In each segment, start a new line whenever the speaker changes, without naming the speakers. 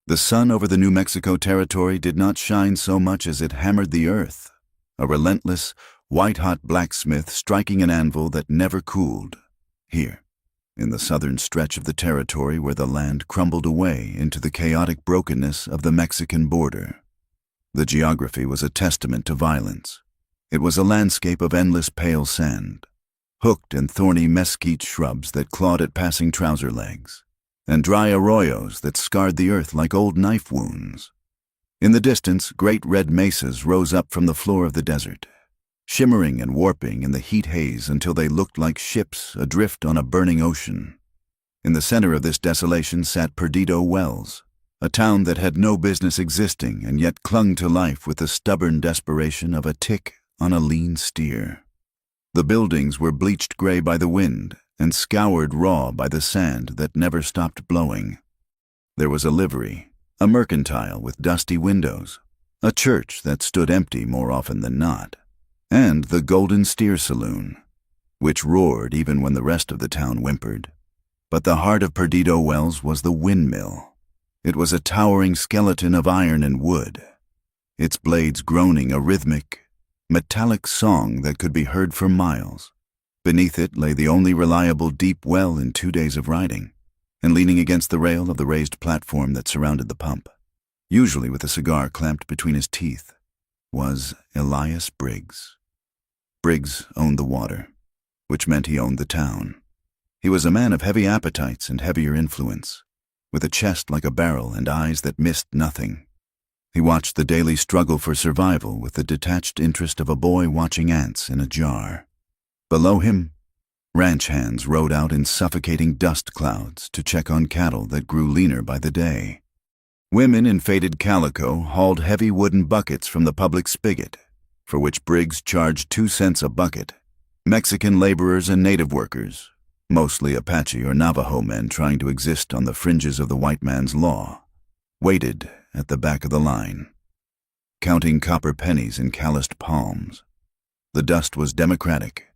The sun over the New Mexico territory did not shine so much as it hammered the earth, a relentless, white-hot blacksmith striking an anvil that never cooled. Here, in the southern stretch of the territory where the land crumbled away into the chaotic brokenness of the Mexican border. The geography was a testament to violence. It was a landscape of endless pale sand, hooked and thorny mesquite shrubs that clawed at passing trouser legs, and dry arroyos that scarred the earth like old knife wounds. In the distance, great red mesas rose up from the floor of the desert, shimmering and warping in the heat haze until they looked like ships adrift on a burning ocean. In the center of this desolation sat Perdido Wells, a town that had no business existing and yet clung to life with the stubborn desperation of a tick on a lean steer. The buildings were bleached gray by the wind and scoured raw by the sand that never stopped blowing. There was a livery, a mercantile with dusty windows, a church that stood empty more often than not, and the Golden Steer Saloon, which roared even when the rest of the town whimpered. But the heart of Perdido Wells was the windmill. It was a towering skeleton of iron and wood, its blades groaning a rhythmic, metallic song that could be heard for miles. Beneath it lay the only reliable deep well in 2 days of riding, and leaning against the rail of the raised platform that surrounded the pump, usually with a cigar clamped between his teeth, was Elias Briggs. Briggs owned the water, which meant he owned the town. He was a man of heavy appetites and heavier influence, with a chest like a barrel and eyes that missed nothing. He watched the daily struggle for survival with the detached interest of a boy watching ants in a jar. Below him, ranch hands rode out in suffocating dust clouds to check on cattle that grew leaner by the day. Women in faded calico hauled heavy wooden buckets from the public spigot, for which Briggs charged 2 cents a bucket. Mexican laborers and native workers, mostly Apache or Navajo men trying to exist on the fringes of the white man's law, waited at the back of the line, counting copper pennies in calloused palms. The dust was democratic.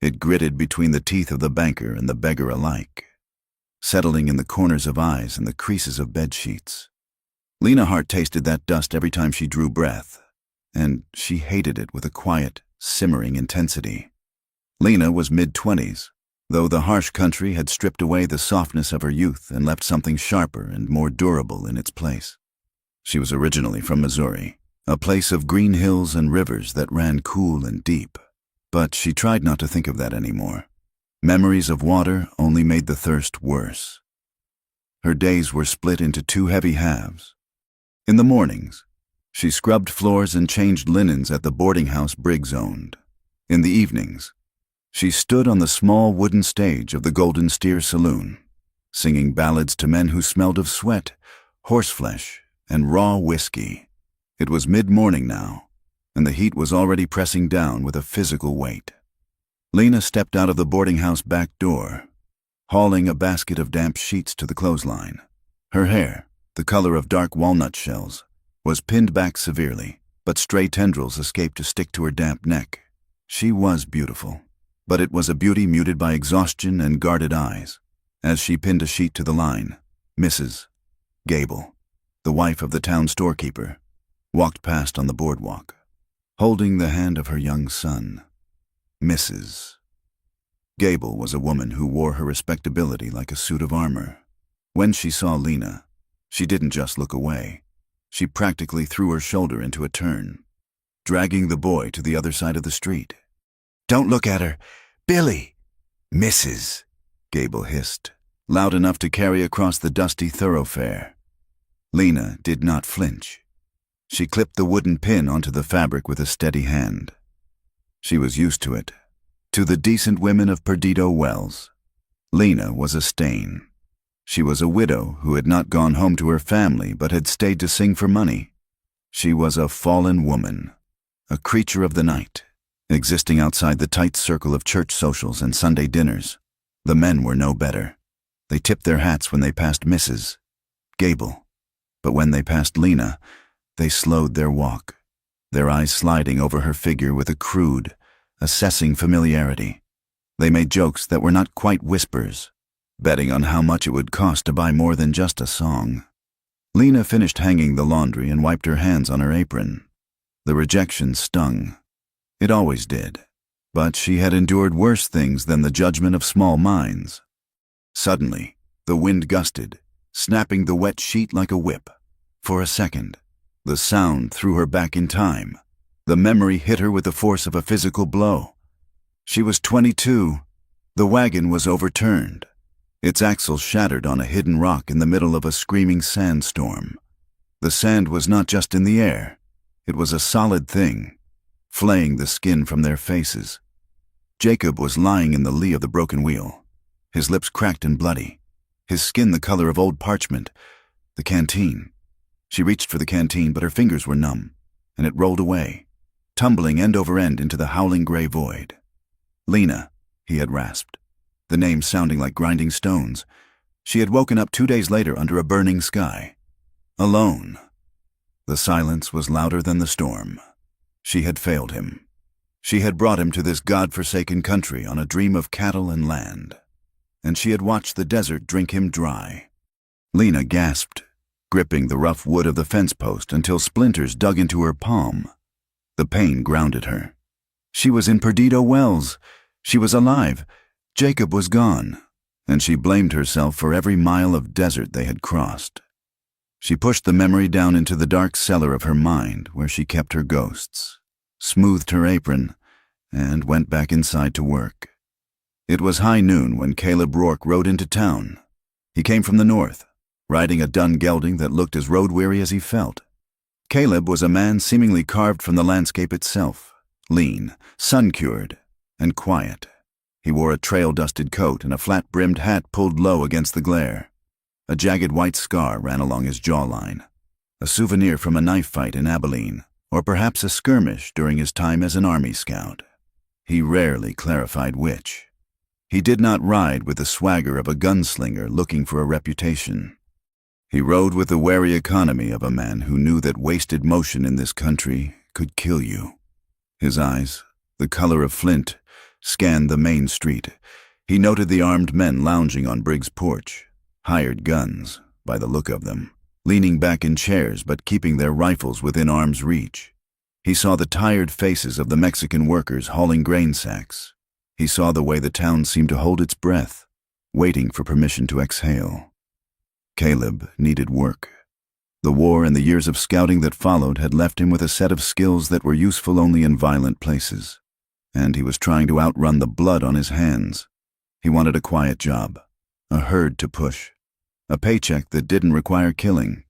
It gritted between the teeth of the banker and the beggar alike, settling in the corners of eyes and the creases of bed sheets. Lena Hart tasted that dust every time she drew breath, and she hated it with a quiet, simmering intensity. Lena was mid-20s, though the harsh country had stripped away the softness of her youth and left something sharper and more durable in its place. She was originally from Missouri, a place of green hills and rivers that ran cool and deep, but she tried not to think of that anymore. Memories of water only made the thirst worse. Her days were split into 2 heavy halves. In the mornings, she scrubbed floors and changed linens at the boarding house Briggs owned. In the evenings, she stood on the small wooden stage of the Golden Steer Saloon, singing ballads to men who smelled of sweat, horseflesh, and raw whiskey. It was mid-morning now, and the heat was already pressing down with a physical weight. Lena stepped out of the boarding house back door, hauling a basket of damp sheets to the clothesline. Her hair, the color of dark walnut shells, was pinned back severely, but stray tendrils escaped to stick to her damp neck. She was beautiful, but it was a beauty muted by exhaustion and guarded eyes. As she pinned a sheet to the line, Mrs. Gable, the wife of the town storekeeper, walked past on the boardwalk, holding the hand of her young son. Mrs. Gable was a woman who wore her respectability like a suit of armor. When she saw Lena, she didn't just look away. She practically threw her shoulder into a turn, dragging the boy to the other side of the street. "Don't look at her! Billy!" "Mrs." Gable hissed, loud enough to carry across the dusty thoroughfare. Lena did not flinch. She clipped the wooden pin onto the fabric with a steady hand. She was used to it, to the decent women of Perdido Wells. Lena was a stain. She was a widow who had not gone home to her family but had stayed to sing for money. She was a fallen woman, a creature of the night, existing outside the tight circle of church socials and Sunday dinners. The men were no better. They tipped their hats when they passed Mrs. Gable, but when they passed Lena, they slowed their walk, their eyes sliding over her figure with a crude, assessing familiarity. They made jokes that were not quite whispers, betting on how much it would cost to buy more than just a song. Lena finished hanging the laundry and wiped her hands on her apron. The rejection stung. It always did. But she had endured worse things than the judgment of small minds. Suddenly, the wind gusted, snapping the wet sheet like a whip. For a second, the sound threw her back in time. The memory hit her with the force of a physical blow. She was 22. The wagon was overturned. Its axle shattered on a hidden rock in the middle of a screaming sandstorm. The sand was not just in the air. It was a solid thing, flaying the skin from their faces. Jacob was lying in the lee of the broken wheel, his lips cracked and bloody, his skin the color of old parchment. The canteen. She reached for the canteen, but her fingers were numb, and it rolled away, tumbling end over end into the howling gray void. Lena, he had rasped, the name sounding like grinding stones. She had woken up 2 days later under a burning sky. Alone. The silence was louder than the storm. She had failed him. She had brought him to this God-forsaken country on a dream of cattle and land, and she had watched the desert drink him dry. Lena gasped, gripping the rough wood of the fence post until splinters dug into her palm. The pain grounded her. She was in Perdido Wells. She was alive. Jacob was gone, and she blamed herself for every mile of desert they had crossed. She pushed the memory down into the dark cellar of her mind where she kept her ghosts, smoothed her apron, and went back inside to work. It was high noon when Caleb Rourke rode into town. He came from the north, riding a dun gelding that looked as road-weary as he felt. Caleb was a man seemingly carved from the landscape itself, lean, sun-cured, and quiet. He wore a trail-dusted coat and a flat-brimmed hat pulled low against the glare. A jagged white scar ran along his jawline, a souvenir from a knife fight in Abilene, or perhaps a skirmish during his time as an army scout. He rarely clarified which. He did not ride with the swagger of a gunslinger looking for a reputation. He rode with the wary economy of a man who knew that wasted motion in this country could kill you. His eyes, the color of flint, scanned the main street. He noted the armed men lounging on Briggs' porch, hired guns, by the look of them, leaning back in chairs but keeping their rifles within arm's reach. He saw the tired faces of the Mexican workers hauling grain sacks. He saw the way the town seemed to hold its breath, waiting for permission to exhale. Caleb needed work. The war and the years of scouting that followed had left him with a set of skills that were useful only in violent places, and he was trying to outrun the blood on his hands. He wanted a quiet job, a herd to push, a paycheck that didn't require killing.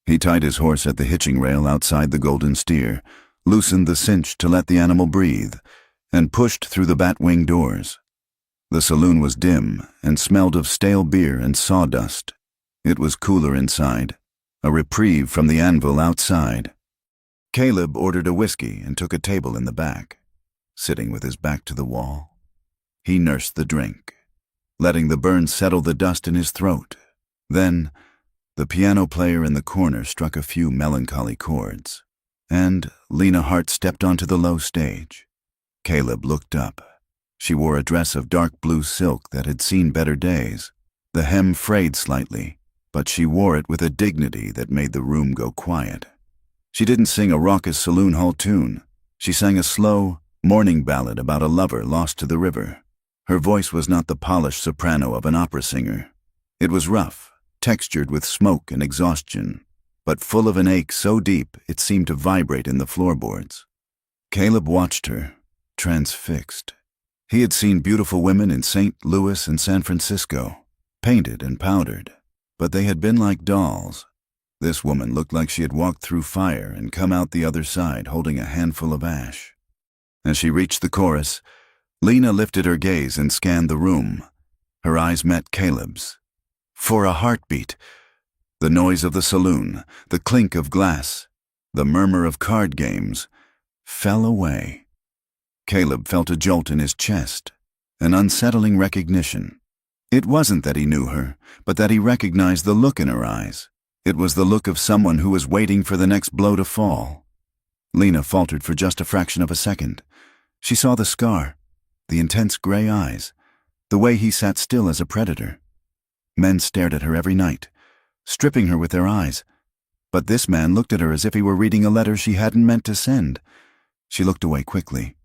He tied his horse at the hitching rail outside the Golden Steer, loosened the cinch to let the animal breathe, and pushed through the bat-wing doors. The saloon was dim and smelled of stale beer and sawdust. It was cooler inside, a reprieve from the anvil outside. Caleb ordered a whiskey and took a table in the back. Sitting with his back to the wall, he nursed the drink, letting the burn settle the dust in his throat. Then, the piano player in the corner struck a few melancholy chords, and Lena Hart stepped onto the low stage. Caleb looked up. She wore a dress of dark blue silk that had seen better days. The hem frayed slightly, but she wore it with a dignity that made the room go quiet. She didn't sing a raucous saloon hall tune. She sang a slow, mourning ballad about a lover lost to the river. Her voice was not the polished soprano of an opera singer. It was rough, textured with smoke and exhaustion, but full of an ache so deep it seemed to vibrate in the floorboards. Caleb watched her, transfixed. He had seen beautiful women in St. Louis and San Francisco, painted and powdered, but they had been like dolls. This woman looked like she had walked through fire and come out the other side holding a handful of ash. As she reached the chorus, Lena lifted her gaze and scanned the room. Her eyes met Caleb's. For a heartbeat, the noise of the saloon, the clink of glass, the murmur of card games, fell away. Caleb felt a jolt in his chest, an unsettling recognition. It wasn't that he knew her, but that he recognized the look in her eyes. It was the look of someone who was waiting for the next blow to fall. Lena faltered for just a fraction of a second. She saw the scar, the intense gray eyes, the way he sat still as a predator. Men stared at her every night, stripping her with their eyes, But this man looked at her as if he were reading a letter she hadn't meant to send. She looked away quickly,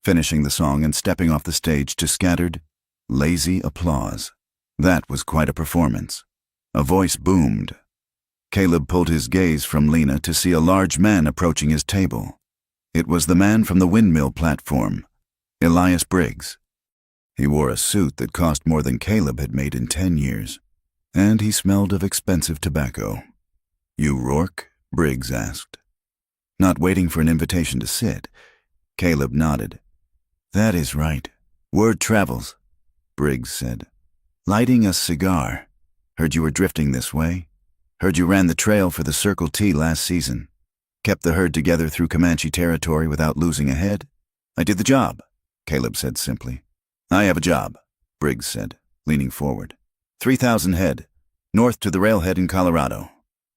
finishing the song and stepping off the stage to scattered, lazy applause. That was quite a performance. A voice boomed. Caleb pulled his gaze from Lena to see a large man approaching his table. It was the man from the windmill platform, Elias Briggs. He wore a suit that cost more than Caleb had made in 10 years, and he smelled of expensive tobacco. "You Rourke?" Briggs asked. Not waiting for an invitation to sit, Caleb nodded. "That is right. Word travels," Briggs said. "Lighting a cigar. Heard you were drifting this way. Heard you ran the trail for the Circle T last season. Kept the herd together through Comanche territory without losing a head. I did the job," Caleb said simply. "I have a job," Briggs said, leaning forward. 3,000 head, north to the railhead in Colorado.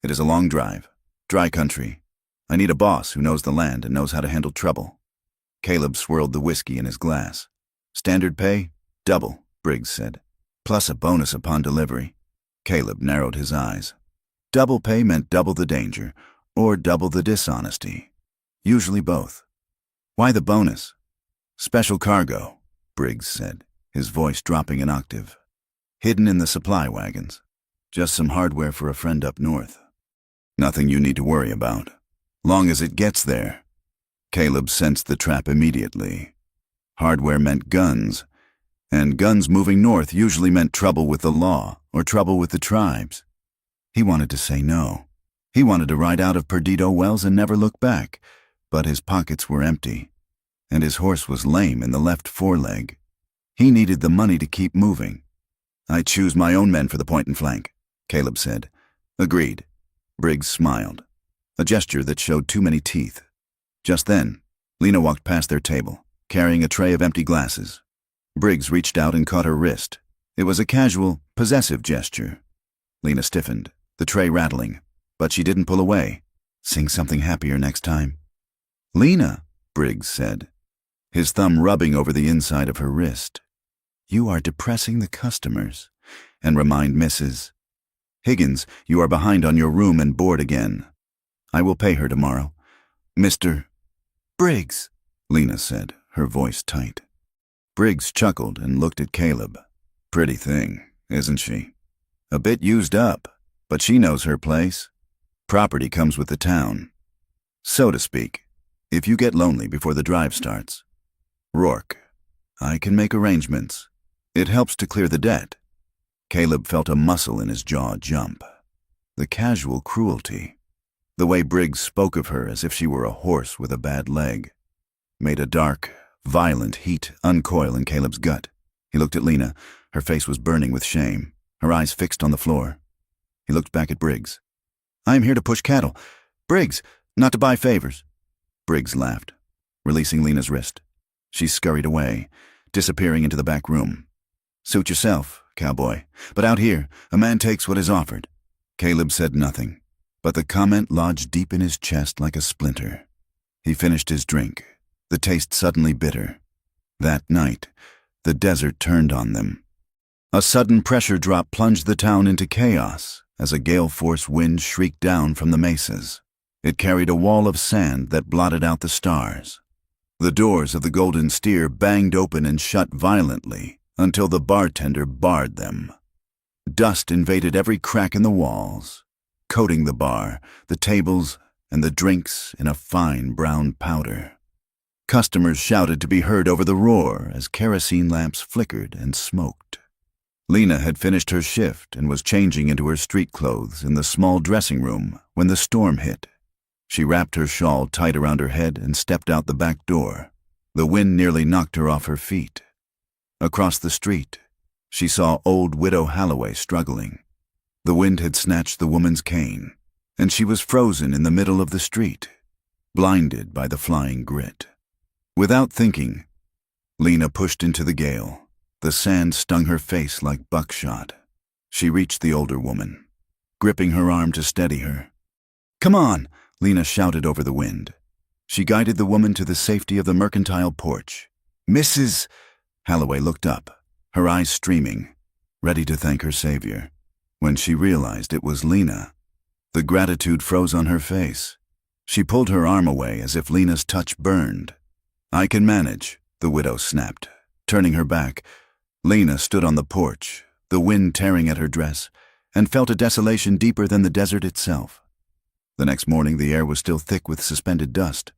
It is a long drive, dry country. I need a boss who knows the land and knows how to handle trouble." Caleb swirled the whiskey in his glass. "Standard pay? Double," Briggs said, "plus a bonus upon delivery." Caleb narrowed his eyes. Double pay meant double the danger, or double the dishonesty. Usually both. "Why the bonus?" "Special cargo," Briggs said, his voice dropping an octave. "Hidden in the supply wagons. Just some hardware for a friend up north. Nothing you need to worry about. Long as it gets there." Caleb sensed the trap immediately. Hardware meant guns, and guns moving north usually meant trouble with the law or trouble with the tribes. He wanted to say no. He wanted to ride out of Perdido Wells and never look back, but his pockets were empty, and his horse was lame in the left foreleg. He needed the money to keep moving. "I choose my own men for the point and flank," Caleb said. "Agreed." Briggs smiled, a gesture that showed too many teeth. Just then, Lena walked past their table, carrying a tray of empty glasses. Briggs reached out and caught her wrist. It was a casual, possessive gesture. Lena stiffened, the tray rattling, but she didn't pull away. "Sing something happier next time." "Lena," Briggs said, his thumb rubbing over the inside of her wrist. "You are depressing the customers. And remind Mrs. Higgins you are behind on your room and board again. I will pay her tomorrow. Mr. Briggs," Lena said, her voice tight. Briggs chuckled and looked at Caleb. "Pretty thing, isn't she? A bit used up, but she knows her place. Property comes with the town, so to speak, if you get lonely before the drive starts. Rourke, I can make arrangements. It helps to clear the debt." Caleb felt a muscle in his jaw jump. The casual cruelty, the way Briggs spoke of her as if she were a horse with a bad leg, made a dark, violent heat uncoil in Caleb's gut. He looked at Lena. Her face was burning with shame, her eyes fixed on the floor. He looked back at Briggs. "I am here to push cattle. Briggs, not to buy favors." Briggs laughed, releasing Lena's wrist. She scurried away, disappearing into the back room. "Suit yourself, cowboy, but out here, a man takes what is offered." Caleb said nothing, but the comment lodged deep in his chest like a splinter. He finished his drink, the taste suddenly bitter. That night, the desert turned on them. A sudden pressure drop plunged the town into chaos as a gale-force wind shrieked down from the mesas. It carried a wall of sand that blotted out the stars. The doors of the Golden Steer banged open and shut violently until the bartender barred them. Dust invaded every crack in the walls, coating the bar, the tables, and the drinks in a fine brown powder. Customers shouted to be heard over the roar as kerosene lamps flickered and smoked. Lena had finished her shift and was changing into her street clothes in the small dressing room when the storm hit. She wrapped her shawl tight around her head and stepped out the back door. The wind nearly knocked her off her feet. Across the street, she saw old Widow Halloway struggling. The wind had snatched the woman's cane, and she was frozen in the middle of the street, blinded by the flying grit. Without thinking, Lena pushed into the gale. The sand stung her face like buckshot. She reached the older woman, gripping her arm to steady her. "Come on!" Lena shouted over the wind. She guided the woman to the safety of the mercantile porch. "Mrs. Halloway looked up, her eyes streaming, ready to thank her savior, when she realized it was Lena. The gratitude froze on her face. She pulled her arm away as if Lena's touch burned. "I can manage," the widow snapped. Turning her back, Lena stood on the porch, the wind tearing at her dress, and felt a desolation deeper than the desert itself. The next morning the air was still thick with suspended dust,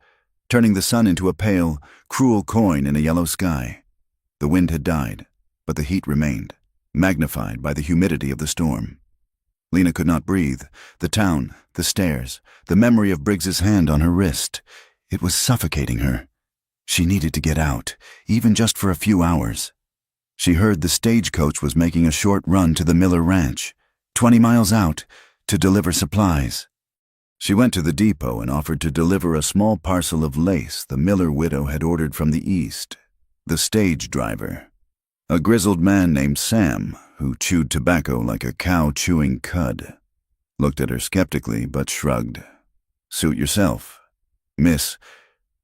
turning the sun into a pale, cruel coin in a yellow sky. The wind had died, but the heat remained, magnified by the humidity of the storm. Lena could not breathe. The town, the stairs, the memory of Briggs's hand on her wrist. It was suffocating her. She needed to get out, even just for a few hours. She heard the stagecoach was making a short run to the Miller Ranch, 20 miles out, to deliver supplies. She went to the depot and offered to deliver a small parcel of lace the Miller widow had ordered from the east. The stage driver, a grizzled man named Sam, who chewed tobacco like a cow chewing cud, looked at her skeptically but shrugged. "Suit yourself. Miss,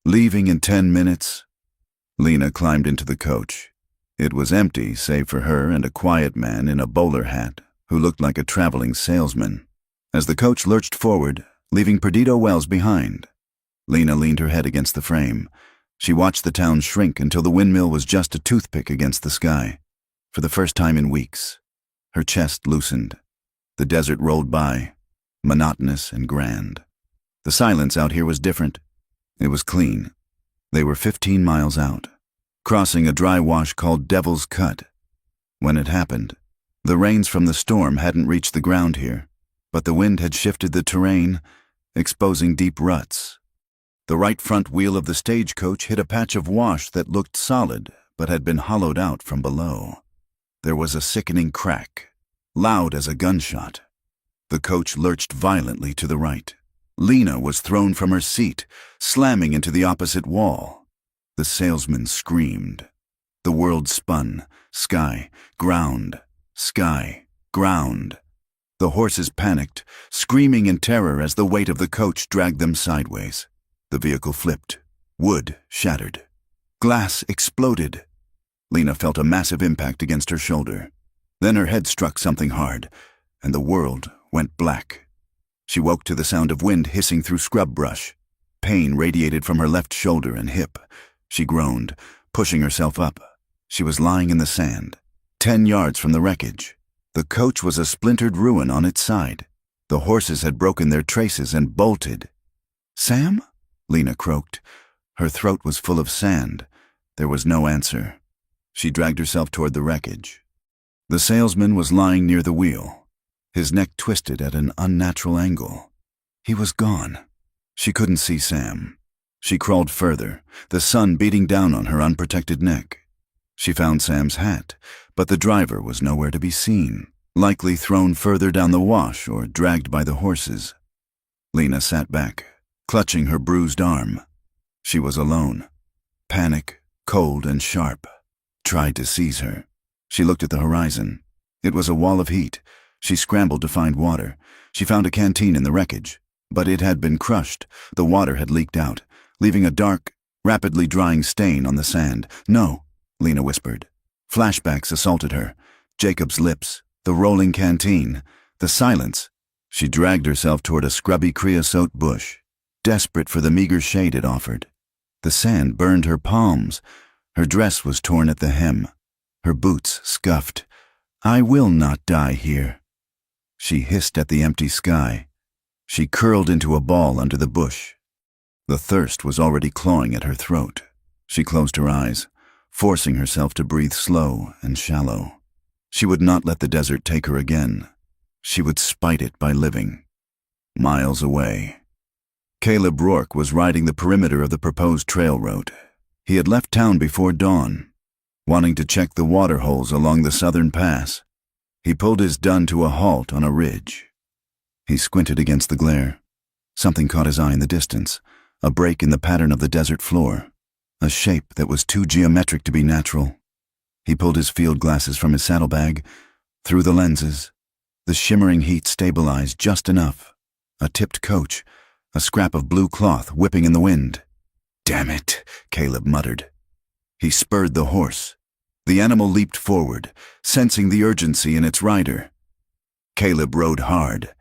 leaving in 10 minutes?" Lena climbed into the coach. It was empty save for her and a quiet man in a bowler hat who looked like a traveling salesman. As the coach lurched forward, leaving Perdido Wells behind, Lena leaned her head against the frame. She watched the town shrink until the windmill was just a toothpick against the sky. For the first time in weeks, her chest loosened. The desert rolled by, monotonous and grand. The silence out here was different. It was clean. They were 15 miles out, crossing a dry wash called Devil's Cut. When it happened, the rains from the storm hadn't reached the ground here, but the wind had shifted the terrain, exposing deep ruts. The right front wheel of the stagecoach hit a patch of wash that looked solid but had been hollowed out from below. There was a sickening crack, loud as a gunshot. The coach lurched violently to the right. Lena was thrown from her seat, slamming into the opposite wall. The salesman screamed. The world spun, sky, ground, sky, ground. The horses panicked, screaming in terror as the weight of the coach dragged them sideways. The vehicle flipped. Wood shattered. Glass exploded. Lena felt a massive impact against her shoulder. Then her head struck something hard, and the world went black. She woke to the sound of wind hissing through scrub brush. Pain radiated from her left shoulder and hip. She groaned, pushing herself up. She was lying in the sand, 10 yards from the wreckage. The coach was a splintered ruin on its side. The horses had broken their traces and bolted. "Sam?" Lena croaked. Her throat was full of sand. There was no answer. She dragged herself toward the wreckage. The salesman was lying near the wheel, his neck twisted at an unnatural angle. He was gone. She couldn't see Sam. She crawled further, the sun beating down on her unprotected neck. She found Sam's hat, but the driver was nowhere to be seen, likely thrown further down the wash or dragged by the horses. Lena sat back, clutching her bruised arm. She was alone. Panic, cold and sharp, tried to seize her. She looked at the horizon. It was a wall of heat. She scrambled to find water. She found a canteen in the wreckage, but it had been crushed. The water had leaked out, leaving a dark, rapidly drying stain on the sand. "No," Lena whispered. Flashbacks assaulted her. Jacob's lips, the rolling canteen, the silence. She dragged herself toward a scrubby creosote bush, desperate for the meager shade it offered. The sand burned her palms. Her dress was torn at the hem. Her boots scuffed. "I will not die here." She hissed at the empty sky. She curled into a ball under the bush. The thirst was already clawing at her throat. She closed her eyes, forcing herself to breathe slow and shallow. She would not let the desert take her again. She would spite it by living. Miles away, Caleb Rourke was riding the perimeter of the proposed trail road. He had left town before dawn, wanting to check the water holes along the southern pass. He pulled his dun to a halt on a ridge. He squinted against the glare. Something caught his eye in the distance, a break in the pattern of the desert floor, a shape that was too geometric to be natural. He pulled his field glasses from his saddlebag, through the lenses. The shimmering heat stabilized just enough. A tipped coach, a scrap of blue cloth whipping in the wind. "Damn it," Caleb muttered. He spurred the horse. The animal leaped forward, sensing the urgency in its rider. Caleb rode hard.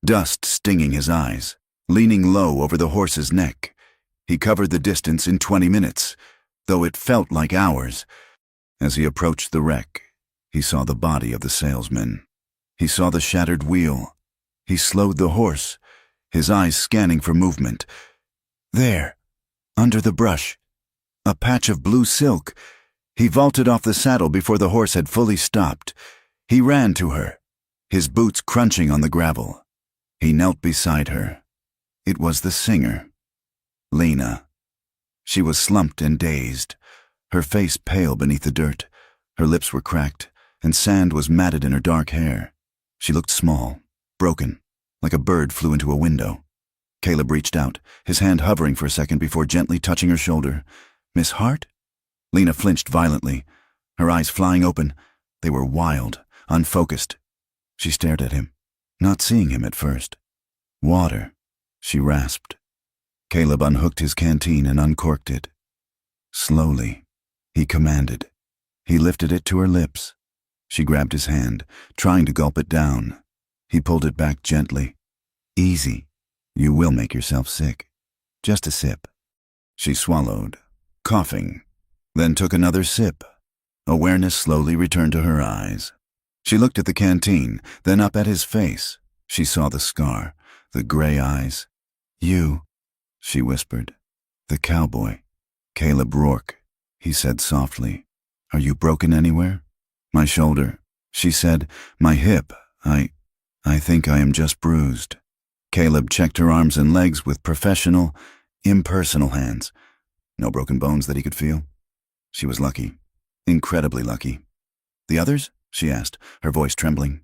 dust stinging his eyes, leaning low over the horse's neck. He covered the distance in 20 minutes, though it felt like hours. As he approached the wreck, he saw the body of the salesman. He saw the shattered wheel. He slowed the horse, his eyes scanning for movement. There, under the brush, a patch of blue silk. He vaulted off the saddle before the horse had fully stopped. He ran to her, his boots crunching on the gravel. He knelt beside her. It was the singer, Lena. She was slumped and dazed, her face pale beneath the dirt. Her lips were cracked, and sand was matted in her dark hair. She looked small, broken, like a bird flew into a window. Caleb reached out, his hand hovering for a second before gently touching her shoulder. "Miss Hart?" Lena flinched violently, her eyes flying open. They were wild, unfocused. She stared at him, not seeing him at first. "Water," she rasped. Caleb unhooked his canteen and uncorked it. Slowly, he commanded. He lifted it to her lips. She grabbed his hand, trying to gulp it down. He pulled it back gently. "Easy. You will make yourself sick. Just a sip." She swallowed, coughing, then took another sip. Awareness slowly returned to her eyes. She looked at the canteen, then up at his face. She saw the scar, the gray eyes. "You," she whispered. "The cowboy. Caleb Rourke," he said softly. "Are you broken anywhere?" "My shoulder," she said. "My hip. I think I am just bruised." Caleb checked her arms and legs with professional, impersonal hands. No broken bones that he could feel. She was lucky. Incredibly lucky. "The others?" she asked, her voice trembling.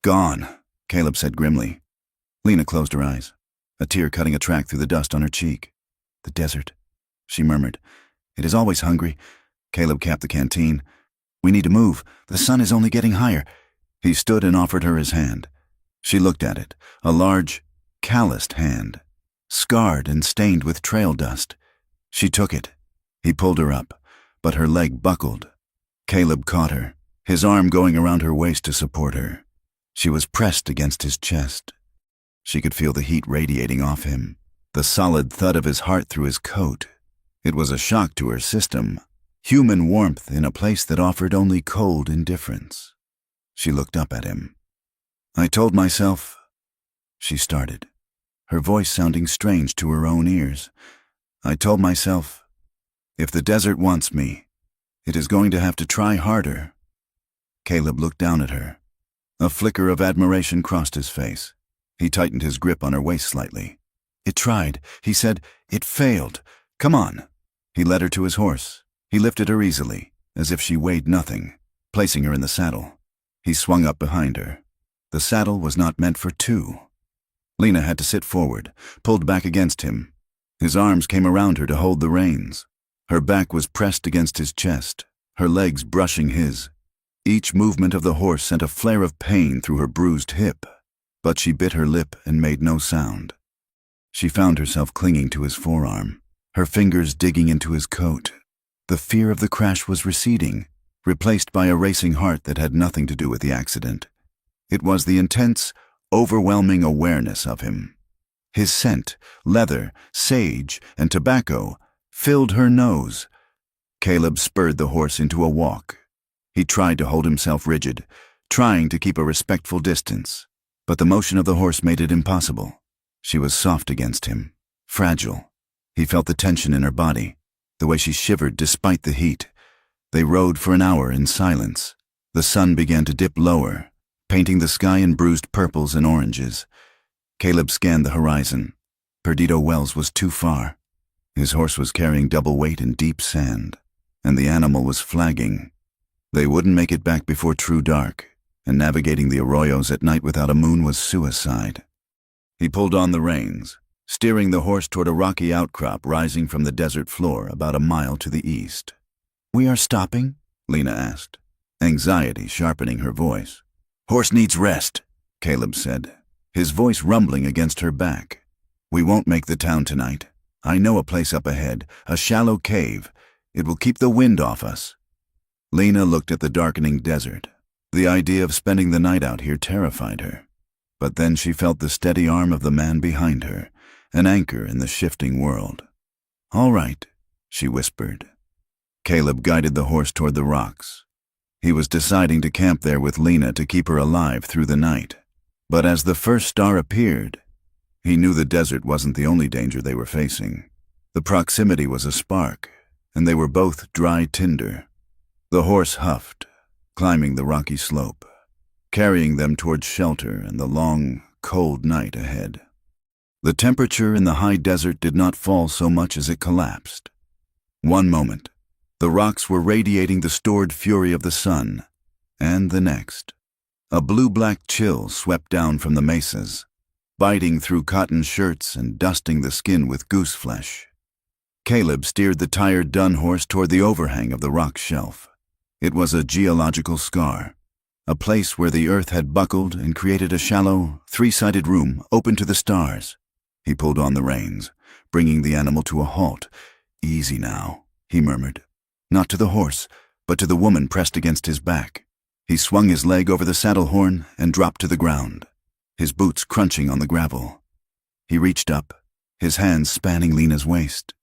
"Gone," Caleb said grimly. Lena closed her eyes, a tear cutting a track through the dust on her cheek. "The desert," she murmured. "It is always hungry." Caleb capped the canteen. "We need to move. The sun is only getting higher." He stood and offered her his hand. She looked at it, a large, calloused hand, scarred and stained with trail dust. She took it. He pulled her up, but her leg buckled. Caleb caught her, his arm going around her waist to support her. She was pressed against his chest. She could feel the heat radiating off him, the solid thud of his heart through his coat. It was a shock to her system, human warmth in a place that offered only cold indifference. She looked up at him. "I told myself," she started, her voice sounding strange to her own ears. "I told myself, if the desert wants me, it is going to have to try harder." Caleb looked down at her. A flicker of admiration crossed his face. He tightened his grip on her waist slightly. "It tried," he said. "It failed. Come on." He led her to his horse. He lifted her easily, as if she weighed nothing, placing her in the saddle. He swung up behind her. The saddle was not meant for two. Lena had to sit forward, pulled back against him. His arms came around her to hold the reins. Her back was pressed against his chest, her legs brushing his. Each movement of the horse sent a flare of pain through her bruised hip, but she bit her lip and made no sound. She found herself clinging to his forearm, her fingers digging into his coat. The fear of the crash was receding, replaced by a racing heart that had nothing to do with the accident. It was the intense, overwhelming awareness of him. His scent, leather, sage, and tobacco, filled her nose. Caleb spurred the horse into a walk. He tried to hold himself rigid, trying to keep a respectful distance, but the motion of the horse made it impossible. She was soft against him, fragile. He felt the tension in her body, the way she shivered despite the heat. They rode for an hour in silence. The sun began to dip lower, painting the sky in bruised purples and oranges. Caleb scanned the horizon. Perdido Wells was too far. His horse was carrying double weight in deep sand, and the animal was flagging. They wouldn't make it back before true dark, and navigating the arroyos at night without a moon was suicide. He pulled on the reins, steering the horse toward a rocky outcrop rising from the desert floor about a mile to the east. "We are stopping?" Lena asked, anxiety sharpening her voice. "Horse needs rest," Caleb said, his voice rumbling against her back. "We won't make the town tonight. I know a place up ahead, a shallow cave. It will keep the wind off us." Lena looked at the darkening desert. The idea of spending the night out here terrified her. But then she felt the steady arm of the man behind her, an anchor in the shifting world. "All right," she whispered. Caleb guided the horse toward the rocks. He was deciding to camp there with Lena to keep her alive through the night. But as the first star appeared, he knew the desert wasn't the only danger they were facing. The proximity was a spark, and they were both dry tinder. The horse huffed, climbing the rocky slope, carrying them towards shelter and the long, cold night ahead. The temperature in the high desert did not fall so much as it collapsed. One moment, the rocks were radiating the stored fury of the sun, and the next, a blue-black chill swept down from the mesas, biting through cotton shirts and dusting the skin with goose flesh. Caleb steered the tired dun horse toward the overhang of the rock shelf. It was a geological scar, a place where the earth had buckled and created a shallow, three-sided room open to the stars. He pulled on the reins, bringing the animal to a halt. "Easy now," he murmured. Not to the horse, but to the woman pressed against his back. He swung his leg over the saddle horn and dropped to the ground, his boots crunching on the gravel. He reached up, his hands spanning Lena's waist.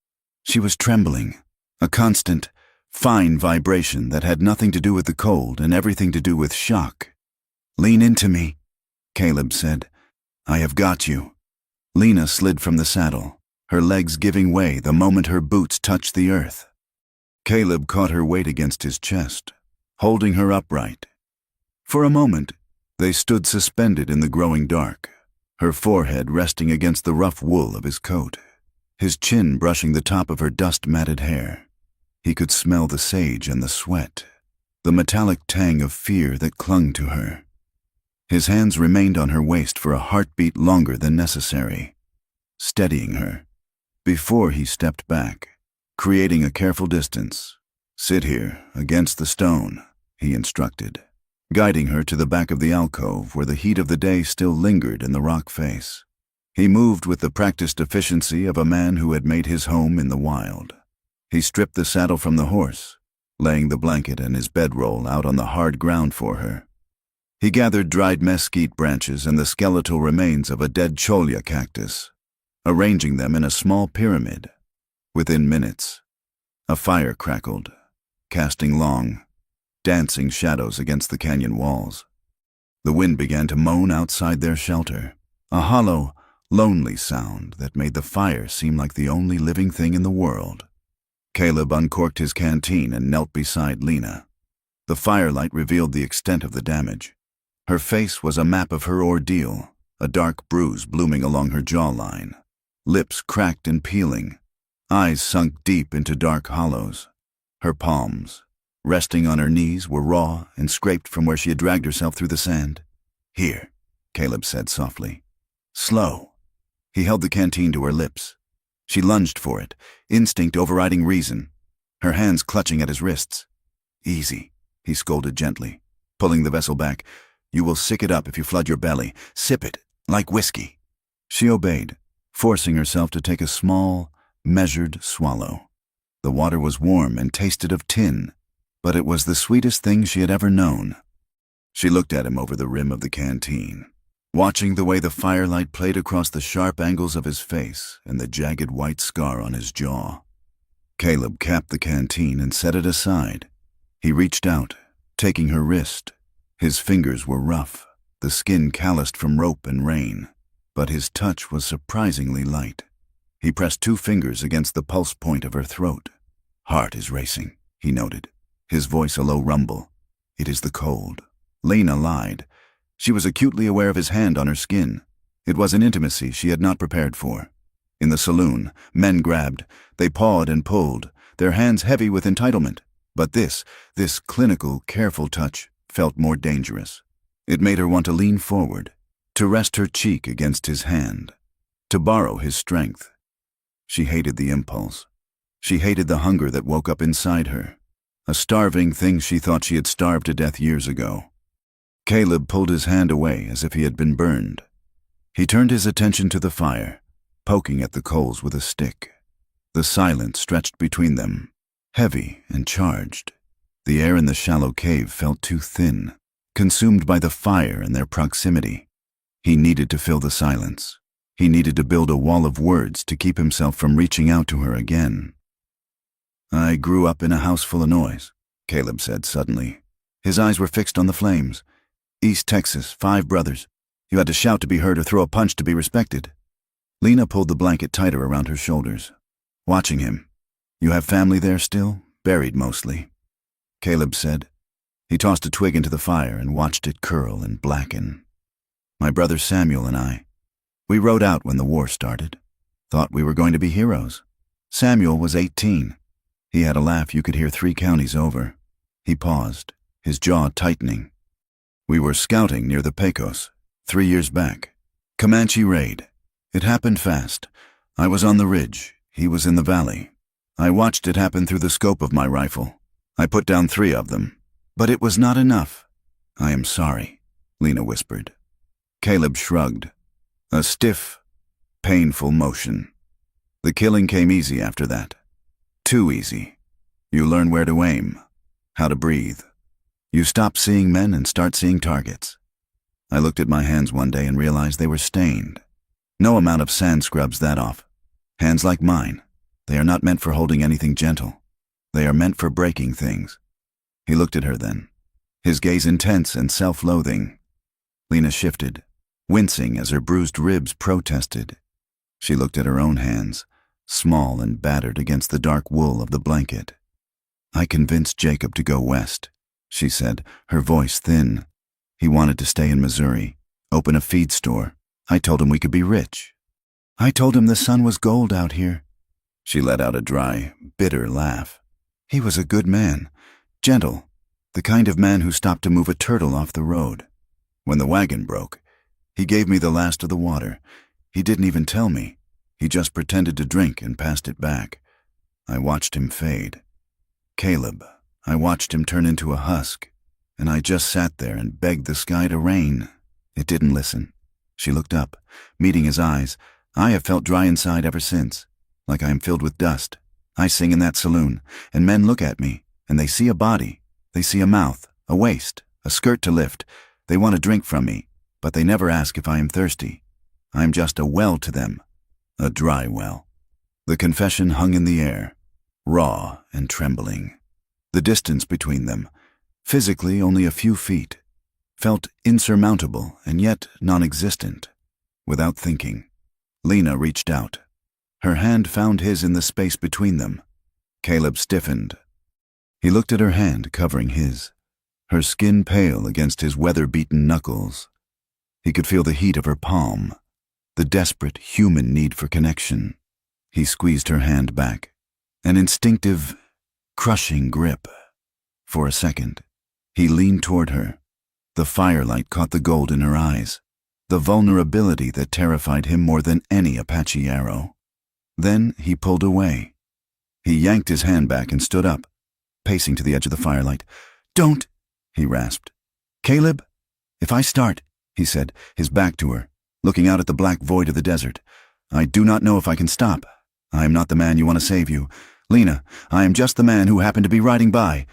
She was trembling, a constant, fine vibration that had nothing to do with the cold and everything to do with shock. "Lean into me," Caleb said. "I have got you." Lena slid from the saddle, her legs giving way the moment her boots touched the earth. Caleb caught her weight against his chest, holding her upright. For a moment, they stood suspended in the growing dark, her forehead resting against the rough wool of his coat, his chin brushing the top of her dust-matted hair. He could smell the sage and the sweat, the metallic tang of fear that clung to her. His hands remained on her waist for a heartbeat longer than necessary, steadying her, before he stepped back, creating a careful distance. "Sit here, against the stone," he instructed, guiding her to the back of the alcove where the heat of the day still lingered in the rock face. He moved with the practiced efficiency of a man who had made his home in the wild. He stripped the saddle from the horse, laying the blanket and his bedroll out on the hard ground for her. He gathered dried mesquite branches and the skeletal remains of a dead cholla cactus, arranging them in a small pyramid. Within minutes, a fire crackled, casting long, dancing shadows against the canyon walls. The wind began to moan outside their shelter, a hollow, lonely sound that made the fire seem like the only living thing in the world. Caleb uncorked his canteen and knelt beside Lena. The firelight revealed the extent of the damage. Her face was a map of her ordeal, a dark bruise blooming along her jawline, lips cracked and peeling, eyes sunk deep into dark hollows. Her palms, resting on her knees, were raw and scraped from where she had dragged herself through the sand. "Here," Caleb said softly. "Slow." He held the canteen to her lips. She lunged for it, instinct overriding reason, her hands clutching at his wrists. "Easy," he scolded gently, pulling the vessel back. "You will sick it up if you flood your belly. Sip it, like whiskey." She obeyed, forcing herself to take a small, measured swallow. The water was warm and tasted of tin, but it was the sweetest thing she had ever known. She looked at him over the rim of the canteen, watching the way the firelight played across the sharp angles of his face and the jagged white scar on his jaw. Caleb capped the canteen and set it aside. He reached out, taking her wrist. His fingers were rough, the skin calloused from rope and rain, but his touch was surprisingly light. He pressed 2 fingers against the pulse point of her throat. "Heart is racing," he noted, his voice a low rumble. "It is the cold." Lena lied. She was acutely aware of his hand on her skin. It was an intimacy she had not prepared for. In the saloon, men grabbed. They pawed and pulled, their hands heavy with entitlement. But this clinical, careful touch felt more dangerous. It made her want to lean forward, to rest her cheek against his hand, to borrow his strength. She hated the impulse. She hated the hunger that woke up inside her, a starving thing she thought she had starved to death years ago. Caleb pulled his hand away as if he had been burned. He turned his attention to the fire, poking at the coals with a stick. The silence stretched between them, heavy and charged. The air in the shallow cave felt too thin, consumed by the fire and their proximity. He needed to fill the silence. He needed to build a wall of words to keep himself from reaching out to her again. "I grew up in a house full of noise," Caleb said suddenly. His eyes were fixed on the flames. "East Texas, 5 brothers. You had to shout to be heard or throw a punch to be respected." Lena pulled the blanket tighter around her shoulders, watching him. "You have family there still? Buried mostly?" Caleb said. He tossed a twig into the fire and watched it curl and blacken. "My brother Samuel and I. We rode out when the war started. Thought we were going to be heroes. Samuel was 18. He had a laugh you could hear 3 counties over." He paused, his jaw tightening. "We were scouting near the Pecos, 3 years back. Comanche raid. It happened fast. I was on the ridge. He was in the valley. I watched it happen through the scope of my rifle. I put down 3 of them. But it was not enough." "I am sorry," Lena whispered. Caleb shrugged. A stiff, painful motion. "The killing came easy after that. Too easy. You learn where to aim, how to breathe. You stop seeing men and start seeing targets. I looked at my hands one day and realized they were stained. No amount of sand scrubs that off. Hands like mine, they are not meant for holding anything gentle. They are meant for breaking things." He looked at her then, his gaze intense and self-loathing. Lena shifted, wincing as her bruised ribs protested. She looked at her own hands, small and battered against the dark wool of the blanket. "I convinced Jacob to go west," she said, her voice thin. "He wanted to stay in Missouri, open a feed store. I told him we could be rich. I told him the sun was gold out here." She let out a dry, bitter laugh. "He was a good man, gentle, the kind of man who stopped to move a turtle off the road. When the wagon broke, he gave me the last of the water. He didn't even tell me. He just pretended to drink and passed it back. I watched him fade. Caleb, I watched him turn into a husk, and I just sat there and begged the sky to rain. It didn't listen." She looked up, meeting his eyes. "I have felt dry inside ever since, like I am filled with dust. I sing in that saloon, and men look at me, and they see a body. They see a mouth, a waist, a skirt to lift. They want a drink from me, but they never ask if I am thirsty. I am just a well to them, a dry well." The confession hung in the air, raw and trembling. The distance between them, physically only a few feet, felt insurmountable and yet non-existent. Without thinking, Lena reached out. Her hand found his in the space between them. Caleb stiffened. He looked at her hand covering his, her skin pale against his weather-beaten knuckles. He could feel the heat of her palm, the desperate human need for connection. He squeezed her hand back, an instinctive, crushing grip. For a second, he leaned toward her. The firelight caught the gold in her eyes, the vulnerability that terrified him more than any Apache arrow. Then he pulled away. He yanked his hand back and stood up, pacing to the edge of the firelight. "Don't," he rasped. "Caleb, if I start," he said, his back to her, looking out at the black void of the desert, "I do not know if I can stop. I am not the man you want to save you. Lena, I am just the man who happened to be riding by."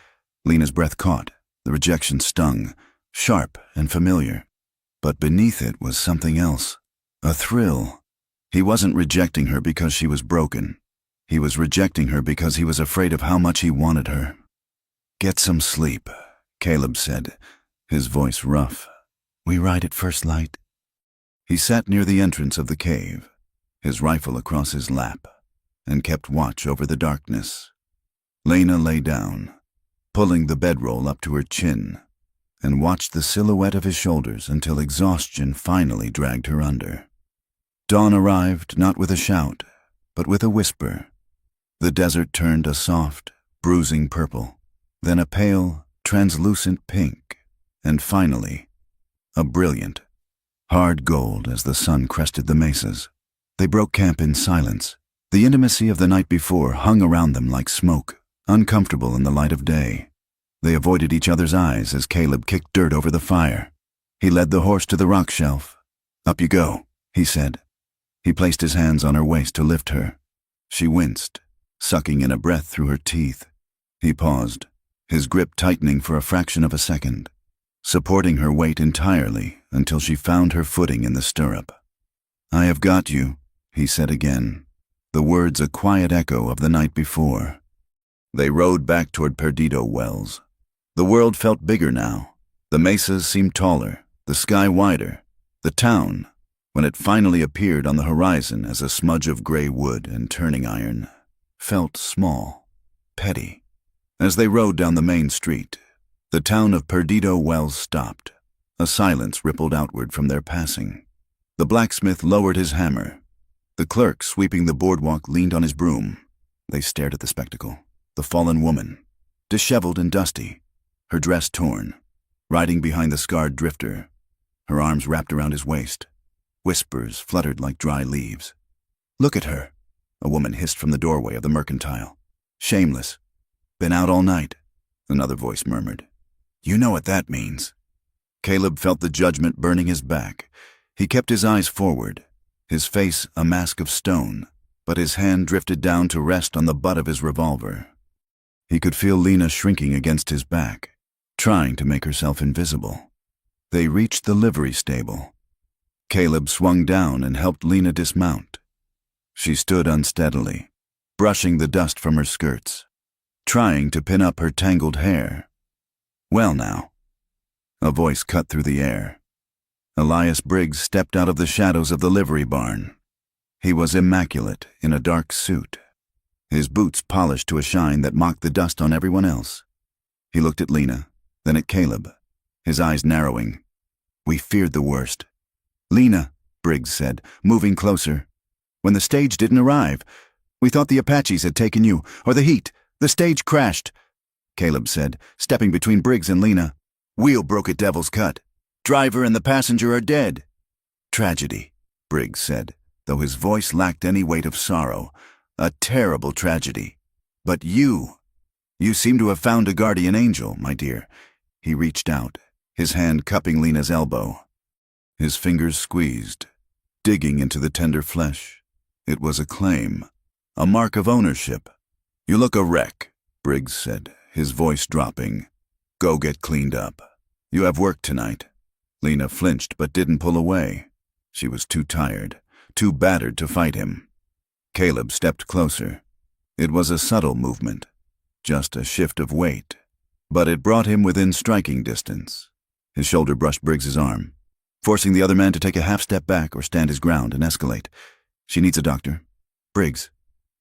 Lena's breath caught. The rejection stung, sharp and familiar. But beneath it was something else, a thrill. He wasn't rejecting her because she was broken. He was rejecting her because he was afraid of how much he wanted her. "Get some sleep," Caleb said, his voice rough. "We ride at first light." He sat near the entrance of the cave, his rifle across his lap, and kept watch over the darkness. Lena lay down, pulling the bedroll up to her chin, and watched the silhouette of his shoulders until exhaustion finally dragged her under. Dawn arrived not with a shout, but with a whisper. The desert turned a soft, bruising purple, then a pale, translucent pink, and finally, a brilliant, hard gold as the sun crested the mesas. They broke camp in silence. The intimacy of the night before hung around them like smoke, uncomfortable in the light of day. They avoided each other's eyes as Caleb kicked dirt over the fire. He led the horse to the rock shelf. "Up you go," he said. He placed his hands on her waist to lift her. She winced, sucking in a breath through her teeth. He paused, his grip tightening for a fraction of a second. supporting her weight entirely until she found her footing in the stirrup. "I have got you," he said again, the words a quiet echo of the night before. They rode back toward Perdido Wells. The world felt bigger now. The mesas seemed taller, the sky wider. The town, when it finally appeared on the horizon as a smudge of gray wood and turning iron, felt small, petty. As they rode down the main street, the town of Perdido Wells stopped. A silence rippled outward from their passing. The blacksmith lowered his hammer. The clerk sweeping the boardwalk leaned on his broom. They stared at the spectacle. The fallen woman, disheveled and dusty, her dress torn, riding behind the scarred drifter, her arms wrapped around his waist. Whispers fluttered like dry leaves. "Look at her," a woman hissed from the doorway of the mercantile. "Shameless. Been out all night," another voice murmured. "You know what that means." Caleb felt the judgment burning his back. He kept his eyes forward, his face a mask of stone, but his hand drifted down to rest on the butt of his revolver. He could feel Lena shrinking against his back, trying to make herself invisible. They reached the livery stable. Caleb swung down and helped Lena dismount. She stood unsteadily, brushing the dust from her skirts, trying to pin up her tangled hair. "Well now," a voice cut through the air. Elias Briggs stepped out of the shadows of the livery barn. He was immaculate in a dark suit, his boots polished to a shine that mocked the dust on everyone else. He looked at Lena, then at Caleb, his eyes narrowing. "We feared the worst." "Lena," Briggs said, moving closer. "When the stage didn't arrive, we thought the Apaches had taken you, or the heat. The stage crashed," Caleb said, stepping between Briggs and Lena. "Wheel broke at Devil's Cut. Driver and the passenger are dead." "Tragedy," Briggs said, though his voice lacked any weight of sorrow. "A terrible tragedy. But you seem to have found a guardian angel, my dear." He reached out, his hand cupping Lena's elbow. His fingers squeezed, digging into the tender flesh. It was a claim, a mark of ownership. "You look a wreck," Briggs said, his voice dropping. "Go get cleaned up. You have work tonight." Lena flinched but didn't pull away. She was too tired, too battered to fight him. Caleb stepped closer. It was a subtle movement, just a shift of weight, but it brought him within striking distance. His shoulder brushed Briggs's arm, forcing the other man to take a half step back or stand his ground and escalate. "She needs a doctor." "Briggs,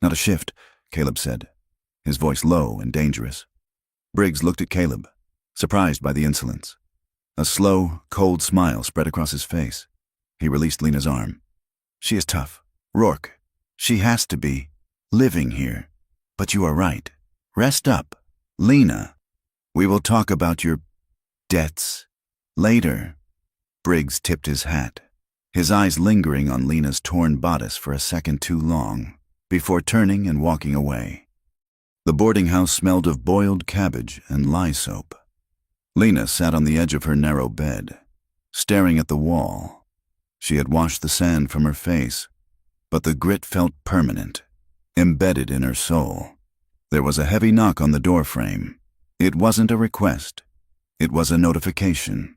not a shift," Caleb said, his voice low and dangerous. Briggs looked at Caleb, surprised by the insolence. A slow, cold smile spread across his face. He released Lena's arm. "She is tough. Rourke. She has to be. Living here. But you are right. Rest up. Lena, we will talk about your debts later." Briggs tipped his hat, his eyes lingering on Lena's torn bodice for a second too long, before turning and walking away. The boarding house smelled of boiled cabbage and lye soap. Lena sat on the edge of her narrow bed, staring at the wall. She had washed the sand from her face, but the grit felt permanent, embedded in her soul. There was a heavy knock on the doorframe. It wasn't a request. It was a notification.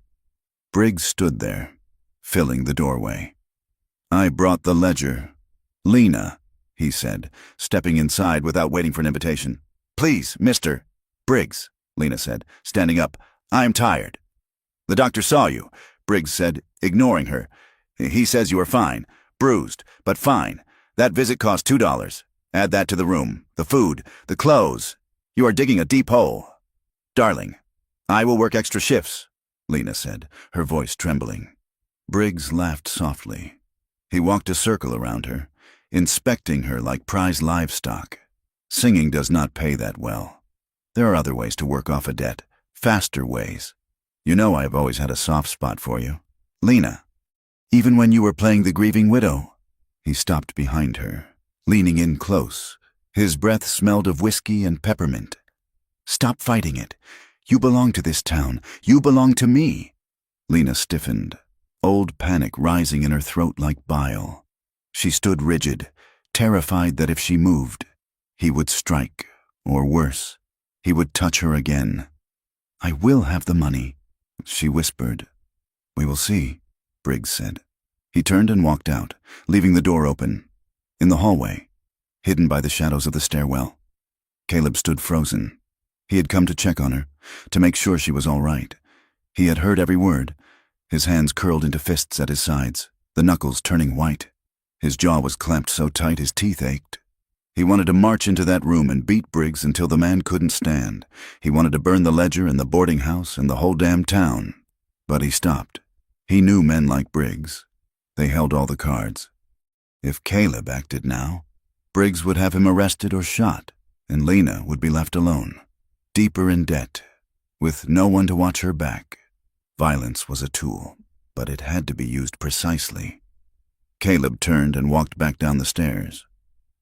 Briggs stood there, filling the doorway. "I brought the ledger." "Lena," he said, stepping inside without waiting for an invitation. "Please, Mr. Briggs," Lena said, standing up. "I am tired." "The doctor saw you," Briggs said, ignoring her. "He says you are fine. Bruised, but fine. That visit cost $2. Add that to the room, the food, the clothes. You are digging a deep hole." "Darling, I will work extra shifts," Lena said, her voice trembling. Briggs laughed softly. He walked a circle around her, inspecting her like prized livestock. "Singing does not pay that well. There are other ways to work off a debt, faster ways. You know I have always had a soft spot for you. Lena, even when you were playing the grieving widow." He stopped behind her, leaning in close. His breath smelled of whiskey and peppermint. "Stop fighting it. You belong to this town. You belong to me." Lena stiffened, old panic rising in her throat like bile. She stood rigid, terrified that if she moved, he would strike, or worse, he would touch her again. "I will have the money," She whispered. "We will see," Briggs said. He turned and walked out, leaving the door open. In the hallway, hidden by the shadows of the stairwell, Caleb stood frozen. He had come to check on her, to make sure she was all right. He had heard every word. His hands curled into fists at his sides, the knuckles turning white. His jaw was clamped so tight his teeth ached. He wanted to march into that room and beat Briggs until the man couldn't stand. He wanted to burn the ledger and the boarding house and the whole damn town. But he stopped. He knew men like Briggs. They held all the cards. If Caleb acted now, Briggs would have him arrested or shot, and Lena would be left alone, deeper in debt, with no one to watch her back. Violence was a tool, but it had to be used precisely. Caleb turned and walked back down the stairs,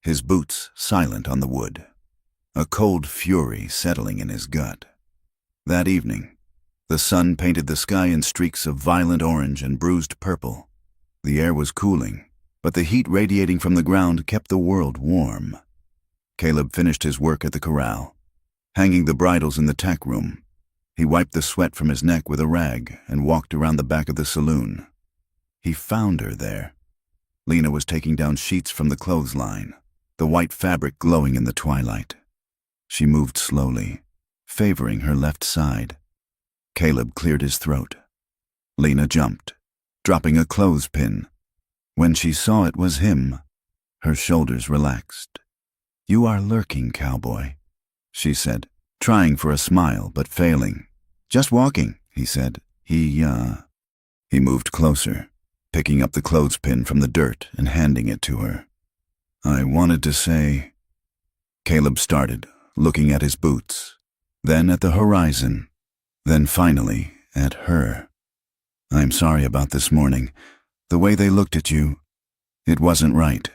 his boots silent on the wood, a cold fury settling in his gut. That evening, the sun painted the sky in streaks of violent orange and bruised purple. The air was cooling, but the heat radiating from the ground kept the world warm. Caleb finished his work at the corral, hanging the bridles in the tack room. He wiped the sweat from his neck with a rag and walked around the back of the saloon. He found her there. Lena was taking down sheets from the clothesline, the white fabric glowing in the twilight. She moved slowly, favoring her left side. Caleb cleared his throat. Lena jumped, dropping a clothespin. When she saw it was him, her shoulders relaxed. "You are lurking, Cowboy," she said, trying for a smile but failing. "Just walking," he said. He moved closer, picking up the clothespin from the dirt and handing it to her. "I wanted to say—" Caleb started, looking at his boots, then at the horizon, then finally at her. "I'm sorry about this morning. The way they looked at you, it wasn't right.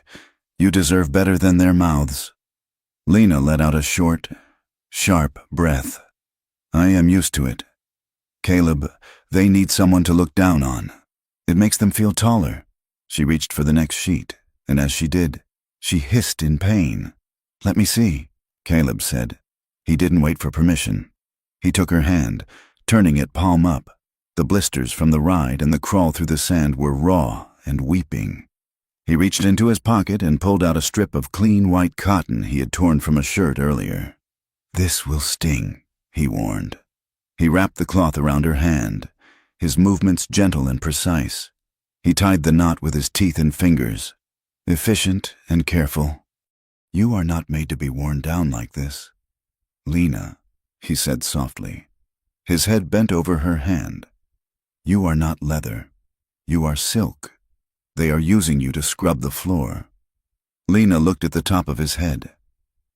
You deserve better than their mouths." Lena let out a short, sharp breath. "I am used to it. Caleb, they need someone to look down on. It makes them feel taller." She reached for the next sheet, and as she did, she hissed in pain. "Let me see," Caleb said. He didn't wait for permission. He took her hand, turning it palm up. The blisters from the ride and the crawl through the sand were raw and weeping. He reached into his pocket and pulled out a strip of clean white cotton he had torn from a shirt earlier. "This will sting," he warned. He wrapped the cloth around her hand, his movements gentle and precise. He tied the knot with his teeth and fingers, efficient and careful. "You are not made to be worn down like this, Lena," he said softly. His head bent over her hand. "You are not leather. You are silk. They are using you to scrub the floor." Lena looked at the top of his head,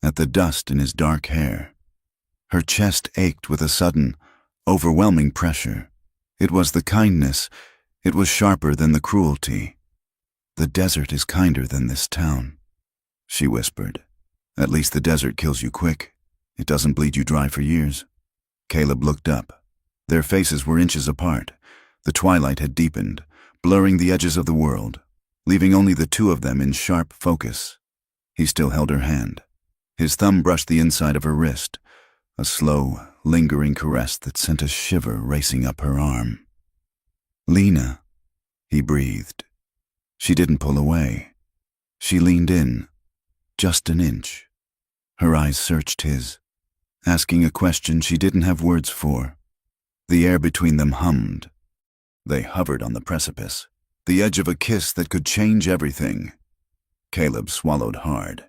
at the dust in his dark hair. Her chest ached with a sudden, overwhelming pressure. It was the kindness. It was sharper than the cruelty. "The desert is kinder than this town," she whispered. "At least the desert kills you quick. It doesn't bleed you dry for years." Caleb looked up. Their faces were inches apart. The twilight had deepened, blurring the edges of the world, leaving only the two of them in sharp focus. He still held her hand. His thumb brushed the inside of her wrist, a slow, lingering caress that sent a shiver racing up her arm. "Lena," he breathed. She didn't pull away. She leaned in, just an inch. Her eyes searched his, asking a question she didn't have words for. The air between them hummed. They hovered on the precipice, the edge of a kiss that could change everything. Caleb swallowed hard.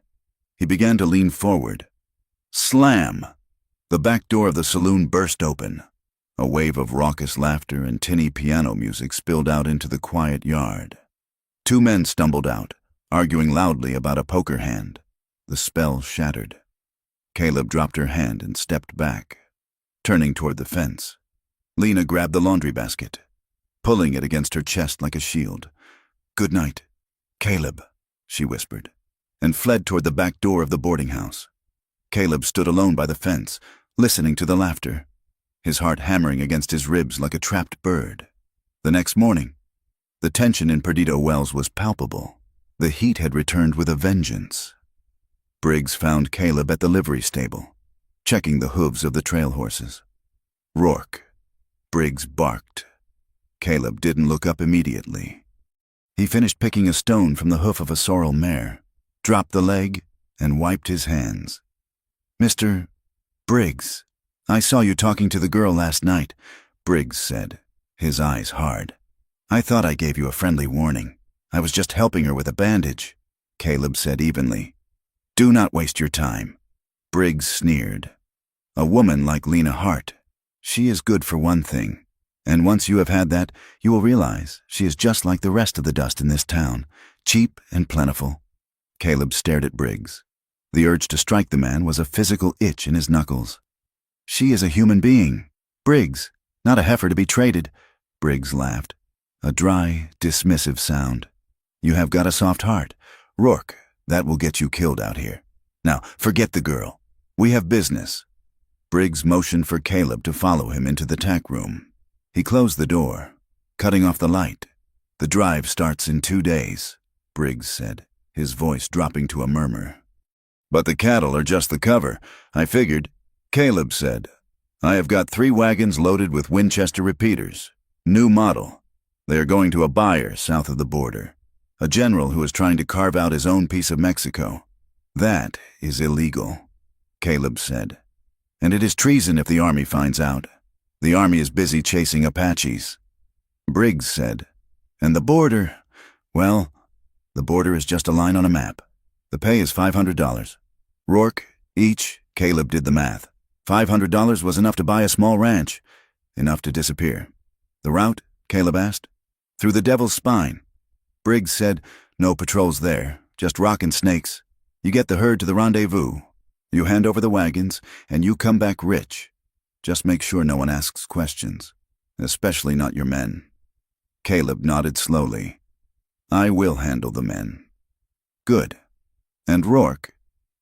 He began to lean forward. Slam! The back door of the saloon burst open. A wave of raucous laughter and tinny piano music spilled out into the quiet yard. Two men stumbled out, arguing loudly about a poker hand. The spell shattered. Caleb dropped her hand and stepped back, turning toward the fence. Lena grabbed the laundry basket, pulling it against her chest like a shield. "Good night, Caleb," she whispered, and fled toward the back door of the boarding house. Caleb stood alone by the fence, listening to the laughter, his heart hammering against his ribs like a trapped bird. The next morning, the tension in Perdido Wells was palpable. The heat had returned with a vengeance. Briggs found Caleb at the livery stable, checking the hooves of the trail horses. Rourke, Briggs barked. Caleb didn't look up immediately. He finished picking a stone from the hoof of a sorrel mare, dropped the leg, and wiped his hands. "Mr. Briggs, I saw you talking to the girl last night," Briggs said, his eyes hard. "I thought I gave you a friendly warning. I was just helping her with a bandage," Caleb said evenly. "Do not waste your time." Briggs sneered. "A woman like Lena Hart. She is good for one thing, and once you have had that, you will realize she is just like the rest of the dust in this town, cheap and plentiful." Caleb stared at Briggs. The urge to strike the man was a physical itch in his knuckles. "She is a human being, Briggs, not a heifer to be traded." Briggs laughed, a dry, dismissive sound. "You have got a soft heart. Rourke, that will get you killed out here. Now, forget the girl. We have business." Briggs motioned for Caleb to follow him into the tack room. He closed the door, cutting off the light. "The drive starts in 2 days," Briggs said, his voice dropping to a murmur. "But the cattle are just the cover. I figured," Caleb said. "I have got 3 wagons loaded with Winchester repeaters. New model. They are going to a buyer south of the border, a general who is trying to carve out his own piece of Mexico. That is illegal," Caleb said. "And it is treason if the army finds out. The army is busy chasing Apaches." Briggs said, "And the border, well, the border is just a line on a map. The pay is $500. Rourke, each," Caleb did the math. $500 was enough to buy a small ranch, enough to disappear. "The route?" Caleb asked. "Through the Devil's Spine." Briggs said, "No patrols there, just rock and snakes. You get the herd to the rendezvous. You hand over the wagons, and you come back rich. Just make sure no one asks questions, especially not your men." Caleb nodded slowly. "I will handle the men." "Good. And Rourke,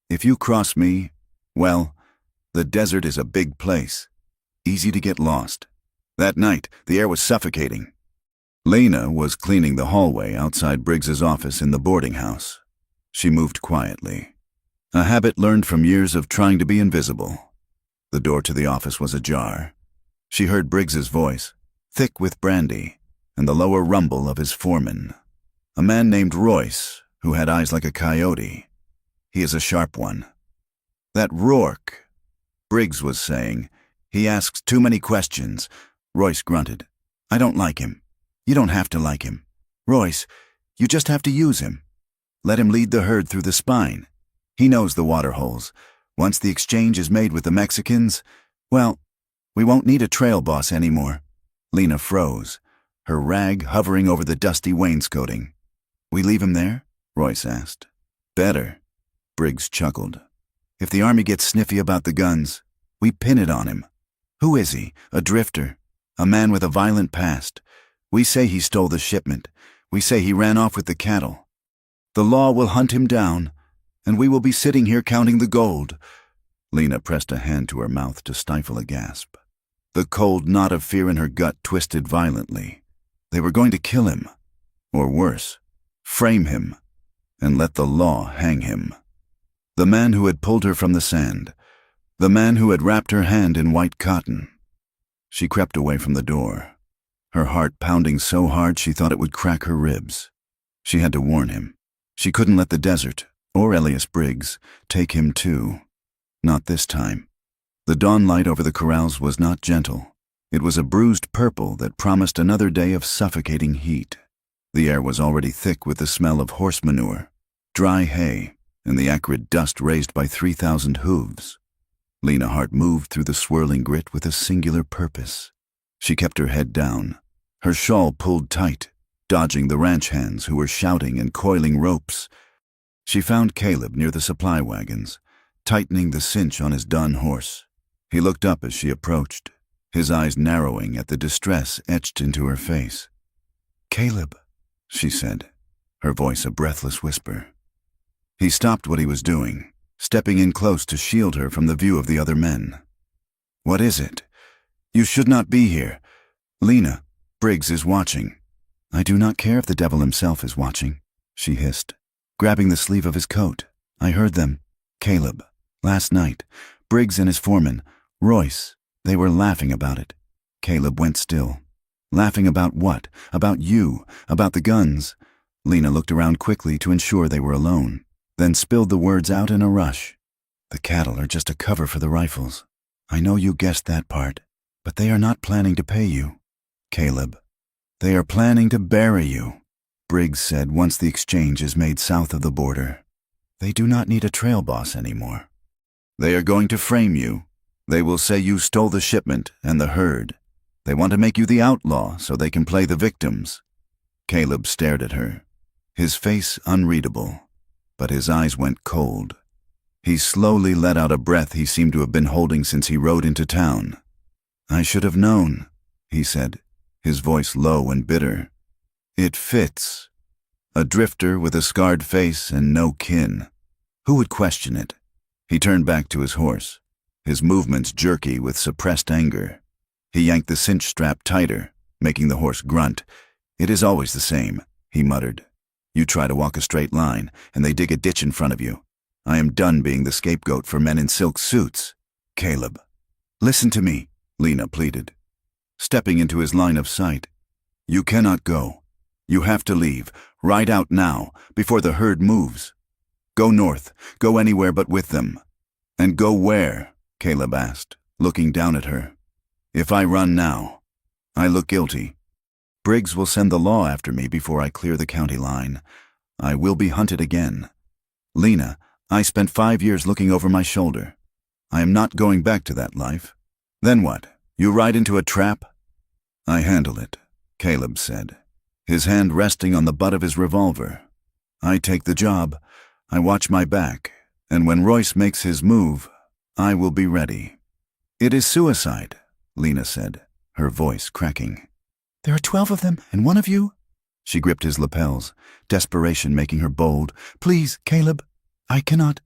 if you cross me, well, the desert is a big place. Easy to get lost." That night, the air was suffocating. Lena was cleaning the hallway outside Briggs's office in the boarding house. She moved quietly, a habit learned from years of trying to be invisible. The door to the office was ajar. She heard Briggs's voice, thick with brandy, and the lower rumble of his foreman, a man named Royce, who had eyes like a coyote. "He is a sharp one." "That Rourke," Briggs was saying, "he asks too many questions." Royce grunted. "I don't like him." "You don't have to like him. Royce, you just have to use him. Let him lead the herd through the spine. He knows the water holes. Once the exchange is made with the Mexicans, well, we won't need a trail boss anymore." Lena froze, her rag hovering over the dusty wainscoting. "We leave him there?" Royce asked. "Better," Briggs chuckled. "If the army gets sniffy about the guns, we pin it on him. Who is he? A drifter? A man with a violent past? We say he stole the shipment. We say he ran off with the cattle. The law will hunt him down, and we will be sitting here counting the gold." Lena pressed a hand to her mouth to stifle a gasp. The cold knot of fear in her gut twisted violently. They were going to kill him, or worse, frame him, and let the law hang him. The man who had pulled her from the sand, the man who had wrapped her hand in white cotton. She crept away from the door, her heart pounding so hard she thought it would crack her ribs. She had to warn him. She couldn't let the desert, or Elias Briggs, take him too. Not this time. The dawn light over the corrals was not gentle. It was a bruised purple that promised another day of suffocating heat. The air was already thick with the smell of horse manure, dry hay, and the acrid dust raised by 3,000 hooves. Lena Hart moved through the swirling grit with a singular purpose. She kept her head down, her shawl pulled tight, dodging the ranch hands who were shouting and coiling ropes. She found Caleb near the supply wagons, tightening the cinch on his dun horse. He looked up as she approached, his eyes narrowing at the distress etched into her face. "Caleb," she said, her voice a breathless whisper. He stopped what he was doing, stepping in close to shield her from the view of the other men. "What is it? You should not be here. Lena, Briggs is watching." "I do not care if the devil himself is watching," she hissed, grabbing the sleeve of his coat. "I heard them. Caleb, last night, Briggs and his foreman, Royce, they were laughing about it. Caleb went still. Laughing about what? About you? About the guns? Lena looked around quickly to ensure they were alone, then spilled the words out in a rush. The cattle are just a cover for the rifles. I know you guessed that part, but they are not planning to pay you. Caleb, they are planning to bury you, Briggs said once the exchange is made south of the border. They do not need a trail boss anymore. They are going to frame you. They will say you stole the shipment and the herd. They want to make you the outlaw so they can play the victims. Caleb stared at her, his face unreadable, but his eyes went cold. He slowly let out a breath he seemed to have been holding since he rode into town. I should have known, he said, his voice low and bitter. It fits. A drifter with a scarred face and no kin. Who would question it? He turned back to his horse, his movements jerky with suppressed anger. He yanked the cinch strap tighter, making the horse grunt. It is always the same, he muttered. You try to walk a straight line, and they dig a ditch in front of you. I am done being the scapegoat for men in silk suits. Caleb. Listen to me, Lena pleaded, stepping into his line of sight. You cannot go. You have to leave, ride out now, before the herd moves. Go north, go anywhere but with them. And go where? Caleb asked, looking down at her. If I run now, I look guilty. Briggs will send the law after me before I clear the county line. I will be hunted again. Lena, I spent 5 years looking over my shoulder. I am not going back to that life. Then what? You ride into a trap? I handle it, Caleb said, his hand resting on the butt of his revolver. I take the job, I watch my back, and when Royce makes his move, I will be ready. It is suicide, Lena said, her voice cracking. There are 12 of them, and one of you? She gripped his lapels, desperation making her bold. Please, Caleb, I cannot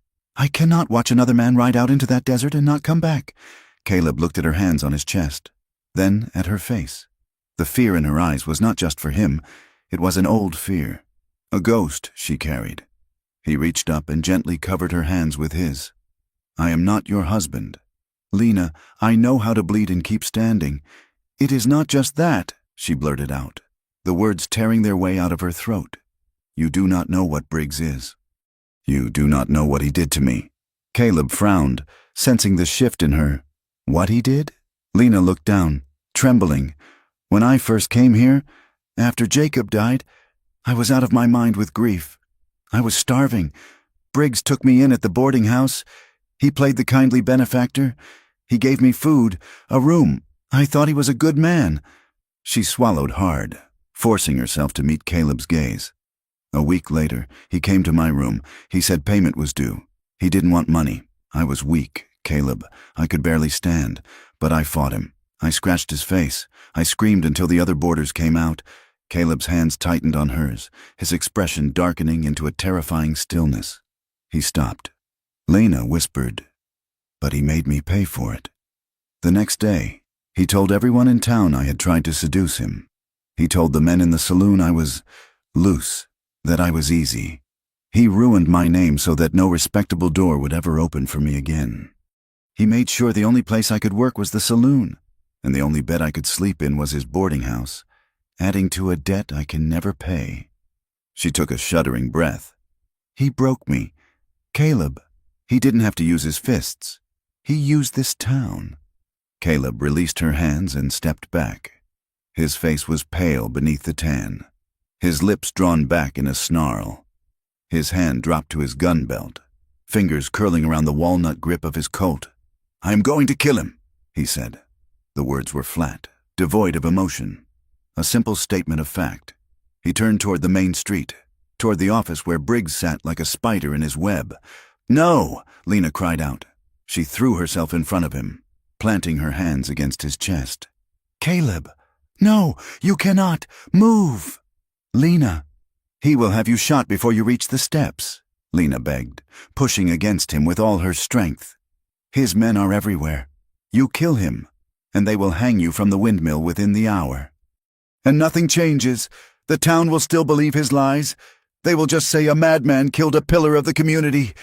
watch another man ride out into that desert and not come back. Caleb looked at her hands on his chest, then at her face. The fear in her eyes was not just for him, it was an old fear, a ghost she carried. He reached up and gently covered her hands with his. I am not your husband. Lena, I know how to bleed and keep standing. It is not just that, she blurted out, the words tearing their way out of her throat. You do not know what Briggs is. You do not know what he did to me. Caleb frowned, sensing the shift in her. What he did? Lena looked down, trembling. When I first came here, after Jacob died, I was out of my mind with grief. I was starving. Briggs took me in at the boarding house. He played the kindly benefactor. He gave me food, a room. I thought he was a good man. She swallowed hard, forcing herself to meet Caleb's gaze. A week later, he came to my room. He said payment was due. He didn't want money. I was weak, Caleb. I could barely stand, but I fought him. I scratched his face. I screamed until the other boarders came out. Caleb's hands tightened on hers, his expression darkening into a terrifying stillness. He stopped. Lena whispered, but he made me pay for it. The next day, he told everyone in town I had tried to seduce him. He told the men in the saloon I was loose, that I was easy. He ruined my name so that no respectable door would ever open for me again. He made sure the only place I could work was the saloon, and the only bed I could sleep in was his boarding house, adding to a debt I can never pay. She took a shuddering breath. He broke me. Caleb, he didn't have to use his fists. He used this town. Caleb released her hands and stepped back. His face was pale beneath the tan, his lips drawn back in a snarl. His hand dropped to his gun belt, fingers curling around the walnut grip of his coat. I am going to kill him, he said. The words were flat, devoid of emotion, a simple statement of fact. He turned toward the main street, toward the office where Briggs sat like a spider in his web. No, Lena cried out. She threw herself in front of him, planting her hands against his chest. Caleb, no, you cannot. Move. Lena, he will have you shot before you reach the steps, Lena begged, pushing against him with all her strength. His men are everywhere. You kill him, and they will hang you from the windmill within the hour. And nothing changes. The town will still believe his lies. They will just say a madman killed a pillar of the community.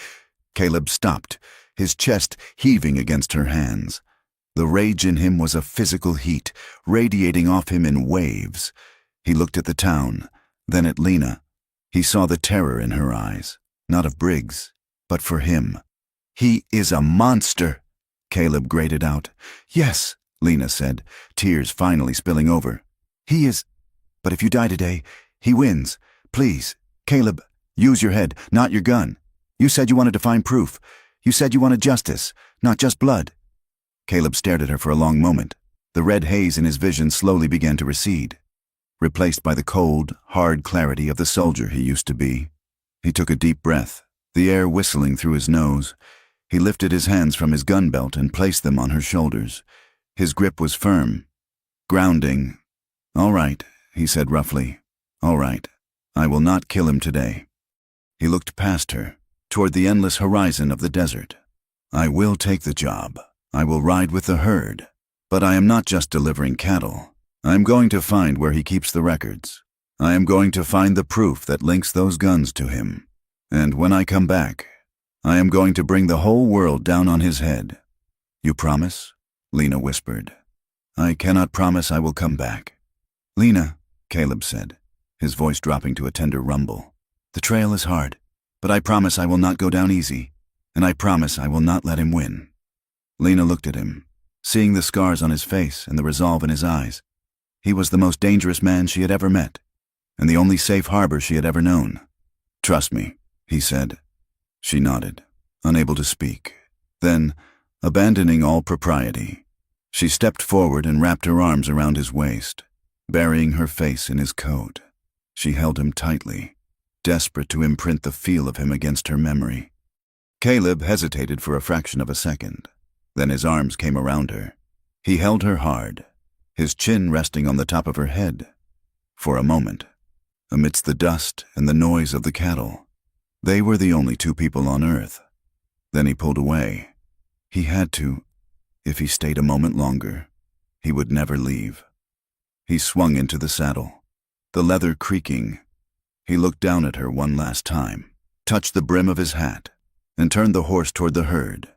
Caleb stopped, his chest heaving against her hands. The rage in him was a physical heat, radiating off him in waves. He looked at the town, then at Lena. He saw the terror in her eyes, not of Briggs, but for him. "He is a monster," Caleb grated out. "Yes," Lena said, tears finally spilling over. "He is. But if you die today, he wins. Please, Caleb, use your head, not your gun. You said you wanted to find proof. You said you wanted justice, not just blood." Caleb stared at her for a long moment. The red haze in his vision slowly began to recede, replaced by the cold, hard clarity of the soldier he used to be. He took a deep breath, the air whistling through his nose. He lifted his hands from his gun belt and placed them on her shoulders. His grip was firm, grounding. "All right," he said roughly. "All right. I will not kill him today." He looked past her, toward the endless horizon of the desert. "I will take the job. I will ride with the herd. But I am not just delivering cattle. I am going to find where he keeps the records. I am going to find the proof that links those guns to him. And when I come back, I am going to bring the whole world down on his head." "You promise?" Lena whispered. "I cannot promise I will come back." "Lena," Caleb said, his voice dropping to a tender rumble, "the trail is hard, but I promise I will not go down easy, and I promise I will not let him win." Lena looked at him, seeing the scars on his face and the resolve in his eyes. He was the most dangerous man she had ever met, and the only safe harbor she had ever known. "Trust me," he said. She nodded, unable to speak. Then, abandoning all propriety, she stepped forward and wrapped her arms around his waist, burying her face in his coat. She held him tightly, desperate to imprint the feel of him against her memory. Caleb hesitated for a fraction of a second. Then his arms came around her. He held her hard, his chin resting on the top of her head. For a moment, amidst the dust and the noise of the cattle, they were the only two people on earth. Then he pulled away. He had to. If he stayed a moment longer, he would never leave. He swung into the saddle, the leather creaking. He looked down at her one last time, touched the brim of his hat, and turned the horse toward the herd.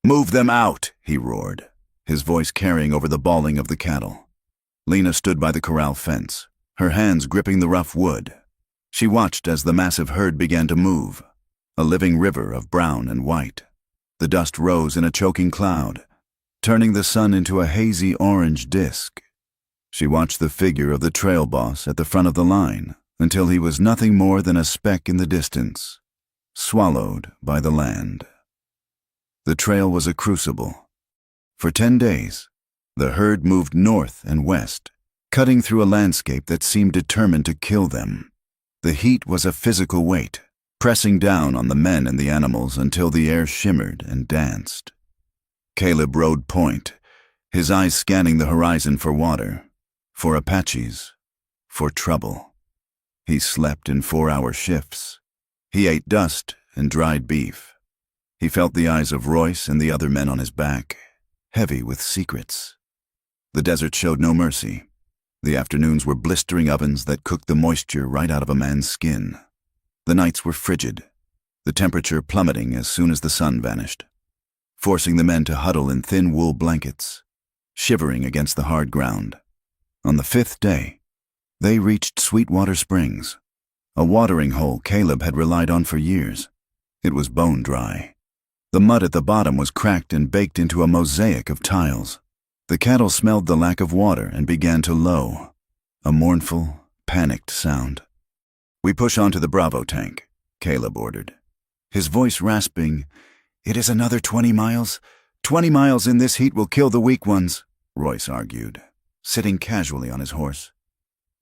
"Move them out!" he roared, his voice carrying over the bawling of the cattle. Lena stood by the corral fence, her hands gripping the rough wood. She watched as the massive herd began to move, a living river of brown and white. The dust rose in a choking cloud, turning the sun into a hazy orange disk. She watched the figure of the trail boss at the front of the line until he was nothing more than a speck in the distance, swallowed by the land. The trail was a crucible. For 10 days, the herd moved north and west, cutting through a landscape that seemed determined to kill them. The heat was a physical weight, pressing down on the men and the animals until the air shimmered and danced. Caleb rode point, his eyes scanning the horizon for water, for Apaches, for trouble. He slept in 4-hour shifts. He ate dust and dried beef. He felt the eyes of Royce and the other men on his back, heavy with secrets. The desert showed no mercy. The afternoons were blistering ovens that cooked the moisture right out of a man's skin. The nights were frigid, the temperature plummeting as soon as the sun vanished, forcing the men to huddle in thin wool blankets, shivering against the hard ground. On the 5th day, they reached Sweetwater Springs, a watering hole Caleb had relied on for years. It was bone dry. The mud at the bottom was cracked and baked into a mosaic of tiles. The cattle smelled the lack of water and began to low, a mournful, panicked sound. "We push on to the Bravo tank," Caleb ordered, his voice rasping. "It is another 20 miles. 20 miles in this heat will kill the weak ones," Royce argued, sitting casually on his horse.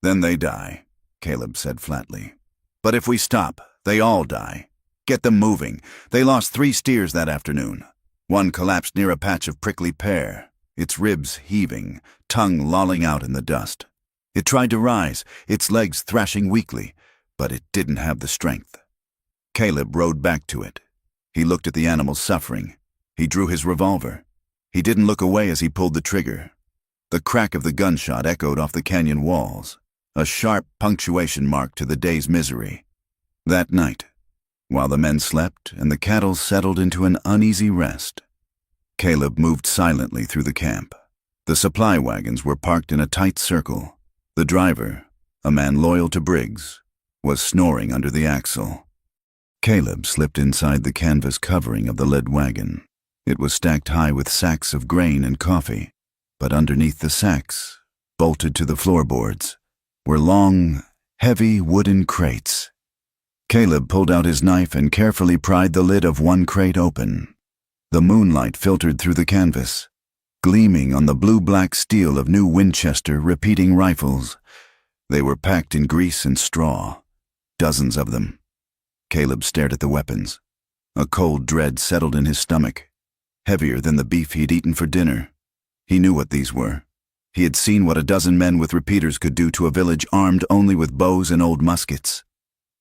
"Then they die," Caleb said flatly. "But if we stop, they all die. Get them moving. They lost 3 steers that afternoon. One collapsed near a patch of prickly pear, its ribs heaving, tongue lolling out in the dust. It tried to rise, its legs thrashing weakly, but it didn't have the strength." Caleb rode back to it. He looked at the animals suffering. He drew his revolver. He didn't look away as he pulled the trigger. The crack of the gunshot echoed off the canyon walls, a sharp punctuation mark to the day's misery. That night, while the men slept and the cattle settled into an uneasy rest, Caleb moved silently through the camp. The supply wagons were parked in a tight circle. The driver, a man loyal to Briggs, was snoring under the axle. Caleb slipped inside the canvas covering of the lead wagon. It was stacked high with sacks of grain and coffee, but underneath the sacks, bolted to the floorboards, were long, heavy wooden crates. Caleb pulled out his knife and carefully pried the lid of one crate open. The moonlight filtered through the canvas, gleaming on the blue-black steel of new Winchester repeating rifles. They were packed in grease and straw, dozens of them. Caleb stared at the weapons. A cold dread settled in his stomach, heavier than the beef he'd eaten for dinner. He knew what these were. He had seen what a dozen men with repeaters could do to a village armed only with bows and old muskets.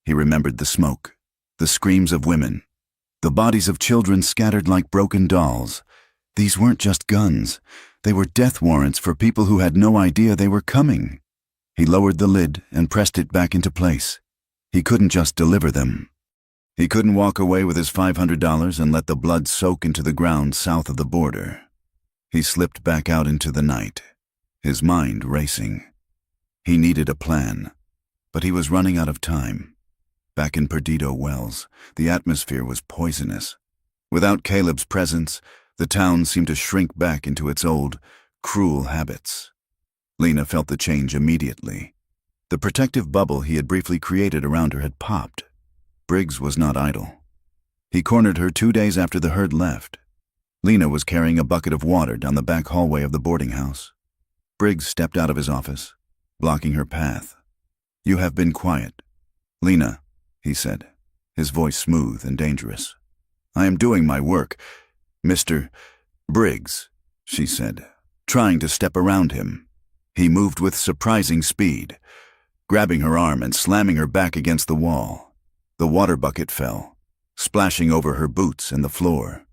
He remembered the smoke, the screams of women, the bodies of children scattered like broken dolls. These weren't just guns. They were death warrants for people who had no idea they were coming. He lowered the lid and pressed it back into place. He couldn't just deliver them. He couldn't walk away with his $500 and let the blood soak into the ground south of the border. He slipped back out into the night, his mind racing. He needed a plan, but he was running out of time. Back in Perdido Wells, the atmosphere was poisonous. Without Caleb's presence, the town seemed to shrink back into its old, cruel habits. Lena felt the change immediately. The protective bubble he had briefly created around her had popped. Briggs was not idle. He cornered her 2 days after the herd left. Lena was carrying a bucket of water down the back hallway of the boarding house. Briggs stepped out of his office, blocking her path. "You have been quiet." "Lena," he said, his voice smooth and dangerous. "I am doing my work." "Mr. Briggs," she said, trying to step around him. He moved with surprising speed, grabbing her arm and slamming her back against the wall. The water bucket fell, splashing over her boots and the floor.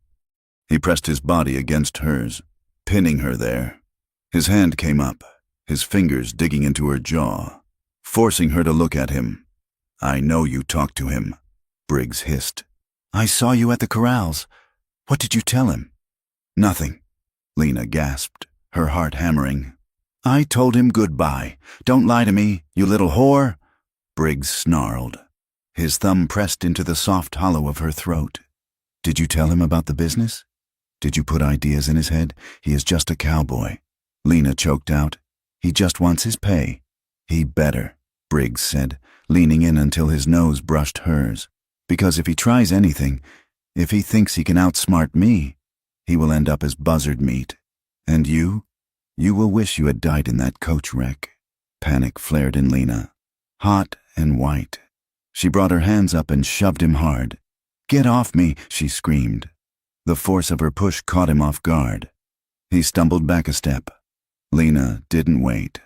He pressed his body against hers, pinning her there. His hand came up, his fingers digging into her jaw, forcing her to look at him. "I know you talked to him," Briggs hissed. "I saw you at the corrals. What did you tell him?" "Nothing," Lena gasped, her heart hammering. "I told him goodbye. Don't lie to me, you little whore," Briggs snarled. His thumb pressed into the soft hollow of her throat. "Did you tell him about the business? Did you put ideas in his head? He is just a cowboy," Lena choked out. "He just wants his pay." "He better," Briggs said, leaning in until his nose brushed hers. "Because if he tries anything, if he thinks he can outsmart me, he will end up as buzzard meat. And you will wish you had died in that coach wreck." Panic flared in Lena, hot and white. She brought her hands up and shoved him hard. "Get off me," she screamed. The force of her push caught him off guard. He stumbled back a step. Lena didn't wait.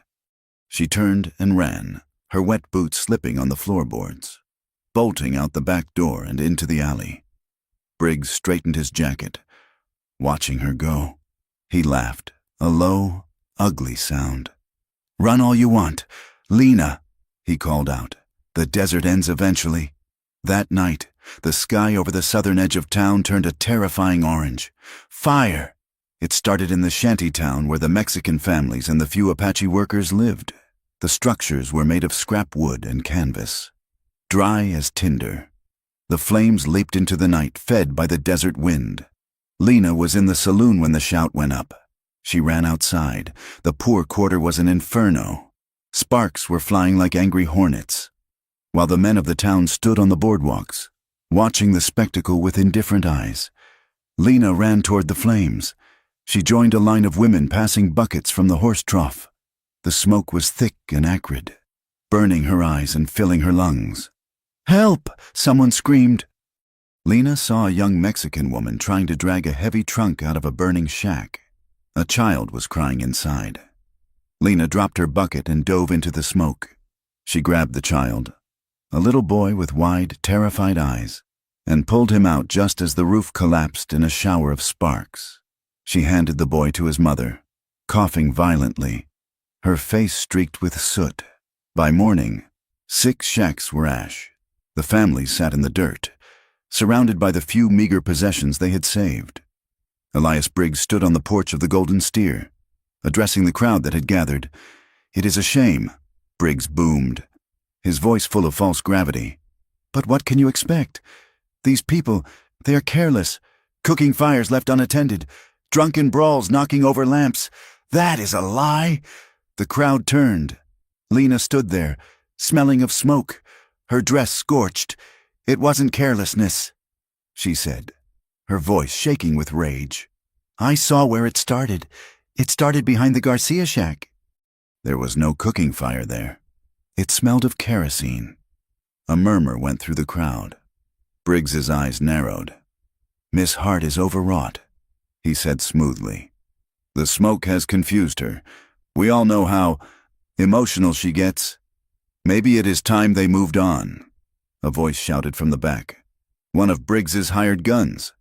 She turned and ran, her wet boots slipping on the floorboards, bolting out the back door and into the alley. Briggs straightened his jacket, watching her go. He laughed, a low, ugly sound. "Run all you want. Lena," he called out. "The desert ends eventually." That night, the sky over the southern edge of town turned a terrifying orange. Fire! It started in the shanty town where the Mexican families and the few Apache workers lived. The structures were made of scrap wood and canvas, dry as tinder. The flames leaped into the night, fed by the desert wind. Lena was in the saloon when the shout went up. She ran outside. The poor quarter was an inferno. Sparks were flying like angry hornets, while the men of the town stood on the boardwalks, watching the spectacle with indifferent eyes. Lena ran toward the flames. She joined a line of women passing buckets from the horse trough. The smoke was thick and acrid, burning her eyes and filling her lungs. "Help!" someone screamed. Lena saw a young Mexican woman trying to drag a heavy trunk out of a burning shack. A child was crying inside. Lena dropped her bucket and dove into the smoke. She grabbed the child, a little boy with wide, terrified eyes, and pulled him out just as the roof collapsed in a shower of sparks. She handed the boy to his mother, coughing violently, her face streaked with soot. By morning, 6 shacks were ash. The families sat in the dirt, surrounded by the few meager possessions they had saved. Elias Briggs stood on the porch of the Golden Steer, addressing the crowd that had gathered. "It is a shame," Briggs boomed, his voice full of false gravity. "But what can you expect? These people, they are careless, cooking fires left unattended, drunken brawls knocking over lamps. That is a lie." The crowd turned. Lena stood there, smelling of smoke, her dress scorched. "It wasn't carelessness," she said, her voice shaking with rage. "I saw where it started. It started behind the Garcia shack." There was no cooking fire there. It smelled of kerosene. A murmur went through the crowd. Briggs's eyes narrowed. "Miss Hart is overwrought," he said smoothly. "The smoke has confused her. We all know how emotional she gets. Maybe it is time they moved on," a voice shouted from the back. "One of Briggs's hired guns.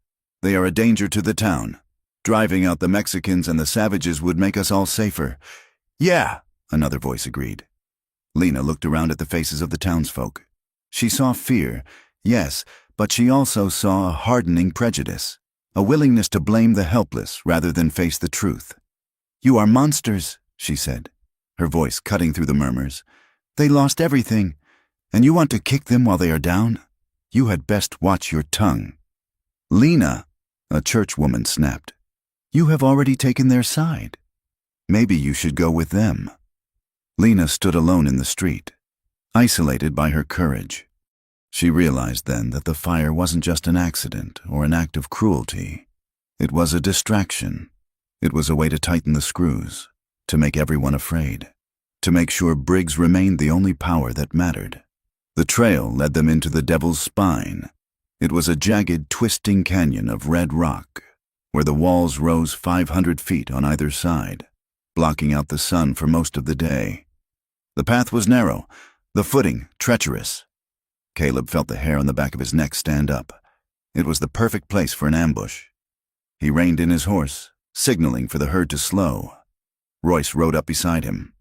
They are a danger to the town. Driving out the Mexicans and the savages would make us all safer." "Yeah," another voice agreed. Lena looked around at the faces of the townsfolk. She saw fear, yes, but she also saw a hardening prejudice, a willingness to blame the helpless rather than face the truth. "You are monsters," she said, her voice cutting through the murmurs. "They lost everything, and you want to kick them while they are down? You had best watch your tongue." "Lena," a churchwoman snapped, "you have already taken their side. Maybe you should go with them." Lena stood alone in the street, isolated by her courage. She realized then that the fire wasn't just an accident or an act of cruelty. It was a distraction. It was a way to tighten the screws, to make everyone afraid, to make sure Briggs remained the only power that mattered. The trail led them into the Devil's Spine. It was a jagged, twisting canyon of red rock, where the walls rose 500 feet on either side, blocking out the sun for most of the day. The path was narrow, the footing treacherous. Caleb felt the hair on the back of his neck stand up. It was the perfect place for an ambush. He reined in his horse, signaling for the herd to slow. Royce rode up beside him.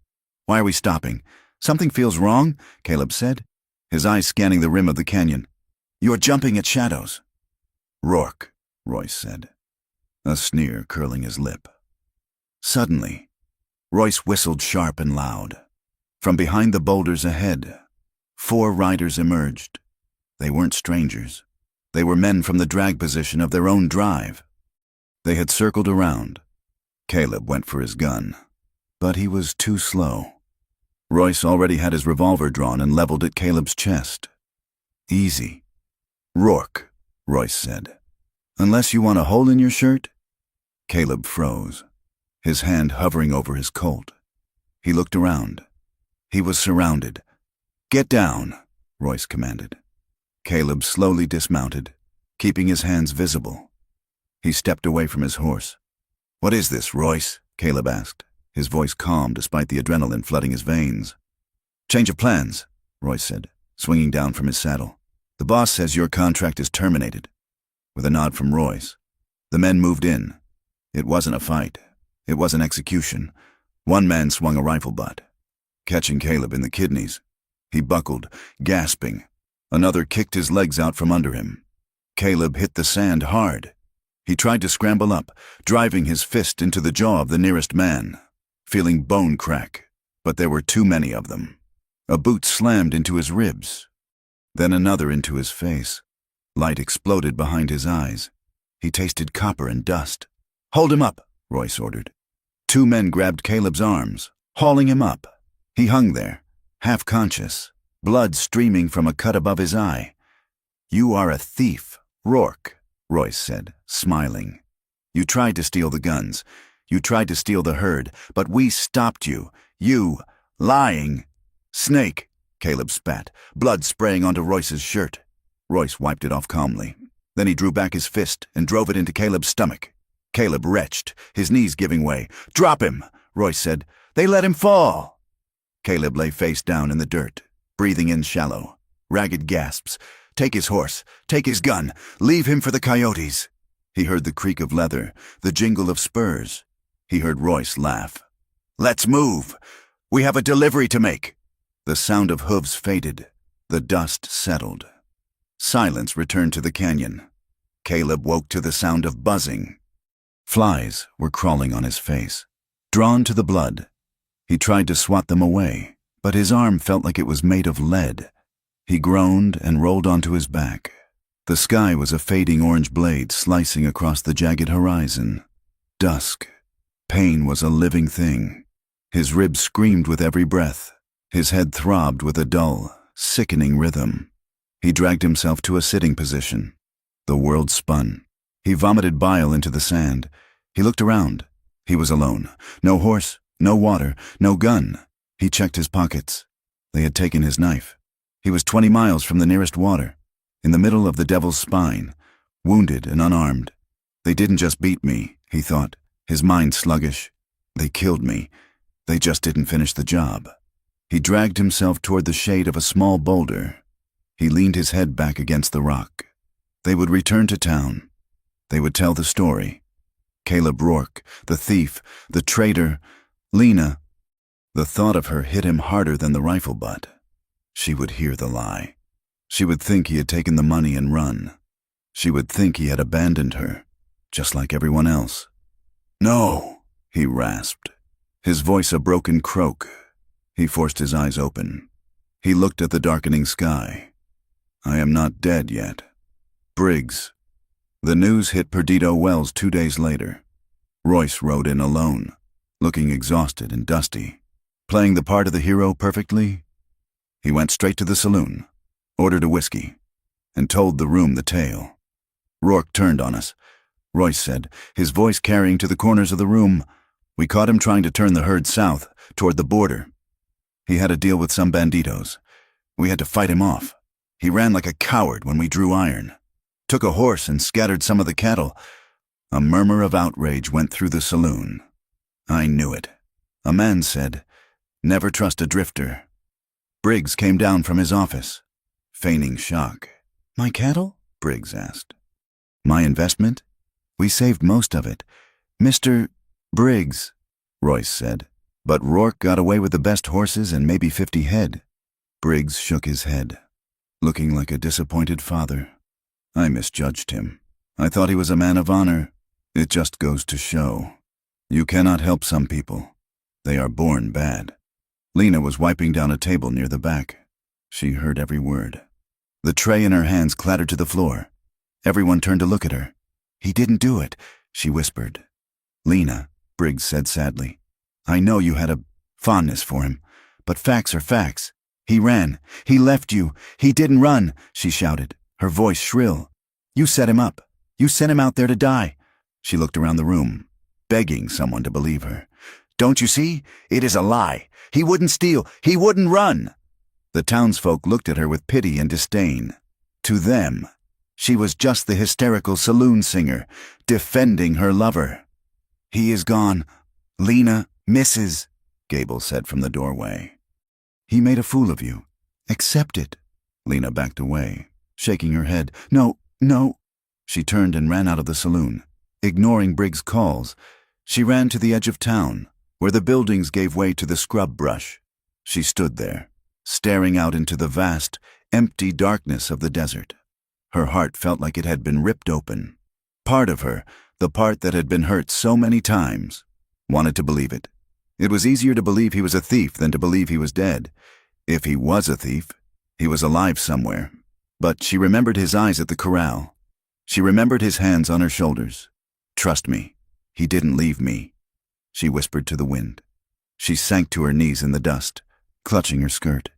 "Why are we stopping? Something feels wrong," Caleb said, his eyes scanning the rim of the canyon. "You are jumping at shadows." "Rourke," Royce said, a sneer curling his lip. Suddenly, Royce whistled sharp and loud. From behind the boulders ahead, 4 riders emerged. They weren't strangers. They were men from the drag position of their own drive. They had circled around. Caleb went for his gun, but he was too slow. Royce already had his revolver drawn and leveled at Caleb's chest. "Easy." "Rourke," Royce said, "unless you want a hole in your shirt?" Caleb froze, his hand hovering over his Colt. He looked around. He was surrounded. "Get down," Royce commanded. Caleb slowly dismounted, keeping his hands visible. He stepped away from his horse. "What is this, Royce?" Caleb asked, his voice calm despite the adrenaline flooding his veins. "Change of plans," Royce said, swinging down from his saddle. "The boss says your contract is terminated." With a nod from Royce, the men moved in. It wasn't a fight. It was an execution. One man swung a rifle butt, catching Caleb in the kidneys. He buckled, gasping. Another kicked his legs out from under him. Caleb hit the sand hard. He tried to scramble up, driving his fist into the jaw of the nearest man, feeling bone crack, but there were too many of them. A boot slammed into his ribs, then another into his face. Light exploded behind his eyes. He tasted copper and dust. "Hold him up," Royce ordered. 2 men grabbed Caleb's arms, hauling him up. He hung there, half conscious, blood streaming from a cut above his eye. "You are a thief, Rourke," Royce said, smiling. "You tried to steal the guns. You tried to steal the herd, but we stopped you. You, lying." "Snake," Caleb spat, blood spraying onto Royce's shirt. Royce wiped it off calmly. Then he drew back his fist and drove it into Caleb's stomach. Caleb retched, his knees giving way. "Drop him," Royce said. "They let him fall." Caleb lay face down in the dirt, breathing in shallow. Ragged gasps. "Take his horse. Take his gun. Leave him for the coyotes." He heard the creak of leather, the jingle of spurs. He heard Royce laugh. "Let's move. We have a delivery to make." The sound of hooves faded. The dust settled. Silence returned to the canyon. Caleb woke to the sound of buzzing. Flies were crawling on his face, drawn to the blood. He tried to swat them away, but his arm felt like it was made of lead. He groaned and rolled onto his back. The sky was a fading orange blade slicing across the jagged horizon. Dusk. Pain was a living thing. His ribs screamed with every breath. His head throbbed with a dull, sickening rhythm. He dragged himself to a sitting position. The world spun. He vomited bile into the sand. He looked around. He was alone. No horse, no water, no gun. He checked his pockets. They had taken his knife. He was 20 miles from the nearest water, in the middle of the devil's spine, wounded and unarmed. They didn't just beat me, he thought, his mind sluggish. They killed me. They just didn't finish the job. He dragged himself toward the shade of a small boulder. He leaned his head back against the rock. They would return to town. They would tell the story. Caleb Rourke, the thief, the traitor, Lena. The thought of her hit him harder than the rifle butt. She would hear the lie. She would think he had taken the money and run. She would think he had abandoned her, just like everyone else. "No," he rasped, his voice a broken croak. He forced his eyes open. He looked at the darkening sky. "I am not dead yet." Briggs. The news hit Perdido Wells 2 days later. Royce rode in alone, looking exhausted and dusty. Playing the part of the hero perfectly, he went straight to the saloon, ordered a whiskey, and told the room the tale. Rourke turned on us. Royce said, his voice carrying to the corners of the room, "We caught him trying to turn the herd south, toward the border. He had a deal with some banditos. We had to fight him off. He ran like a coward when we drew iron. Took a horse and scattered some of the cattle." A murmur of outrage went through the saloon. I knew it. A man said, "Never trust a drifter." Briggs came down from his office, feigning shock. "My cattle?" Briggs asked. "My investment? We saved most of it. Mr. Briggs," Royce said. "But Rourke got away with the best horses and maybe 50 head. Briggs shook his head, looking like a disappointed father. "I misjudged him. I thought he was a man of honor. It just goes to show. You cannot help some people. They are born bad." Lena was wiping down a table near the back. She heard every word. The tray in her hands clattered to the floor. Everyone turned to look at her. "He didn't do it," she whispered. "Lena," Briggs said sadly, "I know you had a fondness for him, but facts are facts. He ran. He left you. He didn't run," she shouted, her voice shrill. "You set him up. You sent him out there to die." She looked around the room, begging someone to believe her. "Don't you see? It is a lie. He wouldn't steal. He wouldn't run." The townsfolk looked at her with pity and disdain. To them, she was just the hysterical saloon singer, defending her lover. "He is gone. Lena, Mrs.," Gable said from the doorway. "He made a fool of you. Accept it." Lena backed away, shaking her head. "No, no." She turned and ran out of the saloon, ignoring Briggs' calls. She ran to the edge of town, where the buildings gave way to the scrub brush. She stood there, staring out into the vast, empty darkness of the desert. Her heart felt like it had been ripped open. Part of her, the part that had been hurt so many times, wanted to believe it. It was easier to believe he was a thief than to believe he was dead. If he was a thief, he was alive somewhere. But she remembered his eyes at the corral. She remembered his hands on her shoulders. "Trust me, he didn't leave me," she whispered to the wind. She sank to her knees in the dust, clutching her skirt.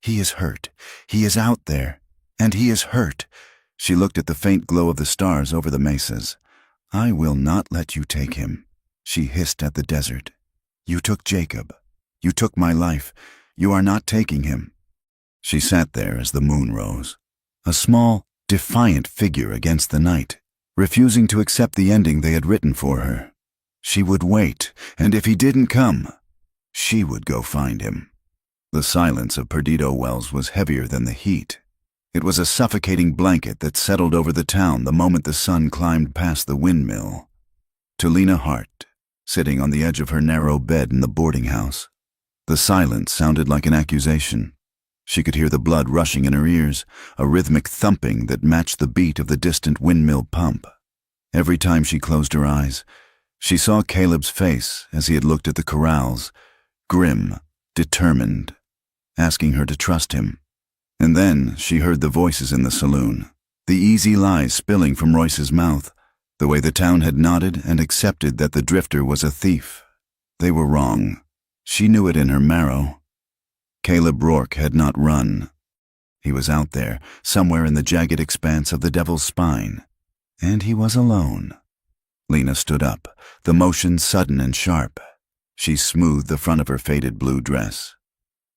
"He is hurt. He is out there. And he is hurt." She looked at the faint glow of the stars over the mesas. "I will not let you take him," she hissed at the desert. "You took Jacob. You took my life. You are not taking him." She sat there as the moon rose, a small, defiant figure against the night, refusing to accept the ending they had written for her. She would wait, and if he didn't come, she would go find him. The silence of Perdido Wells was heavier than the heat. It was a suffocating blanket that settled over the town the moment the sun climbed past the windmill. To Lena Hart, sitting on the edge of her narrow bed in the boarding house, the silence sounded like an accusation. She could hear the blood rushing in her ears, a rhythmic thumping that matched the beat of the distant windmill pump. Every time she closed her eyes, She saw Caleb's face as he had looked at the corrals, grim, determined, asking her to trust him. And then she heard the voices in the saloon, the easy lies spilling from Royce's mouth, the way the town had nodded and accepted that the drifter was a thief. They were wrong. She knew it in her marrow. Caleb Rourke had not run. He was out there, somewhere in the jagged expanse of the Devil's Spine, and he was alone. Lena stood up, the motion sudden and sharp. She smoothed the front of her faded blue dress.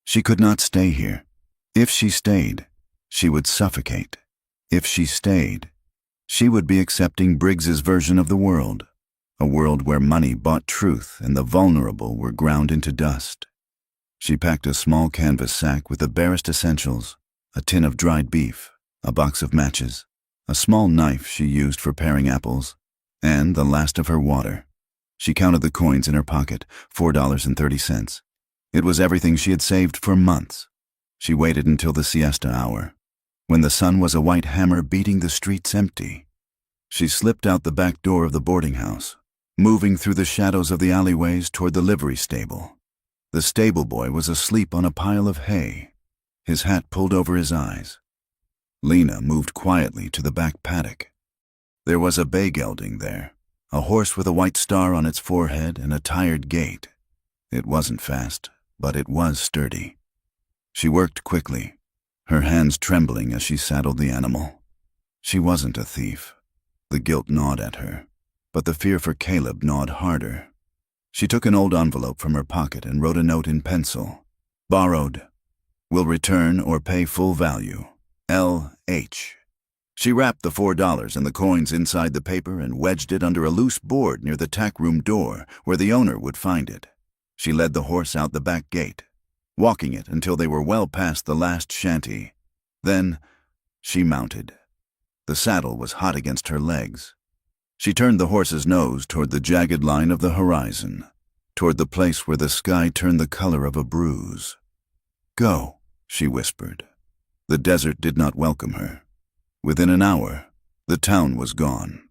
She could not stay here. If she stayed, she would suffocate. If she stayed, she would be accepting Briggs's version of the world, a world where money bought truth and the vulnerable were ground into dust. She packed a small canvas sack with the barest essentials, a tin of dried beef, a box of matches, a small knife she used for paring apples, and the last of her water. She counted the coins in her pocket, $4.30. It was everything she had saved for months. She waited until the siesta hour, when the sun was a white hammer beating the streets empty. She slipped out the back door of the boarding house, moving through the shadows of the alleyways toward the livery stable. The stable boy was asleep on a pile of hay, his hat pulled over his eyes. Lena moved quietly to the back paddock. There was a bay gelding there, a horse with a white star on its forehead and a tired gait. It wasn't fast, but it was sturdy. She worked quickly, her hands trembling as she saddled the animal. She wasn't a thief. The guilt gnawed at her, but the fear for Caleb gnawed harder. She took an old envelope from her pocket and wrote a note in pencil. Borrowed. Will return or pay full value. L.H. She wrapped the $4 and the coins inside the paper and wedged it under a loose board near the tack room door where the owner would find it. She led the horse out the back gate, walking it until they were well past the last shanty. Then she mounted. The saddle was hot against her legs. She turned the horse's nose toward the jagged line of the horizon, toward the place where the sky turned the color of a bruise. Go, she whispered. The desert did not welcome her. Within an hour, the town was gone,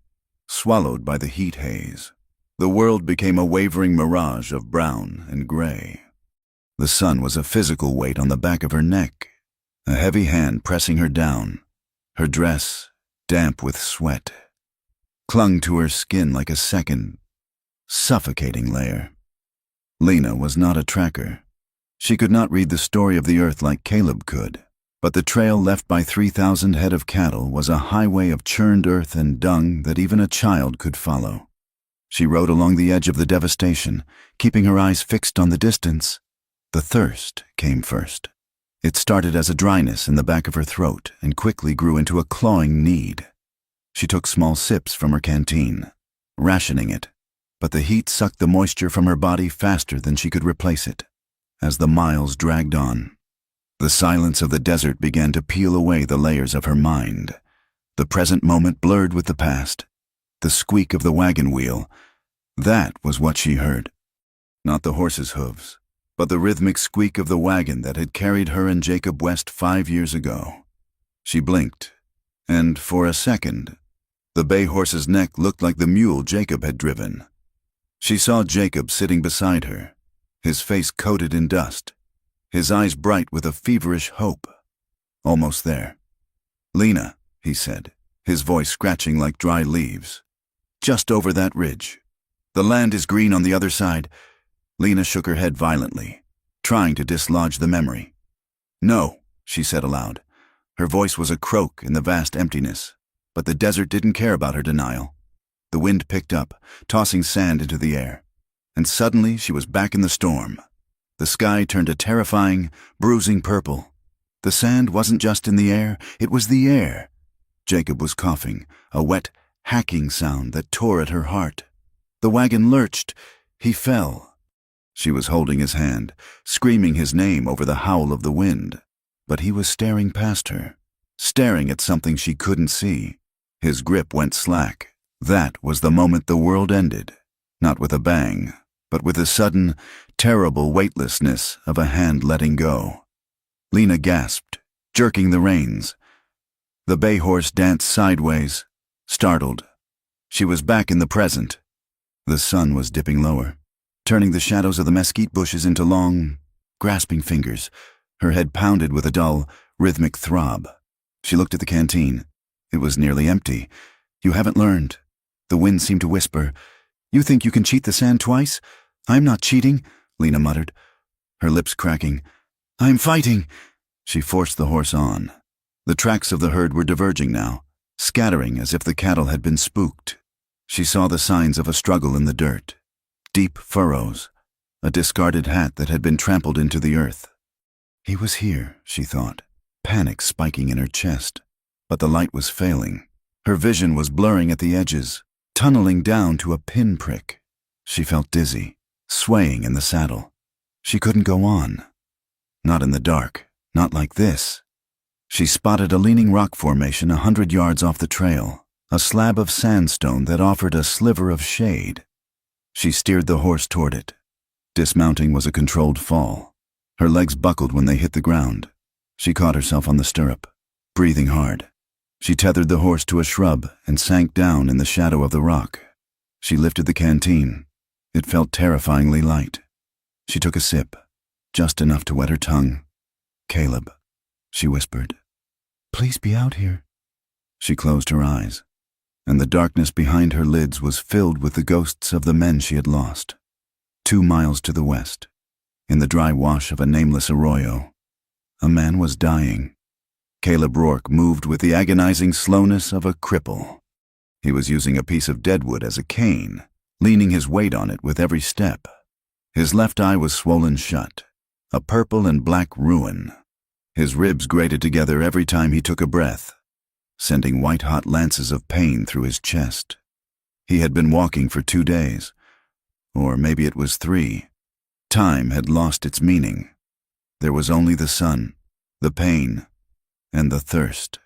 swallowed by the heat haze. The world became a wavering mirage of brown and gray. The sun was a physical weight on the back of her neck, a heavy hand pressing her down. Her dress, damp with sweat, clung to her skin like a second, suffocating layer. Lena was not a tracker. She could not read the story of the earth like Caleb could, but the trail left by 3,000 head of cattle was a highway of churned earth and dung that even a child could follow. She rode along the edge of the devastation, keeping her eyes fixed on the distance. The thirst came first. It started as a dryness in the back of her throat and quickly grew into a clawing need. She took small sips from her canteen, rationing it, but the heat sucked the moisture from her body faster than she could replace it. As the miles dragged on, the silence of the desert began to peel away the layers of her mind. The present moment blurred with the past. The squeak of the wagon wheel, that was what she heard. Not the horse's hooves, but the rhythmic squeak of the wagon that had carried her and Jacob West 5 years ago. She blinked, and for a second, the bay horse's neck looked like the mule Jacob had driven. She saw Jacob sitting beside her, his face coated in dust, his eyes bright with a feverish hope. Almost there. Lena, he said, his voice scratching like dry leaves. Just over that ridge. The land is green on the other side. Lena shook her head violently, trying to dislodge the memory. No, she said aloud. Her voice was a croak in the vast emptiness, but the desert didn't care about her denial. The wind picked up, tossing sand into the air, and suddenly she was back in the storm. The sky turned a terrifying, bruising purple. The sand wasn't just in the air, it was the air. Jacob was coughing, a wet, hacking sound that tore at her heart. The wagon lurched. He fell. She was holding his hand, screaming his name over the howl of the wind. But he was staring past her, staring at something she couldn't see. His grip went slack. That was the moment the world ended, not with a bang, but with the sudden, terrible weightlessness of a hand letting go. Lena gasped, jerking the reins. The bay horse danced sideways, startled. She was back in the present. The sun was dipping lower, turning the shadows of the mesquite bushes into long, grasping fingers. Her head pounded with a dull, rhythmic throb. She looked at the canteen. It was nearly empty. "You haven't learned." The wind seemed to whisper. "You think you can cheat the sand twice? I'm not cheating," Lena muttered, her lips cracking. "I'm fighting." She forced the horse on. The tracks of the herd were diverging now, scattering as if the cattle had been spooked. She saw the signs of a struggle in the dirt. Deep furrows, a discarded hat that had been trampled into the earth. He was here, she thought, panic spiking in her chest. But the light was failing. Her vision was blurring at the edges, tunneling down to a pinprick. She felt dizzy, swaying in the saddle. She couldn't go on. Not in the dark, not like this. She spotted a leaning rock formation 100 yards off the trail, a slab of sandstone that offered a sliver of shade. She steered the horse toward it. Dismounting was a controlled fall. Her legs buckled when they hit the ground. She caught herself on the stirrup, breathing hard. She tethered the horse to a shrub and sank down in the shadow of the rock. She lifted the canteen. It felt terrifyingly light. She took a sip, just enough to wet her tongue. "Caleb," she whispered. "Please be out here." She closed her eyes, and the darkness behind her lids was filled with the ghosts of the men she had lost. 2 miles to the west, in the dry wash of a nameless arroyo, a man was dying. Caleb Rourke moved with the agonizing slowness of a cripple. He was using a piece of deadwood as a cane, leaning his weight on it with every step. His left eye was swollen shut, a purple and black ruin. His ribs grated together every time he took a breath, sending white-hot lances of pain through his chest. He had been walking for 2 days, or maybe it was 3. Time had lost its meaning. There was only the sun, the pain, and the thirst.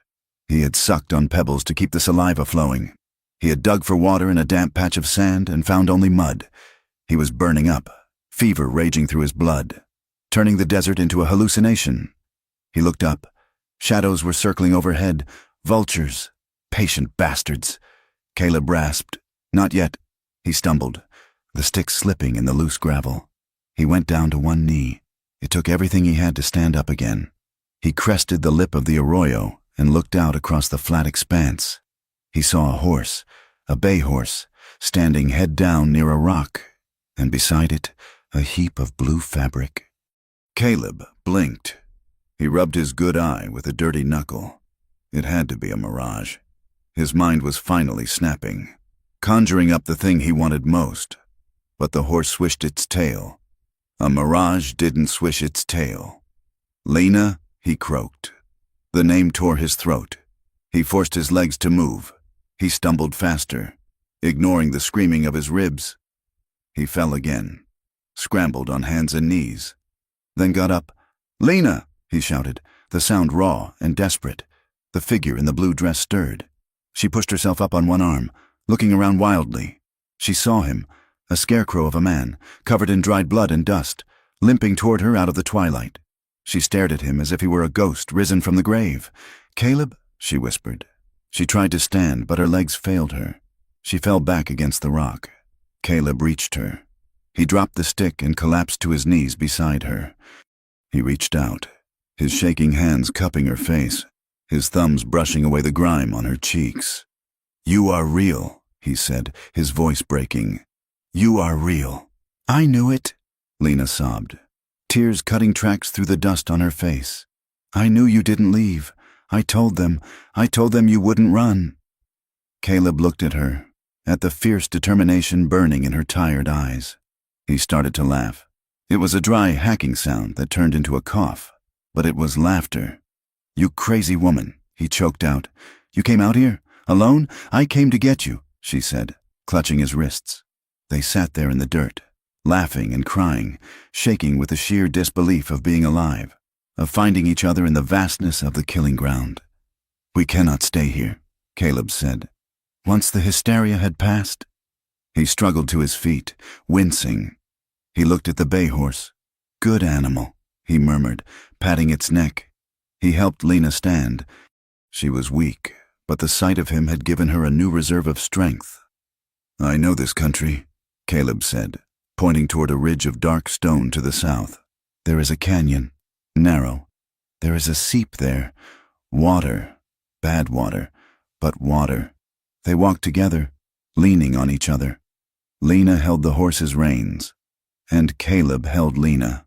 He had sucked on pebbles to keep the saliva flowing. He had dug for water in a damp patch of sand and found only mud. He was burning up, fever raging through his blood, turning the desert into a hallucination. He looked up. Shadows were circling overhead, vultures, patient bastards. Caleb rasped. "Not yet." He stumbled, the stick slipping in the loose gravel. He went down to one knee. It took everything he had to stand up again. He crested the lip of the arroyo and looked out across the flat expanse. He saw a horse, a bay horse, standing head down near a rock, and beside it, a heap of blue fabric. Caleb blinked. He rubbed his good eye with a dirty knuckle. It had to be a mirage. His mind was finally snapping, conjuring up the thing he wanted most. But the horse swished its tail. A mirage didn't swish its tail. "Lena," he croaked. The name tore his throat. He forced his legs to move. He stumbled faster, ignoring the screaming of his ribs. He fell again, scrambled on hands and knees, then got up. "Lena!" he shouted, the sound raw and desperate. The figure in the blue dress stirred. She pushed herself up on one arm, looking around wildly. She saw him, a scarecrow of a man, covered in dried blood and dust, limping toward her out of the twilight. She stared at him as if he were a ghost risen from the grave. "Caleb," she whispered. She tried to stand, but her legs failed her. She fell back against the rock. Caleb reached her. He dropped the stick and collapsed to his knees beside her. He reached out, his shaking hands cupping her face, his thumbs brushing away the grime on her cheeks. "You are real," he said, his voice breaking. "You are real." "I knew it," Lena sobbed, tears cutting tracks through the dust on her face. "I knew you didn't leave. I told them you wouldn't run." Caleb looked at her, at the fierce determination burning in her tired eyes. He started to laugh. It was a dry, hacking sound that turned into a cough, but it was laughter. "You crazy woman," he choked out. "You came out here, alone? I came to get you," she said, clutching his wrists. They sat there in the dirt, laughing and crying, shaking with the sheer disbelief of being alive, of finding each other in the vastness of the killing ground. "We cannot stay here," Caleb said. "Once the hysteria had passed." He struggled to his feet, wincing. He looked at the bay horse. "Good animal," he murmured, patting its neck. He helped Lena stand. She was weak, but the sight of him had given her a new reserve of strength. "I know this country," Caleb said, pointing toward a ridge of dark stone to the south. There is a canyon, narrow. There is a seep there. Water, bad water, but water. They walked together, leaning on each other. Lena held the horse's reins, and Caleb held Lena.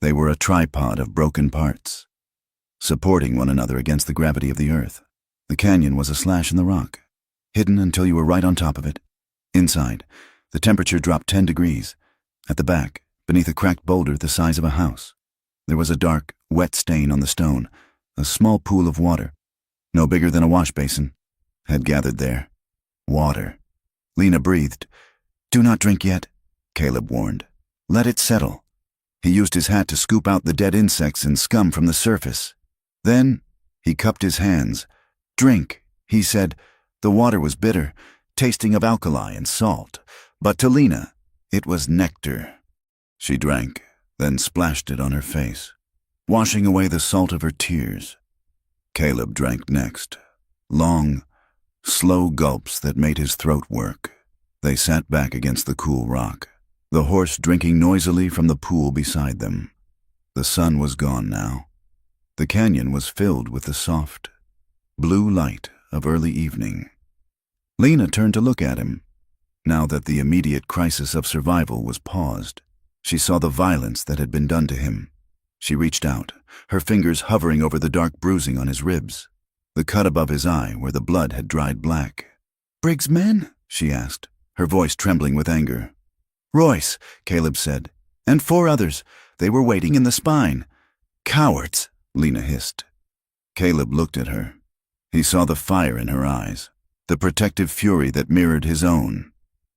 They were a tripod of broken parts, supporting one another against the gravity of the earth. The canyon was a slash in the rock, hidden until you were right on top of it. Inside, the temperature dropped 10 degrees. At the back, beneath a cracked boulder the size of a house, there was a dark, wet stain on the stone. A small pool of water, no bigger than a wash basin, had gathered there. Water. Lena breathed. "Do not drink yet," Caleb warned. "Let it settle." He used his hat to scoop out the dead insects and scum from the surface. Then he cupped his hands. "Drink," he said. The water was bitter, tasting of alkali and salt, but to Lena, it was nectar. She drank, then splashed it on her face, washing away the salt of her tears. Caleb drank next. Long, slow gulps that made his throat work. They sat back against the cool rock, the horse drinking noisily from the pool beside them. The sun was gone now. The canyon was filled with the soft, blue light of early evening. Lena turned to look at him. Now that the immediate crisis of survival was paused, she saw the violence that had been done to him. She reached out, her fingers hovering over the dark bruising on his ribs, the cut above his eye where the blood had dried black. "Briggs' men?" she asked, her voice trembling with anger. "Royce," Caleb said, "and 4 others. They were waiting in the spine." "Cowards," Lena hissed. Caleb looked at her. He saw the fire in her eyes, the protective fury that mirrored his own.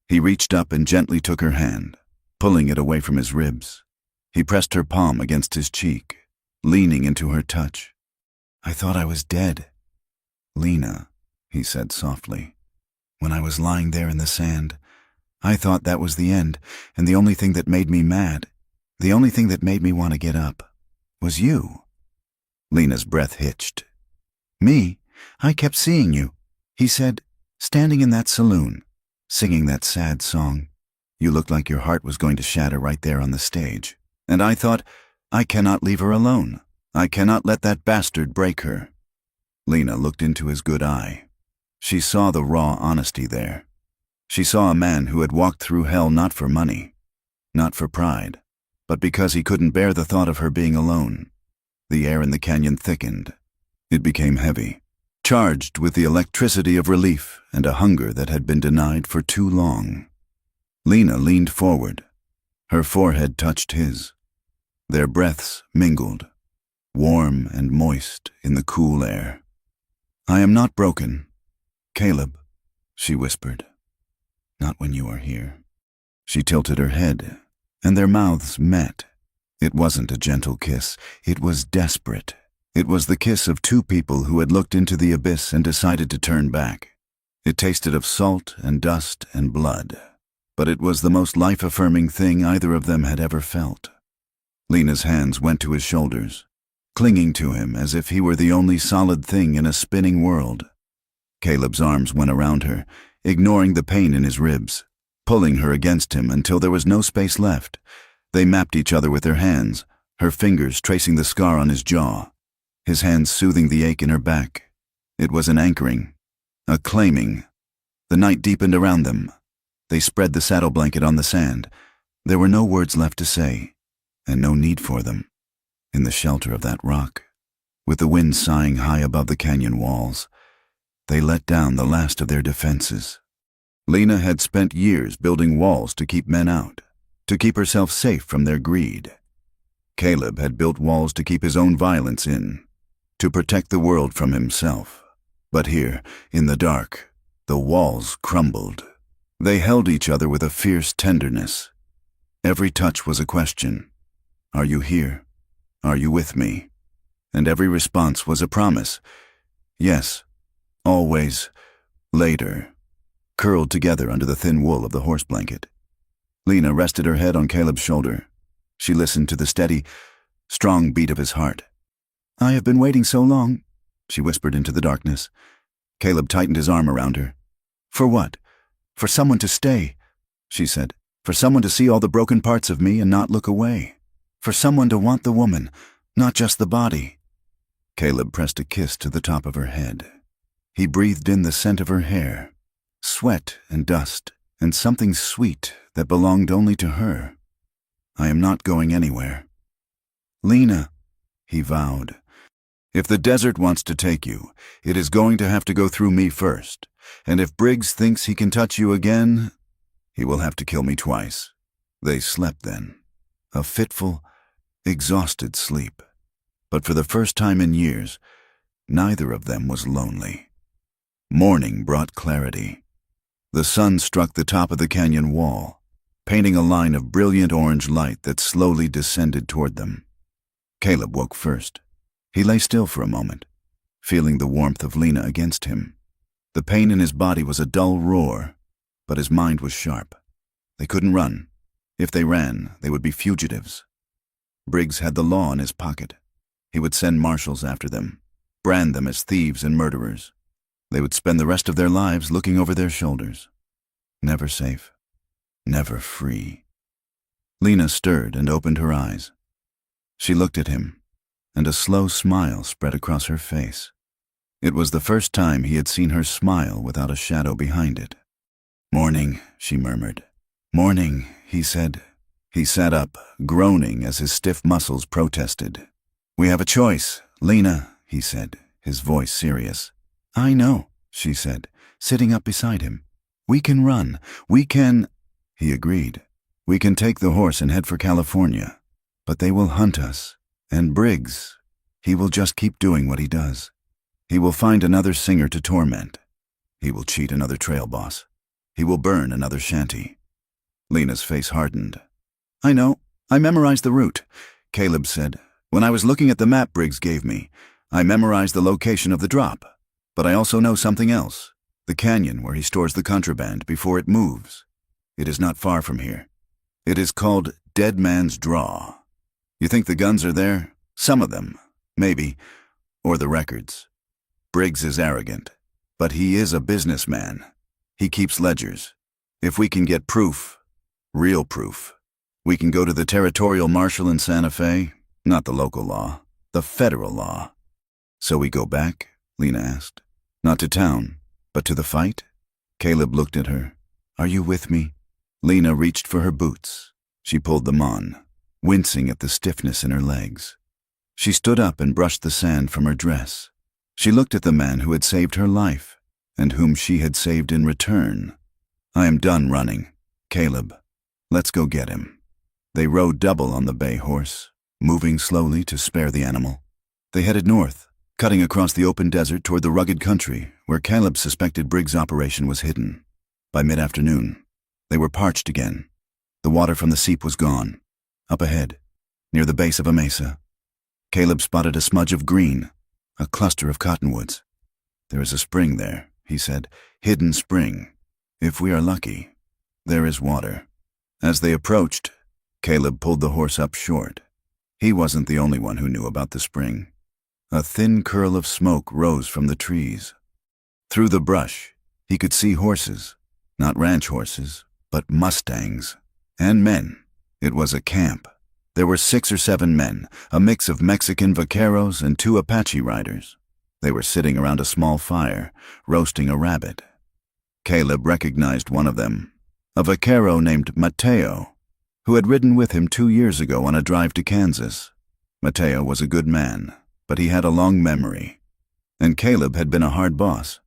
He reached up and gently took her hand, pulling it away from his ribs. He pressed her palm against his cheek, leaning into her touch. "I thought I was dead." "Lena," he said softly, "when I was lying there in the sand, I thought that was the end, and the only thing that made me mad, the only thing that made me want to get up, was you." Lena's breath hitched. "Me? I kept seeing you," he said, "standing in that saloon, singing that sad song. You looked like your heart was going to shatter right there on the stage. And I thought, I cannot leave her alone. I cannot let that bastard break her." Lena looked into his good eye. She saw the raw honesty there. She saw a man who had walked through hell not for money, not for pride, but because he couldn't bear the thought of her being alone. The air in the canyon thickened. It became heavy, charged with the electricity of relief and a hunger that had been denied for too long. Lena leaned forward. Her forehead touched his. Their breaths mingled, warm and moist in the cool air. "I am not broken, Caleb," she whispered. "Not when you are here." She tilted her head, and their mouths met. It wasn't a gentle kiss. It was desperate. It was the kiss of 2 people who had looked into the abyss and decided to turn back. It tasted of salt and dust and blood, but it was the most life-affirming thing either of them had ever felt. Lena's hands went to his shoulders, clinging to him as if he were the only solid thing in a spinning world. Caleb's arms went around her, ignoring the pain in his ribs, pulling her against him until there was no space left. They mapped each other with their hands, her fingers tracing the scar on his jaw, his hands soothing the ache in her back. It was an anchoring, a claiming. The night deepened around them. They spread the saddle blanket on the sand. There were no words left to say, and no need for them. In the shelter of that rock, with the wind sighing high above the canyon walls, they let down the last of their defenses. Lena had spent years building walls to keep men out, to keep herself safe from their greed. Caleb had built walls to keep his own violence in, to protect the world from himself. But here, in the dark, the walls crumbled. They held each other with a fierce tenderness. Every touch was a question. Are you here? Are you with me? And every response was a promise. Yes, always, later, curled together under the thin wool of the horse blanket. Lena rested her head on Caleb's shoulder. She listened to the steady, strong beat of his heart. "I have been waiting so long," she whispered into the darkness. Caleb tightened his arm around her. "For what? For someone to stay," she said. For someone to see all the broken parts of me and not look away. For someone to want the woman, not just the body. Caleb pressed a kiss to the top of her head. He breathed in the scent of her hair, sweat and dust, and something sweet that belonged only to her. I am not going anywhere. Lena, he vowed, if the desert wants to take you, it is going to have to go through me first, and if Briggs thinks he can touch you again, he will have to kill me twice. They slept then, a fitful, exhausted sleep. But for the first time in years, neither of them was lonely. Morning brought clarity. The sun struck the top of the canyon wall, painting a line of brilliant orange light that slowly descended toward them. Caleb woke first. He lay still for a moment, feeling the warmth of Lena against him. The pain in his body was a dull roar, but his mind was sharp. They couldn't run. If they ran, they would be fugitives. Briggs had the law in his pocket. He would send marshals after them, brand them as thieves and murderers. They would spend the rest of their lives looking over their shoulders. Never safe, never free. Lena stirred and opened her eyes. She looked at him, and a slow smile spread across her face. It was the first time he had seen her smile without a shadow behind it. "Morning," she murmured. "Morning," he said. He sat up, groaning as his stiff muscles protested. "We have a choice, Lena," he said, his voice serious. "I know," she said, sitting up beside him. "We can run. We can—" He agreed. "We can take the horse and head for California. But they will hunt us. And Briggs, he will just keep doing what he does. He will find another singer to torment. He will cheat another trail boss. He will burn another shanty." Lena's face hardened. "I know. I memorized the route," Caleb said. "When I was looking at the map Briggs gave me, I memorized the location of the drop. But I also know something else. The canyon where he stores the contraband before it moves. It is not far from here. It is called Dead Man's Draw. You think the guns are there? Some of them, maybe, or the records. Briggs is arrogant, but he is a businessman. He keeps ledgers. If we can get proof, real proof, we can go to the territorial marshal in Santa Fe, not the local law, the federal law." "So we go back?" Lena asked. "Not to town, but to the fight?" Caleb looked at her. "Are you with me?" Lena reached for her boots. She pulled them on, wincing at the stiffness in her legs. She stood up and brushed the sand from her dress. She looked at the man who had saved her life, and whom she had saved in return. "I am done running. Caleb, let's go get him." They rode double on the bay horse, moving slowly to spare the animal. They headed north, cutting across the open desert toward the rugged country where Caleb suspected Briggs' operation was hidden. By mid-afternoon, they were parched again. The water from the seep was gone. Up ahead, near the base of a mesa, Caleb spotted a smudge of green, a cluster of cottonwoods. "There is a spring there," he said, "hidden spring. If we are lucky, there is water." As they approached, Caleb pulled the horse up short. He wasn't the only one who knew about the spring. A thin curl of smoke rose from the trees. Through the brush, he could see horses, not ranch horses, but mustangs, and men. It was a camp. There were 6 or 7 men, a mix of Mexican vaqueros and 2 Apache riders. They were sitting around a small fire, roasting a rabbit. Caleb recognized one of them, a vaquero named Mateo, who had ridden with him 2 years ago on a drive to Kansas. Mateo was a good man, but he had a long memory, and Caleb had been a hard boss.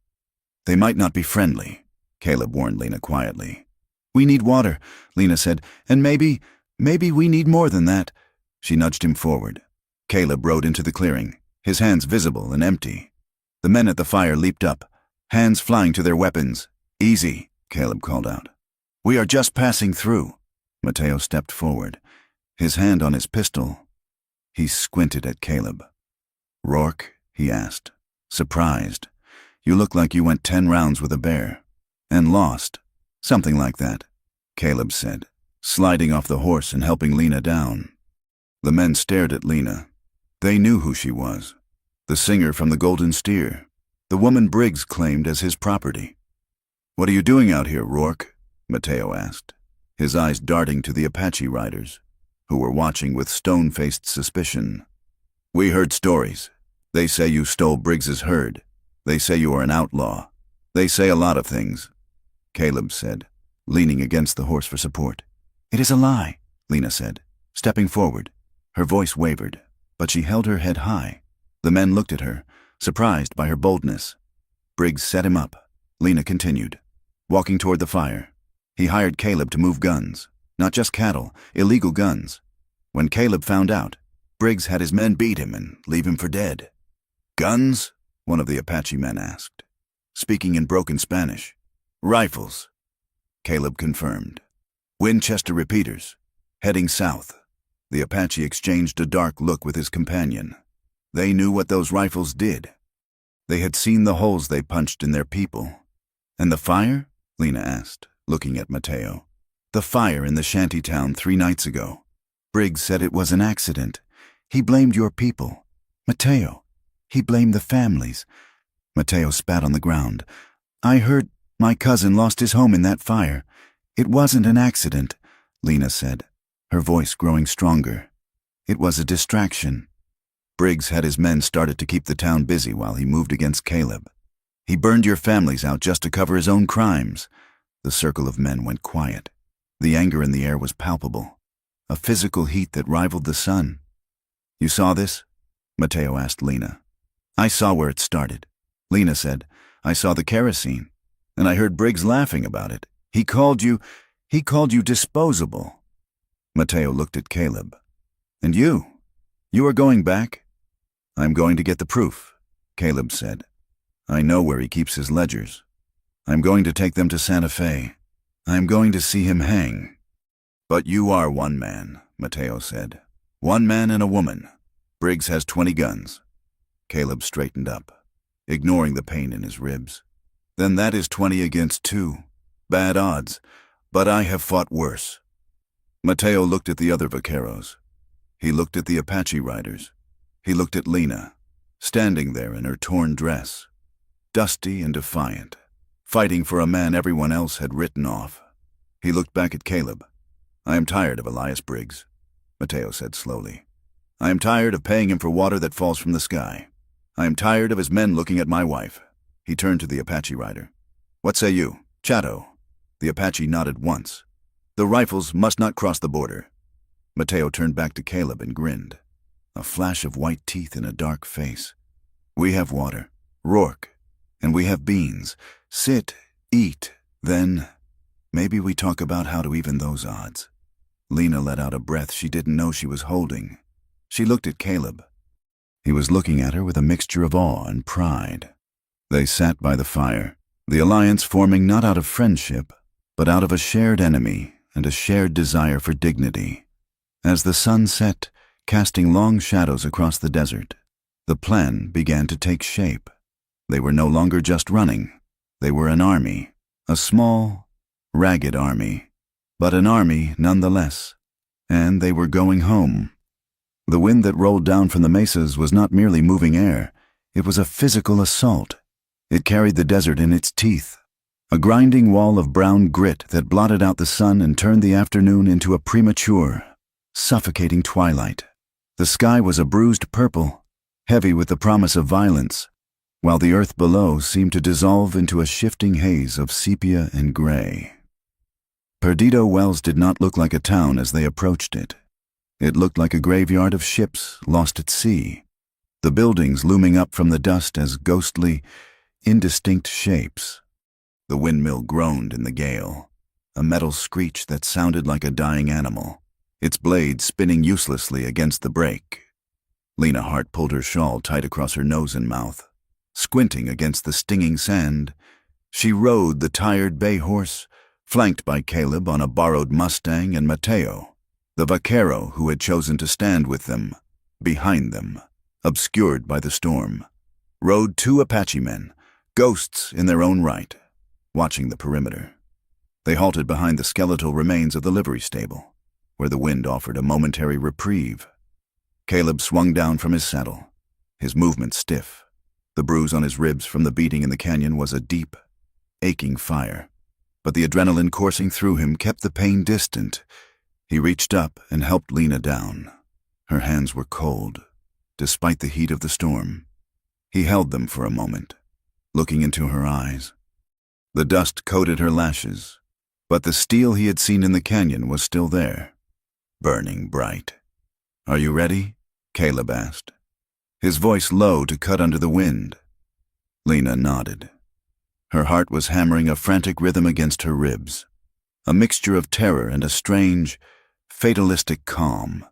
"They might not be friendly," Caleb warned Lena quietly. "We need water," Lena said, "and maybe we need more than that." She nudged him forward. Caleb rode into the clearing, his hands visible and empty. The men at the fire leaped up, hands flying to their weapons. "Easy," Caleb called out. "We are just passing through." Mateo stepped forward, his hand on his pistol. He squinted at Caleb. "Rourke?" he asked, surprised. "You look like you went 10 rounds with a bear. And lost." "Something like that," Caleb said, sliding off the horse and helping Lena down. The men stared at Lena. They knew who she was. The singer from the Golden Steer, the woman Briggs claimed as his property. "What are you doing out here, Rourke?" Mateo asked. his eyes darting to the Apache riders, who were watching with stone-faced suspicion. "We heard stories. They say you stole Briggs's herd. They say you are an outlaw. They say a lot of things," Caleb said, leaning against the horse for support. "It is a lie," Lena said, stepping forward. Her voice wavered, but she held her head high. The men looked at her, surprised by her boldness. Briggs set him up. Lena continued, walking toward the fire. He hired Caleb to move guns, not just cattle, illegal guns. When Caleb found out, Briggs had his men beat him and leave him for dead. "Guns?" one of the Apache men asked, speaking in broken Spanish. "Rifles," Caleb confirmed. "Winchester repeaters, heading south." The Apache exchanged a dark look with his companion. They knew what those rifles did. They had seen the holes they punched in their people. "And the fire?" Lena asked, looking at Mateo. "The fire in the shanty town 3 nights ago. Briggs said it was an accident. He blamed your people. Mateo, he blamed the families." Mateo spat on the ground. "I heard my cousin lost his home in that fire. It wasn't an accident," Lena said, her voice growing stronger. "It was a distraction." Briggs had his men started to keep the town busy while he moved against Caleb. "He burned your families out just to cover his own crimes." The circle of men went quiet. The anger in the air was palpable, a physical heat that rivaled the sun. "You saw this?" Mateo asked Lena. "I saw where it started," Lena said. "I saw the kerosene, and I heard Briggs laughing about it. He called you disposable." Mateo looked at Caleb. "And you? You are going back?" "I'm going to get the proof," Caleb said. "I know where he keeps his ledgers. I'm going to take them to Santa Fe. I'm going to see him hang." "But you are one man," Mateo said. "One man and a woman. Briggs has 20 guns. Caleb straightened up, ignoring the pain in his ribs. "Then that is 20 against 2. Bad odds, but I have fought worse." Mateo looked at the other vaqueros. He looked at the Apache riders. He looked at Lena, standing there in her torn dress, dusty and defiant, fighting for a man everyone else had written off. He looked back at Caleb. "I am tired of Elias Briggs," Mateo said slowly. "I am tired of paying him for water that falls from the sky. I am tired of his men looking at my wife." He turned to the Apache rider. "What say you, Chato?" The Apache nodded once. "The rifles must not cross the border." Mateo turned back to Caleb and grinned, a flash of white teeth in a dark face. "We have water, Rourke, and we have beans. Sit, eat, then maybe we talk about how to even those odds." Lena let out a breath she didn't know she was holding. She looked at Caleb. He was looking at her with a mixture of awe and pride. They sat by the fire, the alliance forming not out of friendship, but out of a shared enemy and a shared desire for dignity. As the sun set, casting long shadows across the desert, the plan began to take shape. They were no longer just running. They were an army, a small, ragged army, but an army nonetheless. And they were going home. The wind that rolled down from the mesas was not merely moving air. It was a physical assault. It carried the desert in its teeth, a grinding wall of brown grit that blotted out the sun and turned the afternoon into a premature, suffocating twilight. The sky was a bruised purple, heavy with the promise of violence, while the earth below seemed to dissolve into a shifting haze of sepia and gray. Perdido Wells did not look like a town as they approached it. It looked like a graveyard of ships lost at sea, the buildings looming up from the dust as ghostly, indistinct shapes. The windmill groaned in the gale, a metal screech that sounded like a dying animal, its blade spinning uselessly against the brake. Lena Hart pulled her shawl tight across her nose and mouth. Squinting against the stinging sand, she rode the tired bay horse, flanked by Caleb on a borrowed Mustang and Mateo, the vaquero who had chosen to stand with them, behind them, obscured by the storm, rode 2 Apache men, ghosts in their own right, watching the perimeter. They halted behind the skeletal remains of the livery stable, where the wind offered a momentary reprieve. Caleb swung down from his saddle, his movement stiff. The bruise on his ribs from the beating in the canyon was a deep, aching fire. but the adrenaline coursing through him kept the pain distant. He reached up and helped Lena down. Her hands were cold, despite the heat of the storm. He held them for a moment, looking into her eyes. The dust coated her lashes, but the steel he had seen in the canyon was still there, burning bright. "Are you ready?" Caleb asked, his voice low to cut under the wind. Lena nodded. Her heart was hammering a frantic rhythm against her ribs, a mixture of terror and a strange, fatalistic calm.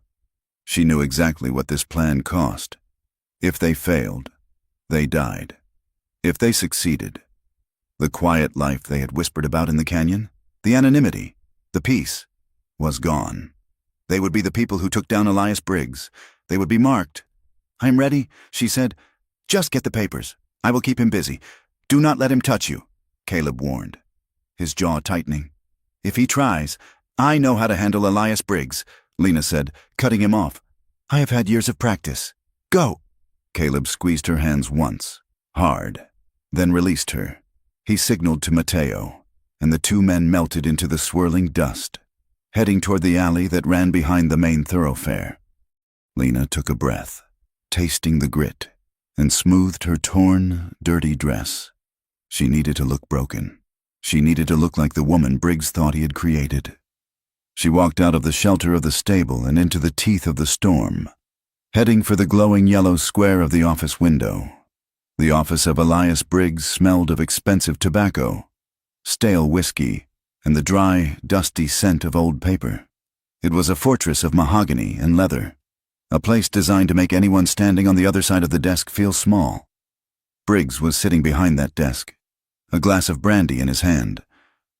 She knew exactly what this plan cost. If they failed, they died. If they succeeded, the quiet life they had whispered about in the canyon, the anonymity, the peace, was gone. They would be the people who took down Elias Briggs. They would be marked. "I'm ready," she said. "Just get the papers. I will keep him busy. Do not let him touch you," Caleb warned, his jaw tightening. "If he tries, I know how to handle Elias Briggs," Lena said, cutting him off. "I have had years of practice. Go." Caleb squeezed her hands once, hard, then released her. He signaled to Mateo, and the two men melted into the swirling dust, heading toward the alley that ran behind the main thoroughfare. Lena took a breath, tasting the grit, and smoothed her torn, dirty dress. She needed to look broken. She needed to look like the woman Briggs thought he had created. She walked out of the shelter of the stable and into the teeth of the storm, heading for the glowing yellow square of the office window. The office of Elias Briggs smelled of expensive tobacco, stale whiskey, and the dry, dusty scent of old paper. It was a fortress of mahogany and leather, a place designed to make anyone standing on the other side of the desk feel small. Briggs was sitting behind that desk, a glass of brandy in his hand,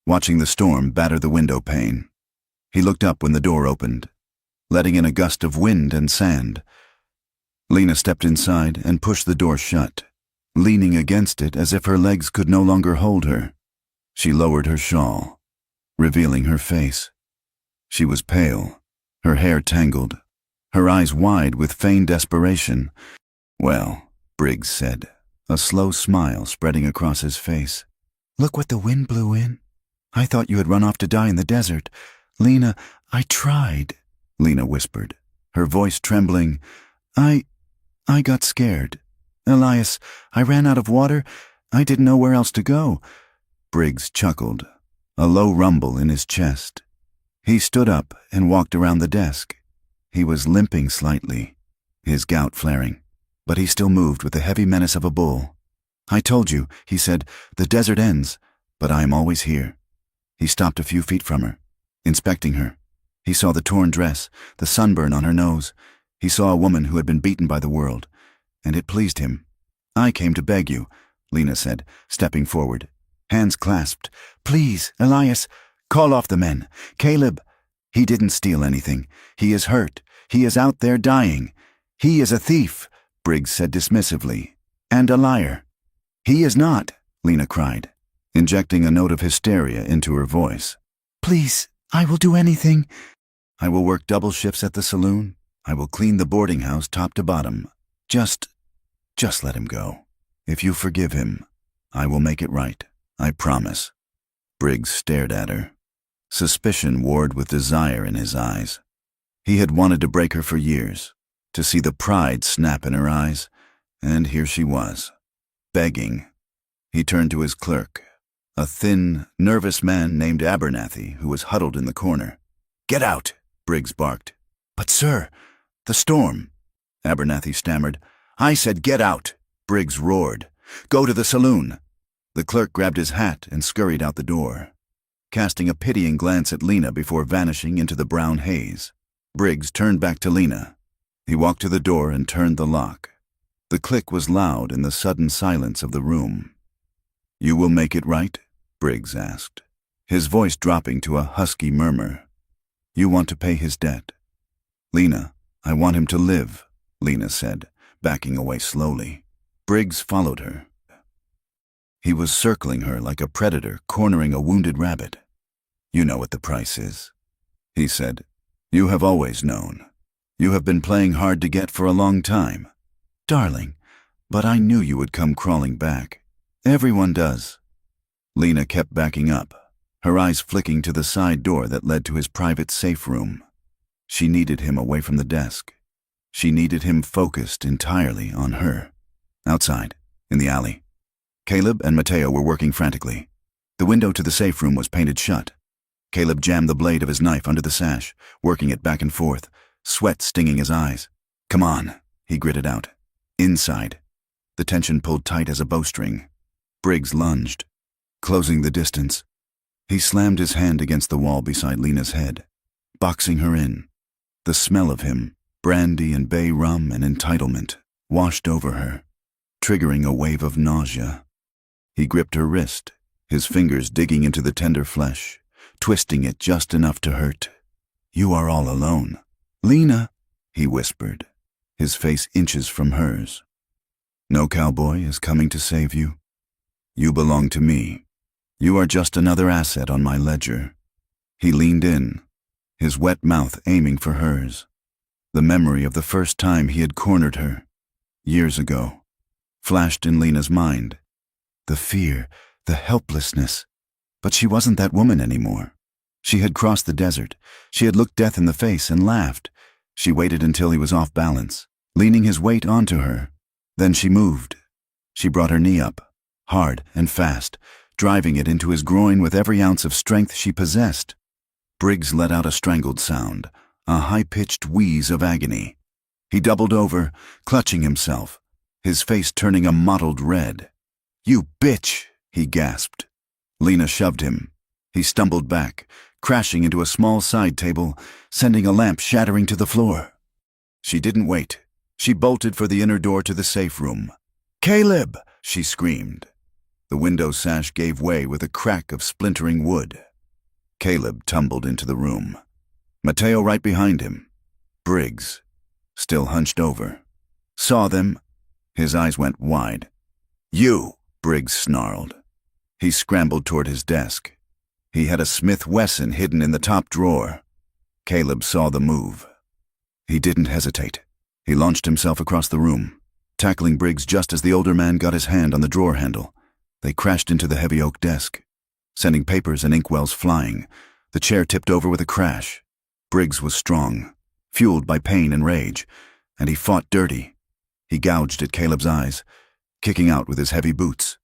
watching the storm batter the window pane. He looked up when the door opened, letting in a gust of wind and sand. Lena stepped inside and pushed the door shut, leaning against it as if her legs could no longer hold her. She lowered her shawl, revealing her face. She was pale, her hair tangled, her eyes wide with feigned desperation. "Well," Briggs said, a slow smile spreading across his face. "Look what the wind blew in. I thought you had run off to die in the desert. Lena, I tried," Lena whispered, her voice trembling. I got scared. Elias, I ran out of water. I didn't know where else to go." Briggs chuckled, a low rumble in his chest. He stood up and walked around the desk. He was limping slightly, his gout flaring, but he still moved with the heavy menace of a bull. "I told you," he said, "the desert ends, but I am always here." He stopped a few feet from her, inspecting her. He saw the torn dress, the sunburn on her nose. He saw a woman who had been beaten by the world, and it pleased him. "I came to beg you," Lena said, stepping forward, hands clasped. "Please, Elias, call off the men. Caleb, he didn't steal anything. He is hurt. He is out there dying. He is a thief," Briggs said dismissively, "and a liar." "He is not," Lena cried, injecting a note of hysteria into her voice. "Please, I will do anything. I will work double shifts at the saloon. I will clean the boarding house top to bottom. Just let him go. If you forgive him, I will make it right. I promise." Briggs stared at her. Suspicion warred with desire in his eyes. He had wanted to break her for years, to see the pride snap in her eyes, and here she was, begging. He turned to his clerk, a thin, nervous man named Abernathy, who was huddled in the corner. "Get out," Briggs barked. "But sir, the storm," Abernathy stammered. "I said get out," Briggs roared. "Go to the saloon." The clerk grabbed his hat and scurried out the door, casting a pitying glance at Lena before vanishing into the brown haze. Briggs turned back to Lena. He walked to the door and turned the lock. The click was loud in the sudden silence of the room. "You will make it right?" Briggs asked, his voice dropping to a husky murmur. "You want to pay his debt?" "Lena, I want him to live," Lena said, backing away slowly. Briggs followed her. He was circling her like a predator cornering a wounded rabbit. "You know what the price is," he said. "You have always known. You have been playing hard to get for a long time. Darling, but I knew you would come crawling back. Everyone does." Lena kept backing up, her eyes flicking to the side door that led to his private safe room. She needed him away from the desk. She needed him focused entirely on her. Outside, in the alley, Caleb and Mateo were working frantically. The window to the safe room was painted shut. Caleb jammed the blade of his knife under the sash, working it back and forth, sweat stinging his eyes. "Come on," he gritted out. Inside, the tension pulled tight as a bowstring. Briggs lunged, closing the distance. He slammed his hand against the wall beside Lena's head, boxing her in. The smell of him, brandy and bay rum and entitlement, washed over her, triggering a wave of nausea. He gripped her wrist, his fingers digging into the tender flesh, twisting it just enough to hurt. "You are all alone." "Lena," he whispered, his face inches from hers. "No cowboy is coming to save you. You belong to me. You are just another asset on my ledger." He leaned in, his wet mouth aiming for hers. The memory of the first time he had cornered her, years ago, flashed in Lena's mind. The fear, the helplessness. But she wasn't that woman anymore. She had crossed the desert. She had looked death in the face and laughed. She waited until he was off balance, leaning his weight onto her. Then she moved. She brought her knee up, hard and fast, driving it into his groin with every ounce of strength she possessed. Briggs let out a strangled sound, a high-pitched wheeze of agony. He doubled over, clutching himself, his face turning a mottled red. "You bitch!" he gasped. Lena shoved him. He stumbled back, crashing into a small side table, sending a lamp shattering to the floor. She didn't wait. She bolted for the inner door to the safe room. "Caleb!" she screamed. The window sash gave way with a crack of splintering wood. Caleb tumbled into the room. Mateo right behind him. Briggs, still hunched over, saw them. His eyes went wide. "You!" Briggs snarled. He scrambled toward his desk. He had a Smith Wesson hidden in the top drawer. Caleb saw the move. He didn't hesitate. He launched himself across the room, tackling Briggs just as the older man got his hand on the drawer handle. They crashed into the heavy oak desk, sending papers and inkwells flying. The chair tipped over with a crash. Briggs was strong, fueled by pain and rage, and he fought dirty. He gouged at Caleb's eyes, kicking out with his heavy boots.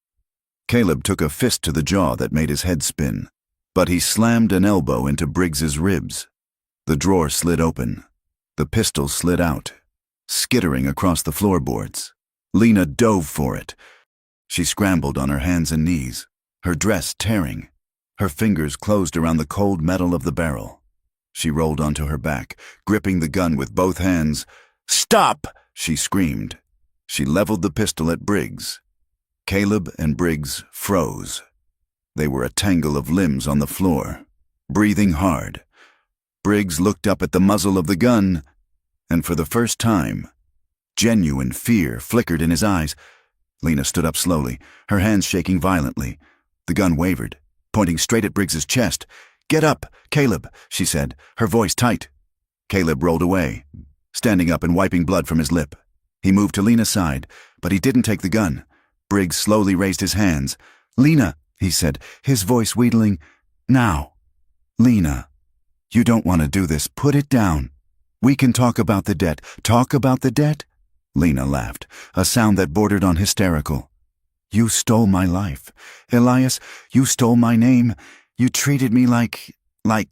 Caleb took a fist to the jaw that made his head spin, but he slammed an elbow into Briggs's ribs. The drawer slid open. The pistol slid out, skittering across the floorboards. Lena dove for it. She scrambled on her hands and knees, her dress tearing. Her fingers closed around the cold metal of the barrel. She rolled onto her back, gripping the gun with both hands. "Stop!" she screamed. She leveled the pistol at Briggs. Caleb and Briggs froze. They were a tangle of limbs on the floor, breathing hard. Briggs looked up at the muzzle of the gun, and for the first time, genuine fear flickered in his eyes. Lena stood up slowly, her hands shaking violently. The gun wavered, pointing straight at Briggs's chest. "Get up, Caleb," she said, her voice tight. Caleb rolled away, standing up and wiping blood from his lip. He moved to Lena's side, but he didn't take the gun. Briggs slowly raised his hands. "Lena," he said, his voice wheedling. "Now." "Lena, you don't want to do this. Put it down. We can talk about the debt." "Talk about the debt?" Lena laughed, a sound that bordered on hysterical. "You stole my life. Elias, you stole my name. You treated me like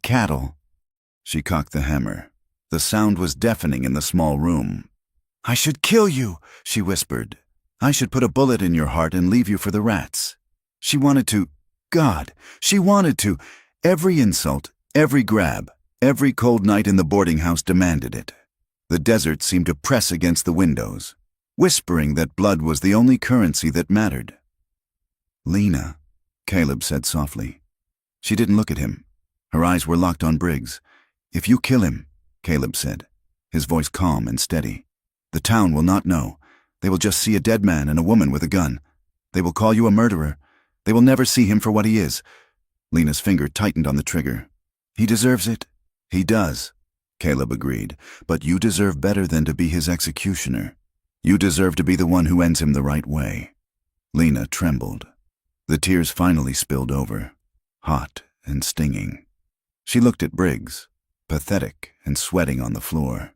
cattle." She cocked the hammer. The sound was deafening in the small room. "I should kill you," she whispered. "I should put a bullet in your heart and leave you for the rats." She wanted to. God, she wanted to. Every insult, every grab, every cold night in the boarding house demanded it. The desert seemed to press against the windows, whispering that blood was the only currency that mattered. "Lena," Caleb said softly. She didn't look at him. Her eyes were locked on Briggs. "If you kill him," Caleb said, his voice calm and steady, "the town will not know. They will just see a dead man and a woman with a gun. They will call you a murderer. They will never see him for what he is." Lena's finger tightened on the trigger. "He deserves it." "He does," Caleb agreed, "but you deserve better than to be his executioner. You deserve to be the one who ends him the right way." Lena trembled. The tears finally spilled over, hot and stinging. She looked at Briggs, pathetic and sweating on the floor.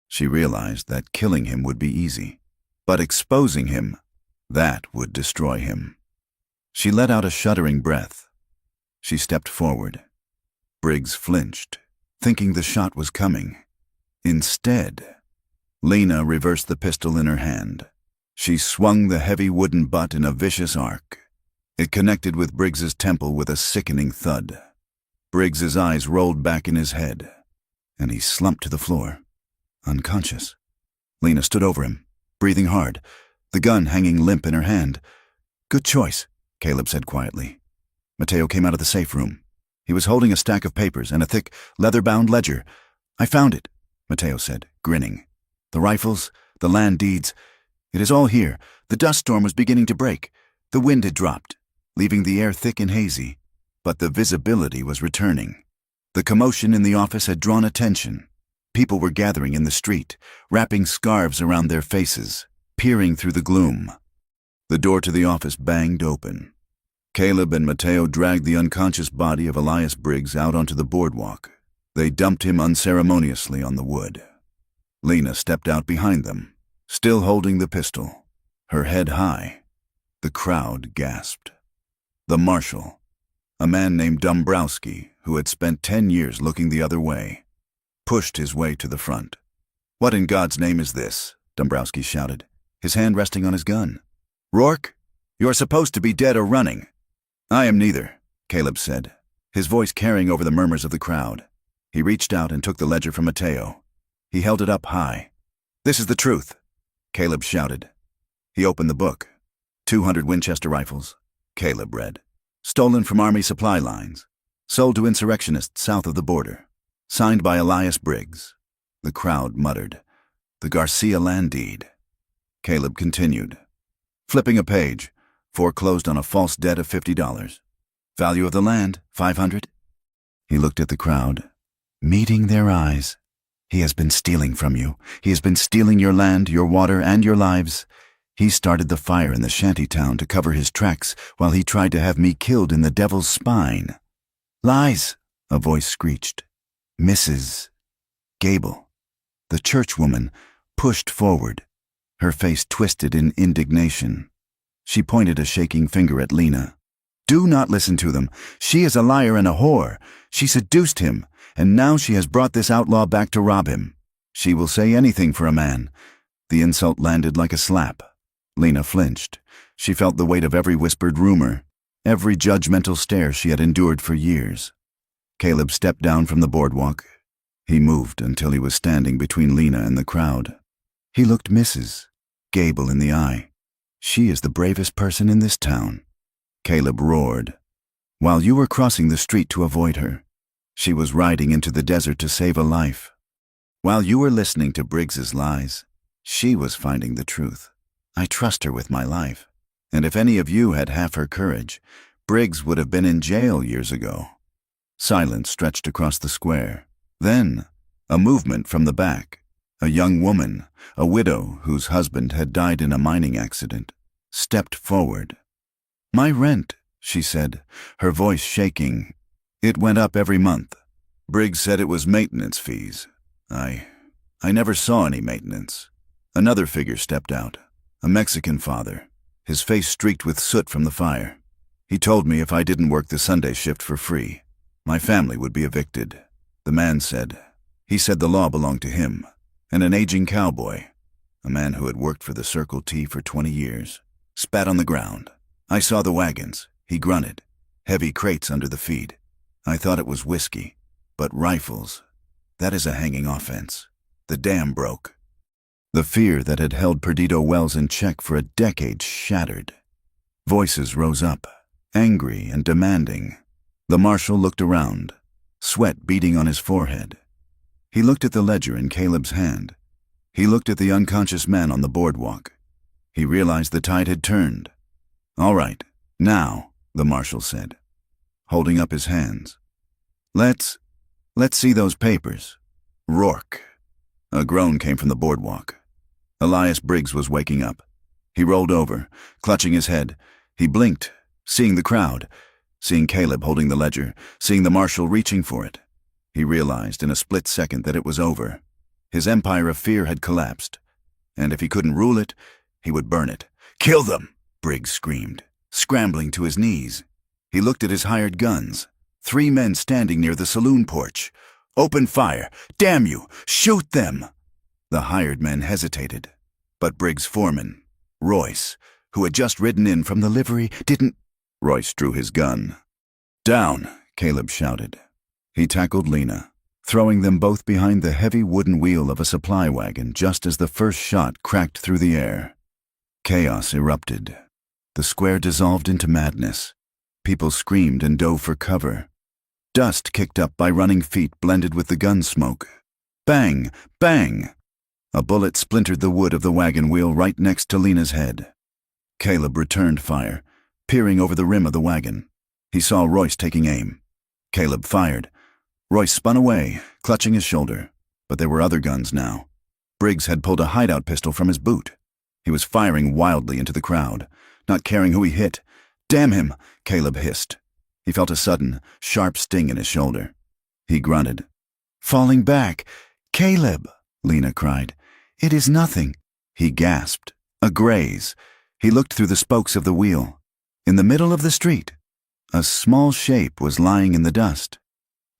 She realized that killing him would be easy, but exposing him, that would destroy him. She let out a shuddering breath. She stepped forward. Briggs flinched, thinking the shot was coming. Instead, Lena reversed the pistol in her hand. She swung the heavy wooden butt in a vicious arc. It connected with Briggs's temple with a sickening thud. Briggs's eyes rolled back in his head, and he slumped to the floor, unconscious. Lena stood over him, breathing hard, the gun hanging limp in her hand. "Good choice," Caleb said quietly. Mateo came out of the safe room. He was holding a stack of papers and a thick, leather-bound ledger. "I found it," Mateo said, grinning. "The rifles, the land deeds. It is all here. The dust storm was beginning to break. The wind had dropped, leaving the air thick and hazy, but the visibility was returning. The commotion in the office had drawn attention. People were gathering in the street, wrapping scarves around their faces, peering through the gloom. The door to the office banged open. Caleb and Mateo dragged the unconscious body of Elias Briggs out onto the boardwalk. They dumped him unceremoniously on the wood. Lena stepped out behind them, still holding the pistol, her head high. The crowd gasped. The marshal, a man named Dombrowski, who had spent 10 years looking the other way, pushed his way to the front. "What in God's name is this?" Dombrowski shouted, his hand resting on his gun. "Rourke, you're supposed to be dead or running." "I am neither," Caleb said, his voice carrying over the murmurs of the crowd. He reached out and took the ledger from Mateo. He held it up high. "This is the truth," Caleb shouted. He opened the book. 200 Winchester rifles, Caleb read. Stolen from Army supply lines. Sold to insurrectionists south of the border. Signed by Elias Briggs. The crowd muttered. The Garcia land deed. Caleb continued. Flipping a page, foreclosed on a false debt of $50. Value of the land, $500. He looked at the crowd, meeting their eyes. "He has been stealing from you. He has been stealing your land, your water, and your lives. He started the fire in the shanty town to cover his tracks while he tried to have me killed in the devil's spine." "Lies," a voice screeched. Mrs. Gable, the churchwoman, pushed forward, her face twisted in indignation. She pointed a shaking finger at Lena. "Do not listen to them. She is a liar and a whore. She seduced him, and now she has brought this outlaw back to rob him. She will say anything for a man." The insult landed like a slap. Lena flinched. She felt the weight of every whispered rumor, every judgmental stare she had endured for years. Caleb stepped down from the boardwalk. He moved until he was standing between Lena and the crowd. He looked Mrs. Gable in the eye. "She is the bravest person in this town." Caleb roared. "While you were crossing the street to avoid her, she was riding into the desert to save a life. While you were listening to Briggs's lies, she was finding the truth. I trust her with my life. And if any of you had half her courage, Briggs would have been in jail years ago." Silence stretched across the square. Then, a movement from the back. A young woman, a widow whose husband had died in a mining accident, stepped forward. "My rent," she said, her voice shaking. "It went up every month. Briggs said it was maintenance fees. I never saw any maintenance." Another figure stepped out, a Mexican father, his face streaked with soot from the fire. "He told me if I didn't work the Sunday shift for free, my family would be evicted." The man said. He said the law belonged to him, and an aging cowboy, a man who had worked for the Circle T for 20 years, spat on the ground. "I saw the wagons," he grunted, "heavy crates under the feed. I thought it was whiskey, but rifles, that is a hanging offense. The dam broke." The fear that had held Perdido Wells in check for a decade shattered. Voices rose up, angry and demanding. The marshal looked around, sweat beading on his forehead. He looked at the ledger in Caleb's hand. He looked at the unconscious man on the boardwalk. He realized the tide had turned. "All right, now," the marshal said, holding up his hands. Let's see those papers." "Rourke." A groan came from the boardwalk. Elias Briggs was waking up. He rolled over, clutching his head. He blinked, seeing the crowd. seeing Caleb holding the ledger, seeing the marshal reaching for it. He realized in a split second that it was over. His empire of fear had collapsed, and if he couldn't rule it, he would burn it. "Kill them!" Briggs screamed, scrambling to his knees. He looked at his hired guns, 3 men standing near the saloon porch. "Open fire! Damn you! Shoot them!" The hired men hesitated, but Briggs' foreman, Royce, who had just ridden in from the livery, didn't. Royce drew his gun. "Down!" Caleb shouted. He tackled Lena, throwing them both behind the heavy wooden wheel of a supply wagon just as the first shot cracked through the air. Chaos erupted. The square dissolved into madness. People screamed and dove for cover. Dust kicked up by running feet blended with the gun smoke. Bang! Bang! A bullet splintered the wood of the wagon wheel right next to Lena's head. Caleb returned fire, peering over the rim of the wagon. He saw Royce taking aim. Caleb fired. Royce spun away, clutching his shoulder, but there were other guns now. Briggs had pulled a hideout pistol from his boot. He was firing wildly into the crowd, not caring who he hit. "Damn him!" Caleb hissed. He felt a sudden, sharp sting in his shoulder. He grunted. "Falling back! Caleb!" Lena cried. "It is nothing." He gasped. A graze. He looked through the spokes of the wheel. In the middle of the street, a small shape was lying in the dust.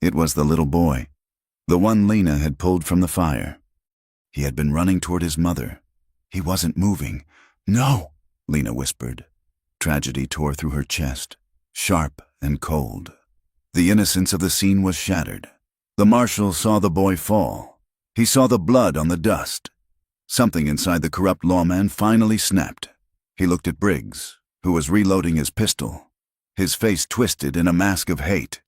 It was the little boy, the one Lena had pulled from the fire. He had been running toward his mother. He wasn't moving. "No," Lena whispered. Tragedy tore through her chest, sharp and cold. The innocence of the scene was shattered. The marshal saw the boy fall. He saw the blood on the dust. Something inside the corrupt lawman finally snapped. He looked at Briggs, who was reloading his pistol, his face twisted in a mask of hate.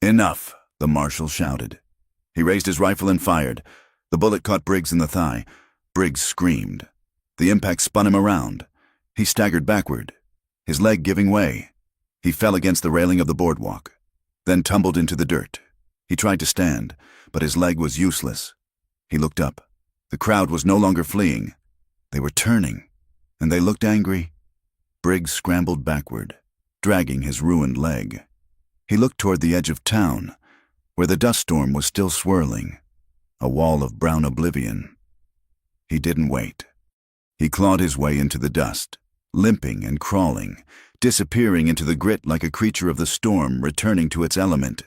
"Enough," the marshal shouted. He raised his rifle and fired. The bullet caught Briggs in the thigh. Briggs screamed. The impact spun him around. He staggered backward, his leg giving way. He fell against the railing of the boardwalk, then tumbled into the dirt. He tried to stand, but his leg was useless. He looked up. The crowd was no longer fleeing. They were turning, and they looked angry. Briggs scrambled backward, dragging his ruined leg. He looked toward the edge of town, where the dust storm was still swirling, a wall of brown oblivion. He didn't wait. He clawed his way into the dust, limping and crawling, disappearing into the grit like a creature of the storm returning to its element.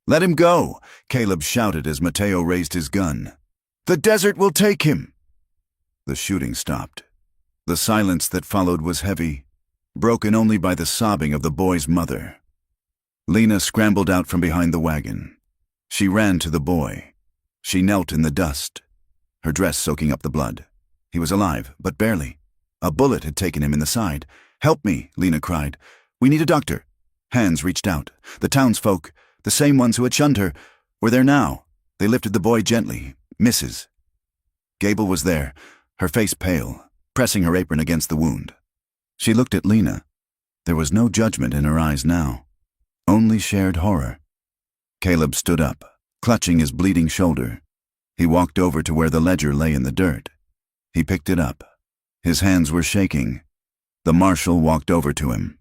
"Let him go!" Caleb shouted as Mateo raised his gun. "The desert will take him!" The shooting stopped. The silence that followed was heavy, broken only by the sobbing of the boy's mother. Lena scrambled out from behind the wagon. She ran to the boy. She knelt in the dust, her dress soaking up the blood. He was alive, but barely. A bullet had taken him in the side. "Help me," Lena cried. "We need a doctor." Hands reached out. The townsfolk, the same ones who had shunned her, were there now. They lifted the boy gently. "Mrs." Gable was there, her face pale, pressing her apron against the wound. She looked at Lena. There was no judgment in her eyes now, only shared horror. Caleb stood up, clutching his bleeding shoulder. He walked over to where the ledger lay in the dirt. He picked it up. His hands were shaking. The marshal walked over to him.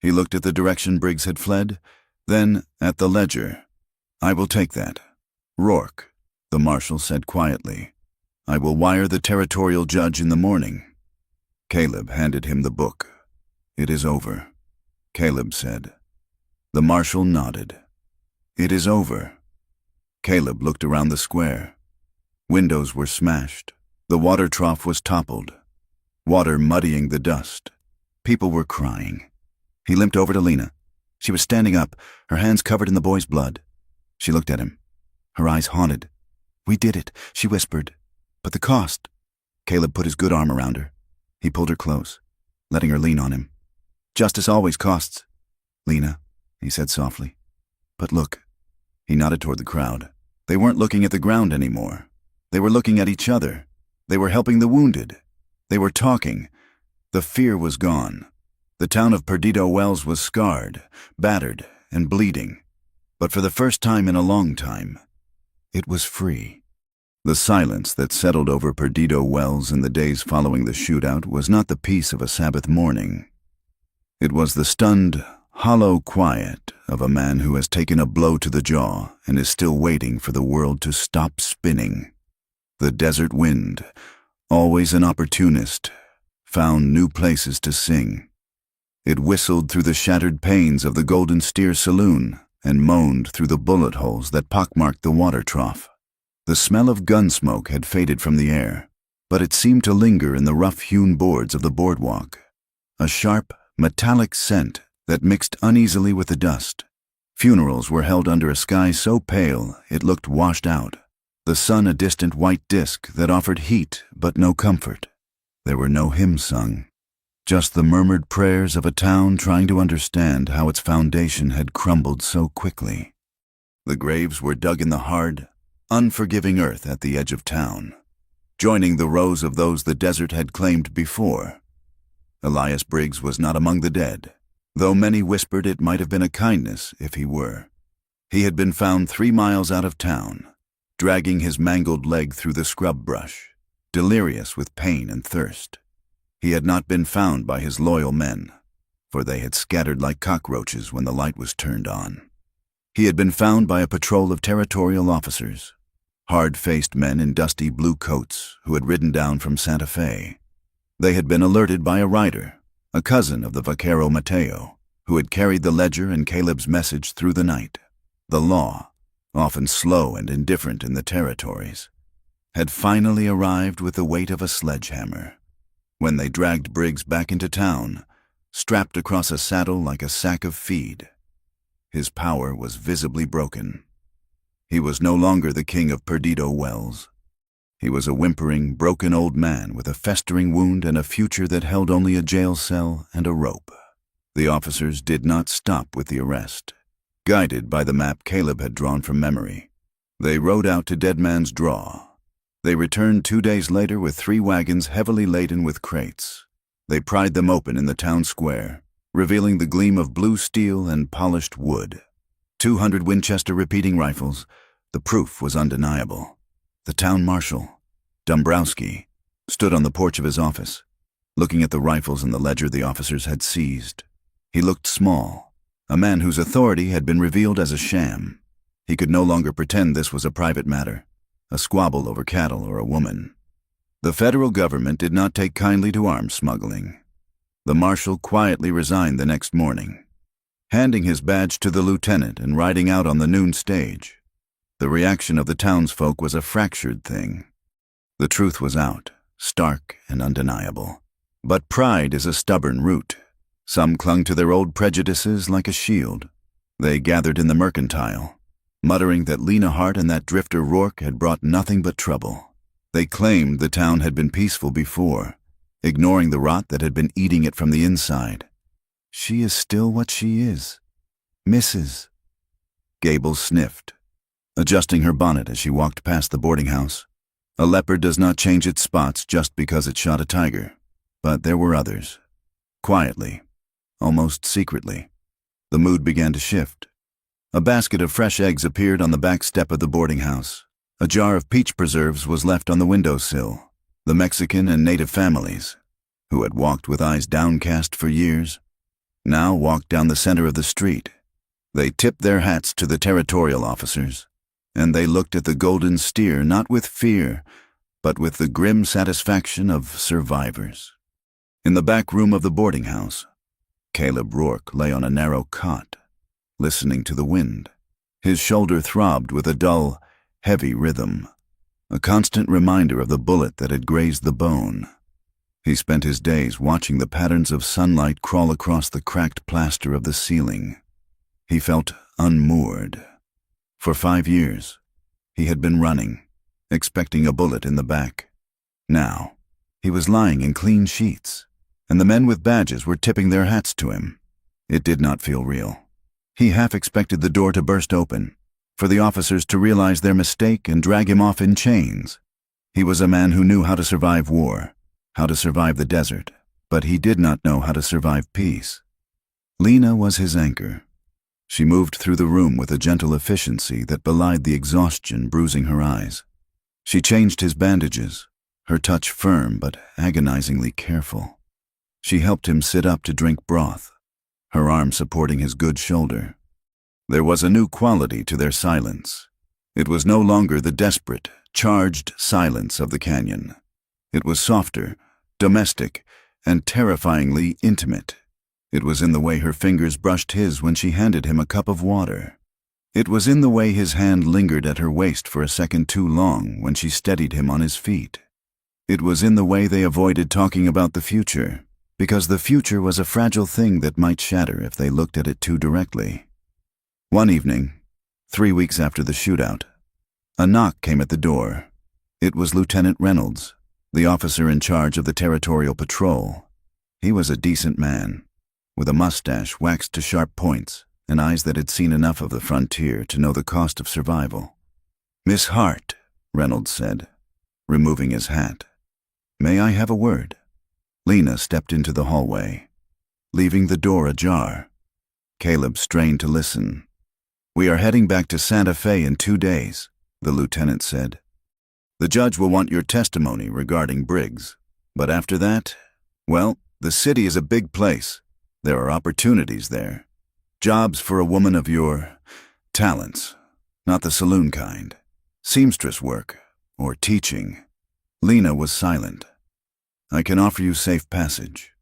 He looked at the direction Briggs had fled, then at the ledger. "I will take that. Rourke," the marshal said quietly. "I will wire the territorial judge in the morning." Caleb handed him the book. "It is over," Caleb said. The marshal nodded. "It is over." Caleb looked around the square. Windows were smashed. The water trough was toppled, water muddying the dust. People were crying. He limped over to Lena. She was standing up, her hands covered in the boy's blood. She looked at him, her eyes haunted. "We did it," she whispered. "But the cost." Caleb put his good arm around her. He pulled her close, letting her lean on him. "Justice always costs, Lena," he said softly. "But look." He nodded toward the crowd. They weren't looking at the ground anymore. They were looking at each other. They were helping the wounded. They were talking. The fear was gone. The town of Perdido Wells was scarred, battered, and bleeding. But for the first time in a long time, it was free. The silence that settled over Perdido Wells in the days following the shootout was not the peace of a Sabbath morning. It was the stunned, hollow quiet of a man who has taken a blow to the jaw and is still waiting for the world to stop spinning. The desert wind, always an opportunist, found new places to sing. It whistled through the shattered panes of the Golden Steer Saloon and moaned through the bullet holes that pockmarked the water trough. The smell of gun smoke had faded from the air, but it seemed to linger in the rough-hewn boards of the boardwalk, a sharp, metallic scent that mixed uneasily with the dust. Funerals were held under a sky so pale it looked washed out, the sun a distant white disk that offered heat but no comfort. There were no hymns sung, just the murmured prayers of a town trying to understand how its foundation had crumbled so quickly. The graves were dug in the hard, unforgiving earth at the edge of town, joining the rows of those the desert had claimed before. Elias Briggs was not among the dead, though many whispered it might have been a kindness if he were. He had been found 3 miles out of town, dragging his mangled leg through the scrub brush, delirious with pain and thirst. He had not been found by his loyal men, for they had scattered like cockroaches when the light was turned on. He had been found by a patrol of territorial officers, hard-faced men in dusty blue coats who had ridden down from Santa Fe. They had been alerted by a rider, a cousin of the vaquero Mateo, who had carried the ledger and Caleb's message through the night. The law, often slow and indifferent in the territories, had finally arrived with the weight of a sledgehammer. When they dragged Briggs back into town, strapped across a saddle like a sack of feed, his power was visibly broken. He was no longer the king of Perdido Wells. He was a whimpering, broken old man with a festering wound and a future that held only a jail cell and a rope. The officers did not stop with the arrest. Guided by the map Caleb had drawn from memory, they rode out to Dead Man's Draw. They returned 2 days later with 3 wagons heavily laden with crates. They pried them open in the town square, revealing the gleam of blue steel and polished wood. 200 Winchester repeating rifles. The proof was undeniable. The town marshal, Dombrowski, stood on the porch of his office, looking at the rifles and the ledger the officers had seized. He looked small, a man whose authority had been revealed as a sham. He could no longer pretend this was a private matter, a squabble over cattle or a woman. The federal government did not take kindly to arms smuggling. The marshal quietly resigned the next morning, handing his badge to the lieutenant and riding out on the noon stage. The reaction of the townsfolk was a fractured thing. The truth was out, stark and undeniable. But pride is a stubborn root. Some clung to their old prejudices like a shield. They gathered in the mercantile, muttering that Lena Hart and that drifter Rourke had brought nothing but trouble. They claimed the town had been peaceful before, ignoring the rot that had been eating it from the inside. She is still what she is, Mrs. Gable sniffed, adjusting her bonnet as she walked past the boarding house. A leopard does not change its spots just because it shot a tiger, but there were others. Quietly, almost secretly, the mood began to shift. A basket of fresh eggs appeared on the back step of the boarding house. A jar of peach preserves was left on the windowsill. The Mexican and native families, who had walked with eyes downcast for years, now walked down the center of the street. They tipped their hats to the territorial officers, and they looked at the Golden Steer not with fear, but with the grim satisfaction of survivors. In the back room of the boarding house, Caleb Rourke lay on a narrow cot, listening to the wind. His shoulder throbbed with a dull, heavy rhythm, a constant reminder of the bullet that had grazed the bone. He spent his days watching the patterns of sunlight crawl across the cracked plaster of the ceiling. He felt unmoored. For 5 years, he had been running, expecting a bullet in the back. Now, he was lying in clean sheets, and the men with badges were tipping their hats to him. It did not feel real. He half expected the door to burst open, for the officers to realize their mistake and drag him off in chains. He was a man who knew how to survive war, how to survive the desert, but he did not know how to survive peace. Lena was his anchor. She moved through the room with a gentle efficiency that belied the exhaustion bruising her eyes. She changed his bandages, her touch firm but agonizingly careful. She helped him sit up to drink broth. her arm supporting his good shoulder. There was a new quality to their silence. It was no longer the desperate, charged silence of the canyon. It was softer, domestic, and terrifyingly intimate. It was in the way her fingers brushed his when she handed him a cup of water. It was in the way his hand lingered at her waist for a second too long when she steadied him on his feet. It was in the way they avoided talking about the future, because the future was a fragile thing that might shatter if they looked at it too directly. One evening, 3 weeks after the shootout, a knock came at the door. It was Lieutenant Reynolds, the officer in charge of the territorial patrol. He was a decent man, with a mustache waxed to sharp points and eyes that had seen enough of the frontier to know the cost of survival. "Miss Hart," Reynolds said, removing his hat. "May I have a word?" Lena stepped into the hallway, leaving the door ajar. Caleb strained to listen. "We are heading back to Santa Fe in 2 days," the lieutenant said. "The judge will want your testimony regarding Briggs. But after that, well, the city is a big place. There are opportunities there. Jobs for a woman of your talents, not the saloon kind. Seamstress work, or teaching." Lena was silent. "I can offer you safe passage."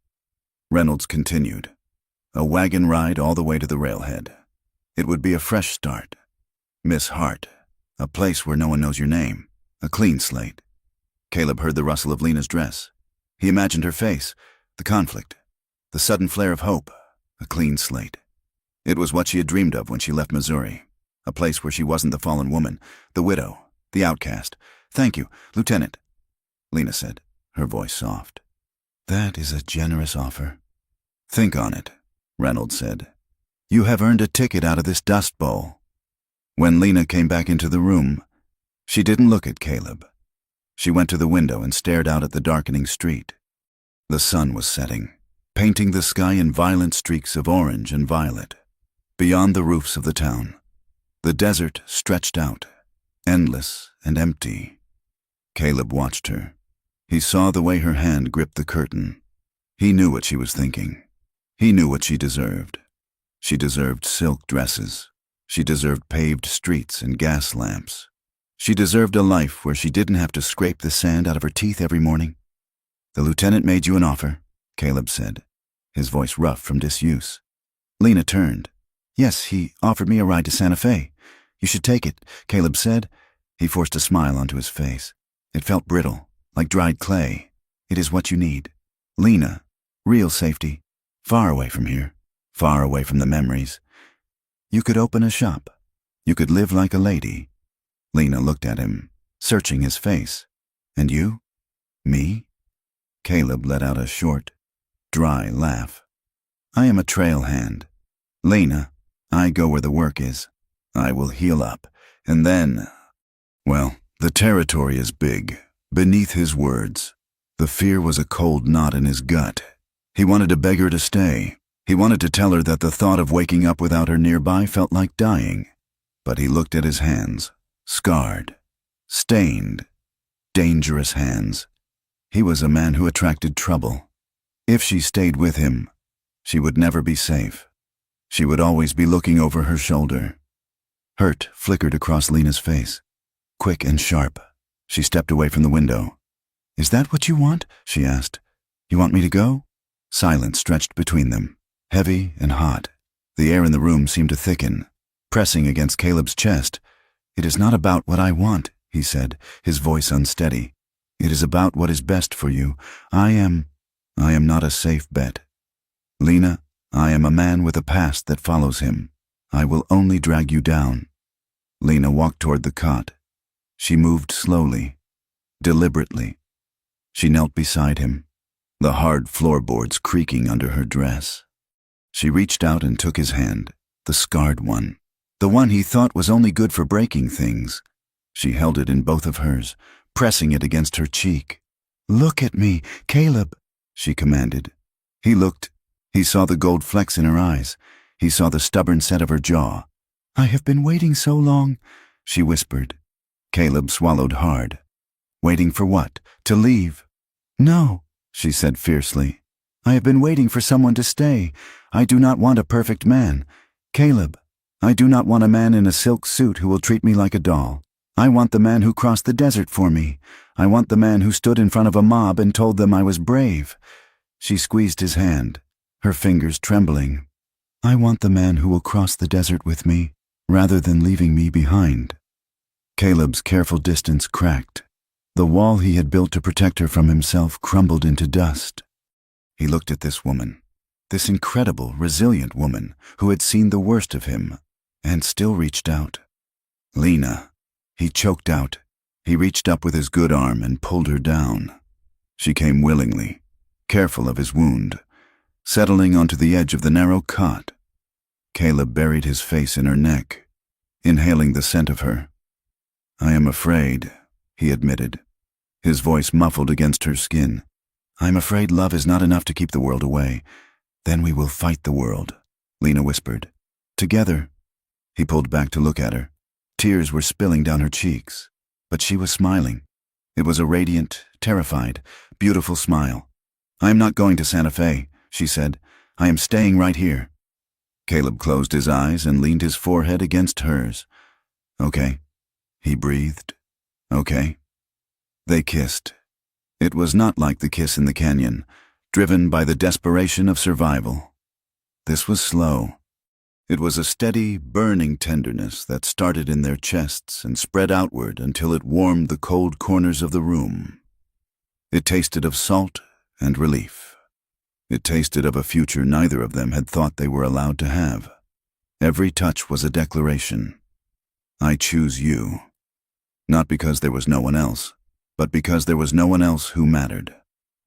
Reynolds continued. "A wagon ride all the way to the railhead. It would be a fresh start. Miss Hart, a place where no one knows your name, a clean slate." Caleb heard the rustle of Lena's dress. He imagined her face, the conflict, the sudden flare of hope, a clean slate. It was what she had dreamed of when she left Missouri, a place where she wasn't the fallen woman, the widow, the outcast. "Thank you, Lieutenant," Lena said, her voice soft. "That is a generous offer." "Think on it," Reynolds said. "You have earned a ticket out of this dust bowl." When Lena came back into the room, she didn't look at Caleb. She went to the window and stared out at the darkening street. The sun was setting, painting the sky in violent streaks of orange and violet. Beyond the roofs of the town, the desert stretched out, endless and empty. Caleb watched her. He saw the way her hand gripped the curtain. He knew what she was thinking. He knew what she deserved. She deserved silk dresses. She deserved paved streets and gas lamps. She deserved a life where she didn't have to scrape the sand out of her teeth every morning. "The lieutenant made you an offer," Caleb said, his voice rough from disuse. Lena turned. "Yes, he offered me a ride to Santa Fe. You should take it," Caleb said. He forced a smile onto his face. It felt brittle, like dried clay. "It is what you need. Lena, real safety. Far away from here. Far away from the memories. You could open a shop. You could live like a lady." Lena looked at him, searching his face. "And you? Me?" Caleb let out a short, dry laugh. "I am a trail hand. Lena, I go where the work is. I will heal up, and then—" Well, the territory is big. Beneath his words, the fear was a cold knot in his gut. He wanted to beg her to stay. He wanted to tell her that the thought of waking up without her nearby felt like dying. But he looked at his hands, scarred, stained, dangerous hands. He was a man who attracted trouble. If she stayed with him, she would never be safe. She would always be looking over her shoulder. Hurt flickered across Lena's face, quick and sharp. She stepped away from the window. "Is that what you want?" she asked. "You want me to go?" Silence stretched between them, heavy and hot. The air in the room seemed to thicken, pressing against Caleb's chest. "It is not about what I want," he said, his voice unsteady. "It is about what is best for you. I am not a safe bet. Lena, I am a man with a past that follows him. I will only drag you down." Lena walked toward the cot. She moved slowly, deliberately. She knelt beside him, the hard floorboards creaking under her dress. She reached out and took his hand, the scarred one, the one he thought was only good for breaking things. She held it in both of hers, pressing it against her cheek. "Look at me, Caleb," she commanded. He looked. He saw the gold flecks in her eyes. He saw the stubborn set of her jaw. "I have been waiting so long," she whispered. Caleb swallowed hard. "Waiting for what? To leave?" "No," she said fiercely. I have been waiting for someone to stay. I do not want a perfect man. Caleb, I do not want a man in a silk suit who will treat me like a doll. I want the man who crossed the desert for me. I want the man who stood in front of a mob and told them I was brave." She squeezed his hand, her fingers trembling. "I want the man who will cross the desert with me, rather than leaving me behind." Caleb's careful distance cracked. The wall he had built to protect her from himself crumbled into dust. He looked at this woman, this incredible, resilient woman who had seen the worst of him, and still reached out. "Lena," he choked out. He reached up with his good arm and pulled her down. She came willingly, careful of his wound, settling onto the edge of the narrow cot. Caleb buried his face in her neck, inhaling the scent of her. "I am afraid," he admitted, his voice muffled against her skin. "I'm afraid love is not enough to keep the world away. Then we will fight the world," Lena whispered. "Together." He pulled back to look at her. Tears were spilling down her cheeks, but she was smiling. It was a radiant, terrified, beautiful smile. "I am not going to Santa Fe," she said. "I am staying right here." Caleb closed his eyes and leaned his forehead against hers. "Okay," he breathed. "Okay." They kissed. It was not like the kiss in the canyon, driven by the desperation of survival. This was slow. It was a steady, burning tenderness that started in their chests and spread outward until it warmed the cold corners of the room. It tasted of salt and relief. It tasted of a future neither of them had thought they were allowed to have. Every touch was a declaration. "I choose you." Not because there was no one else, but because there was no one else who mattered.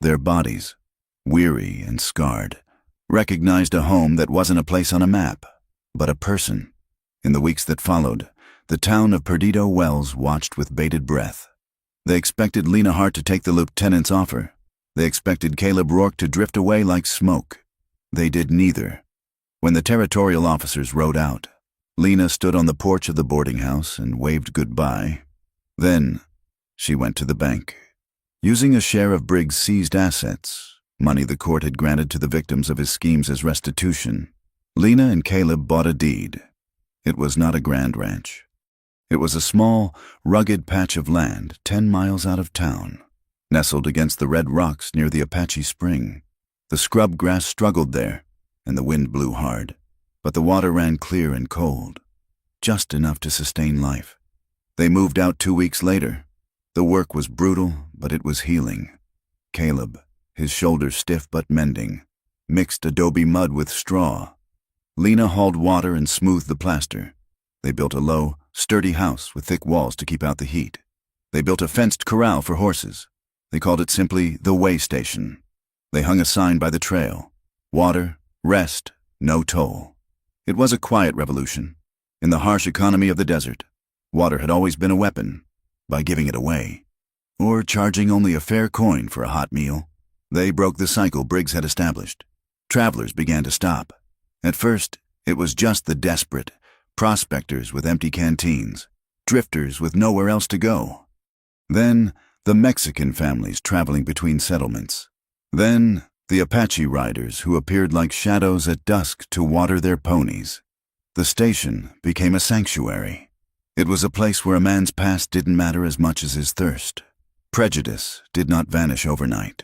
Their bodies, weary and scarred, recognized a home that wasn't a place on a map, but a person. In the weeks that followed, the town of Perdido Wells watched with bated breath. They expected Lena Hart to take the lieutenant's offer. They expected Caleb Rourke to drift away like smoke. They did neither. When the territorial officers rode out, Lena stood on the porch of the boarding house and waved goodbye. Then she went to the bank. Using a share of Briggs' seized assets, money the court had granted to the victims of his schemes as restitution, Lena and Caleb bought a deed. It was not a grand ranch. It was a small, rugged patch of land 10 miles out of town, nestled against the red rocks near the Apache Spring. The scrub grass struggled there, and the wind blew hard, but the water ran clear and cold, just enough to sustain life. They moved out 2 weeks later. The work was brutal, but it was healing. Caleb, his shoulders stiff but mending, mixed adobe mud with straw. Lena hauled water and smoothed the plaster. They built a low, sturdy house with thick walls to keep out the heat. They built a fenced corral for horses. They called it simply the way station. They hung a sign by the trail: water, rest, no toll. It was a quiet revolution. In the harsh economy of the desert, water had always been a weapon. By giving it away, or charging only a fair coin for a hot meal, they broke the cycle Briggs had established. Travelers began to stop. At first, it was just the desperate, prospectors with empty canteens, drifters with nowhere else to go. Then, the Mexican families traveling between settlements. Then, the Apache riders who appeared like shadows at dusk to water their ponies. The station became a sanctuary. It was a place where a man's past didn't matter as much as his thirst. Prejudice did not vanish overnight.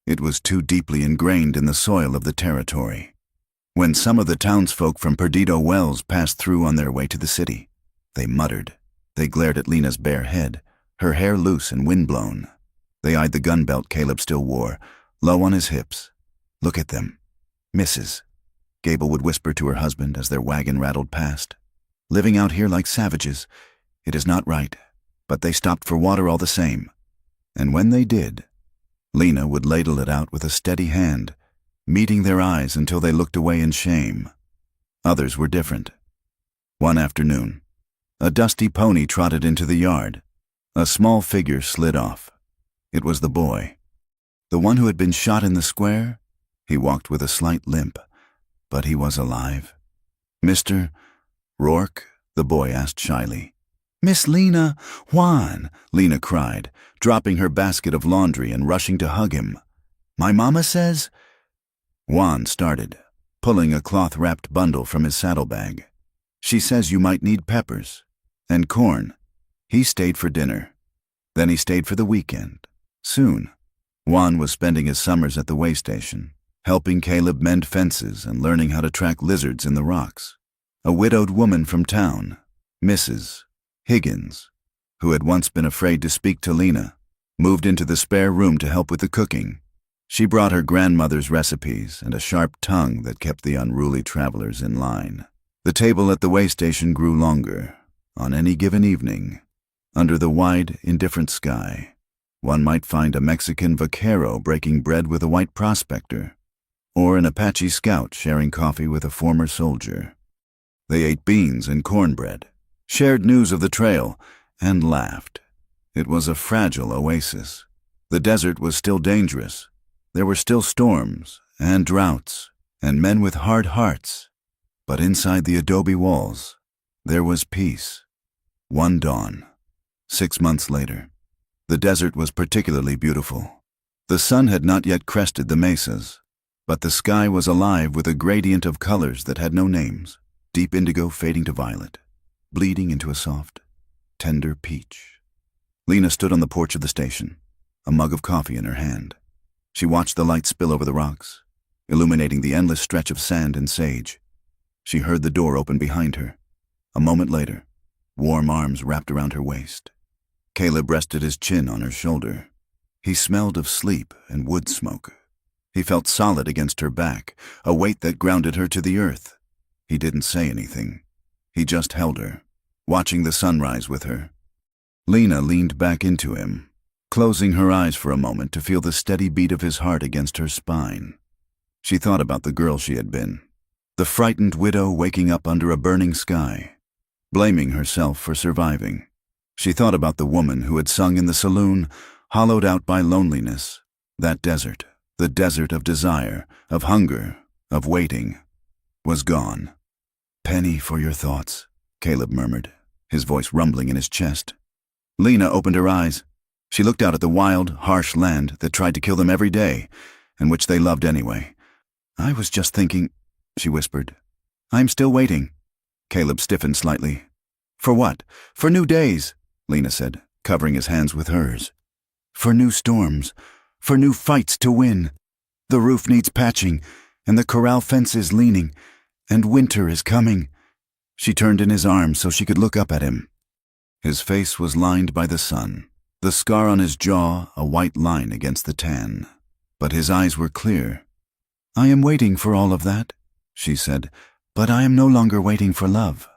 It was too deeply ingrained in the soil of the territory. When some of the townsfolk from Perdido Wells passed through on their way to the city, they muttered. They glared at Lena's bare head, her hair loose and windblown. They eyed the gun belt Caleb still wore, low on his hips. "Look at them. Misses," Gable would whisper to her husband as their wagon rattled past. "Living out here like savages. It is not right, but they stopped for water all the same." And when they did, Lena would ladle it out with a steady hand, meeting their eyes until they looked away in shame. Others were different. One afternoon, a dusty pony trotted into the yard. A small figure slid off. It was the boy. The one who had been shot in the square. He walked with a slight limp, but he was alive. "Mr. Rourke?" the boy asked shyly. "Miss Lena, Juan," Lena cried, dropping her basket of laundry and rushing to hug him. "My mama says—" Juan started, pulling a cloth-wrapped bundle from his saddlebag. She says you might need peppers. And corn. He stayed for dinner. Then he stayed for the weekend. Soon, Juan was spending his summers at the way station, helping Caleb mend fences and learning how to track lizards in the rocks. A widowed woman from town, Mrs. Higgins, who had once been afraid to speak to Lena, moved into the spare room to help with the cooking. She brought her grandmother's recipes and a sharp tongue that kept the unruly travelers in line. The table at the way station grew longer. On any given evening, under the wide, indifferent sky, one might find a Mexican vaquero breaking bread with a white prospector, or an Apache scout sharing coffee with a former soldier. They ate beans and cornbread, shared news of the trail, and laughed. It was a fragile oasis. The desert was still dangerous. There were still storms and droughts and men with hard hearts. But inside the adobe walls, there was peace. One dawn, 6 months later, the desert was particularly beautiful. The sun had not yet crested the mesas, but the sky was alive with a gradient of colors that had no names, deep indigo fading to violet, bleeding into a soft, tender peach. Lena stood on the porch of the station, a mug of coffee in her hand. She watched the light spill over the rocks, illuminating the endless stretch of sand and sage. She heard the door open behind her. A moment later, warm arms wrapped around her waist. Caleb rested his chin on her shoulder. He smelled of sleep and wood smoke. He felt solid against her back, a weight that grounded her to the earth. He didn't say anything. He just held her, watching the sunrise with her. Lena leaned back into him, closing her eyes for a moment to feel the steady beat of his heart against her spine. She thought about the girl she had been, the frightened widow waking up under a burning sky, blaming herself for surviving. She thought about the woman who had sung in the saloon, hollowed out by loneliness. That desert, the desert of desire, of hunger, of waiting, was gone. "Penny for your thoughts," Caleb murmured, his voice rumbling in his chest. Lena opened her eyes. She looked out at the wild, harsh land that tried to kill them every day, and which they loved anyway. "I was just thinking," she whispered. "I'm still waiting." Caleb stiffened slightly. "For what?" "For new days," Lena said, covering his hands with hers. "For new storms, for new fights to win. The roof needs patching, and the corral fence is leaning, and winter is coming." She turned in his arms so she could look up at him. His face was lined by the sun, the scar on his jaw a white line against the tan. But his eyes were clear. "I am waiting for all of that," she said, "but I am no longer waiting for love."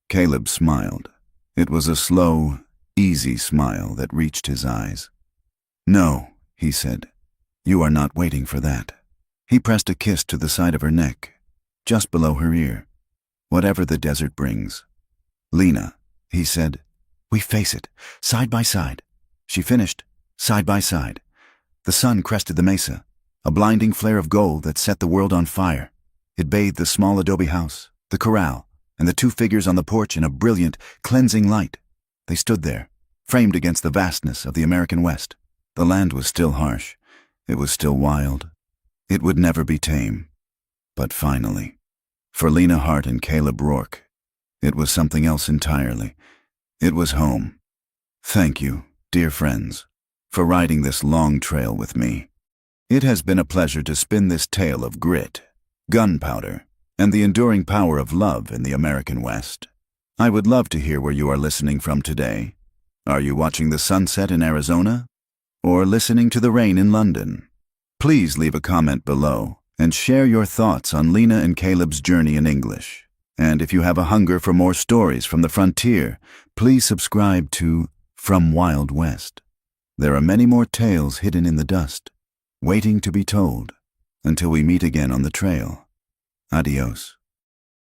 Caleb smiled. It was a slow, easy smile that reached his eyes. "No," he said, "you are not waiting for that." He pressed a kiss to the side of her neck, just below her ear. "Whatever the desert brings." "Lena," he said, "we face it, side by side." She finished, "Side by side." The sun crested the mesa, a blinding flare of gold that set the world on fire. It bathed the small adobe house, the corral, and the two figures on the porch in a brilliant, cleansing light. They stood there, framed against the vastness of the American West. The land was still harsh. It was still wild. It would never be tame. But finally, for Lena Hart and Caleb Rourke, it was something else entirely. It was home. Thank you, dear friends, for riding this long trail with me. It has been a pleasure to spin this tale of grit, gunpowder, and the enduring power of love in the American West. I would love to hear where you are listening from today. Are you watching the sunset in Arizona? Or listening to the rain in London? Please leave a comment below and share your thoughts on Lena and Caleb's journey in English. And if you have a hunger for more stories from the frontier, please subscribe to From Wild West. There are many more tales hidden in the dust, waiting to be told. Until we meet again on the trail. Adios.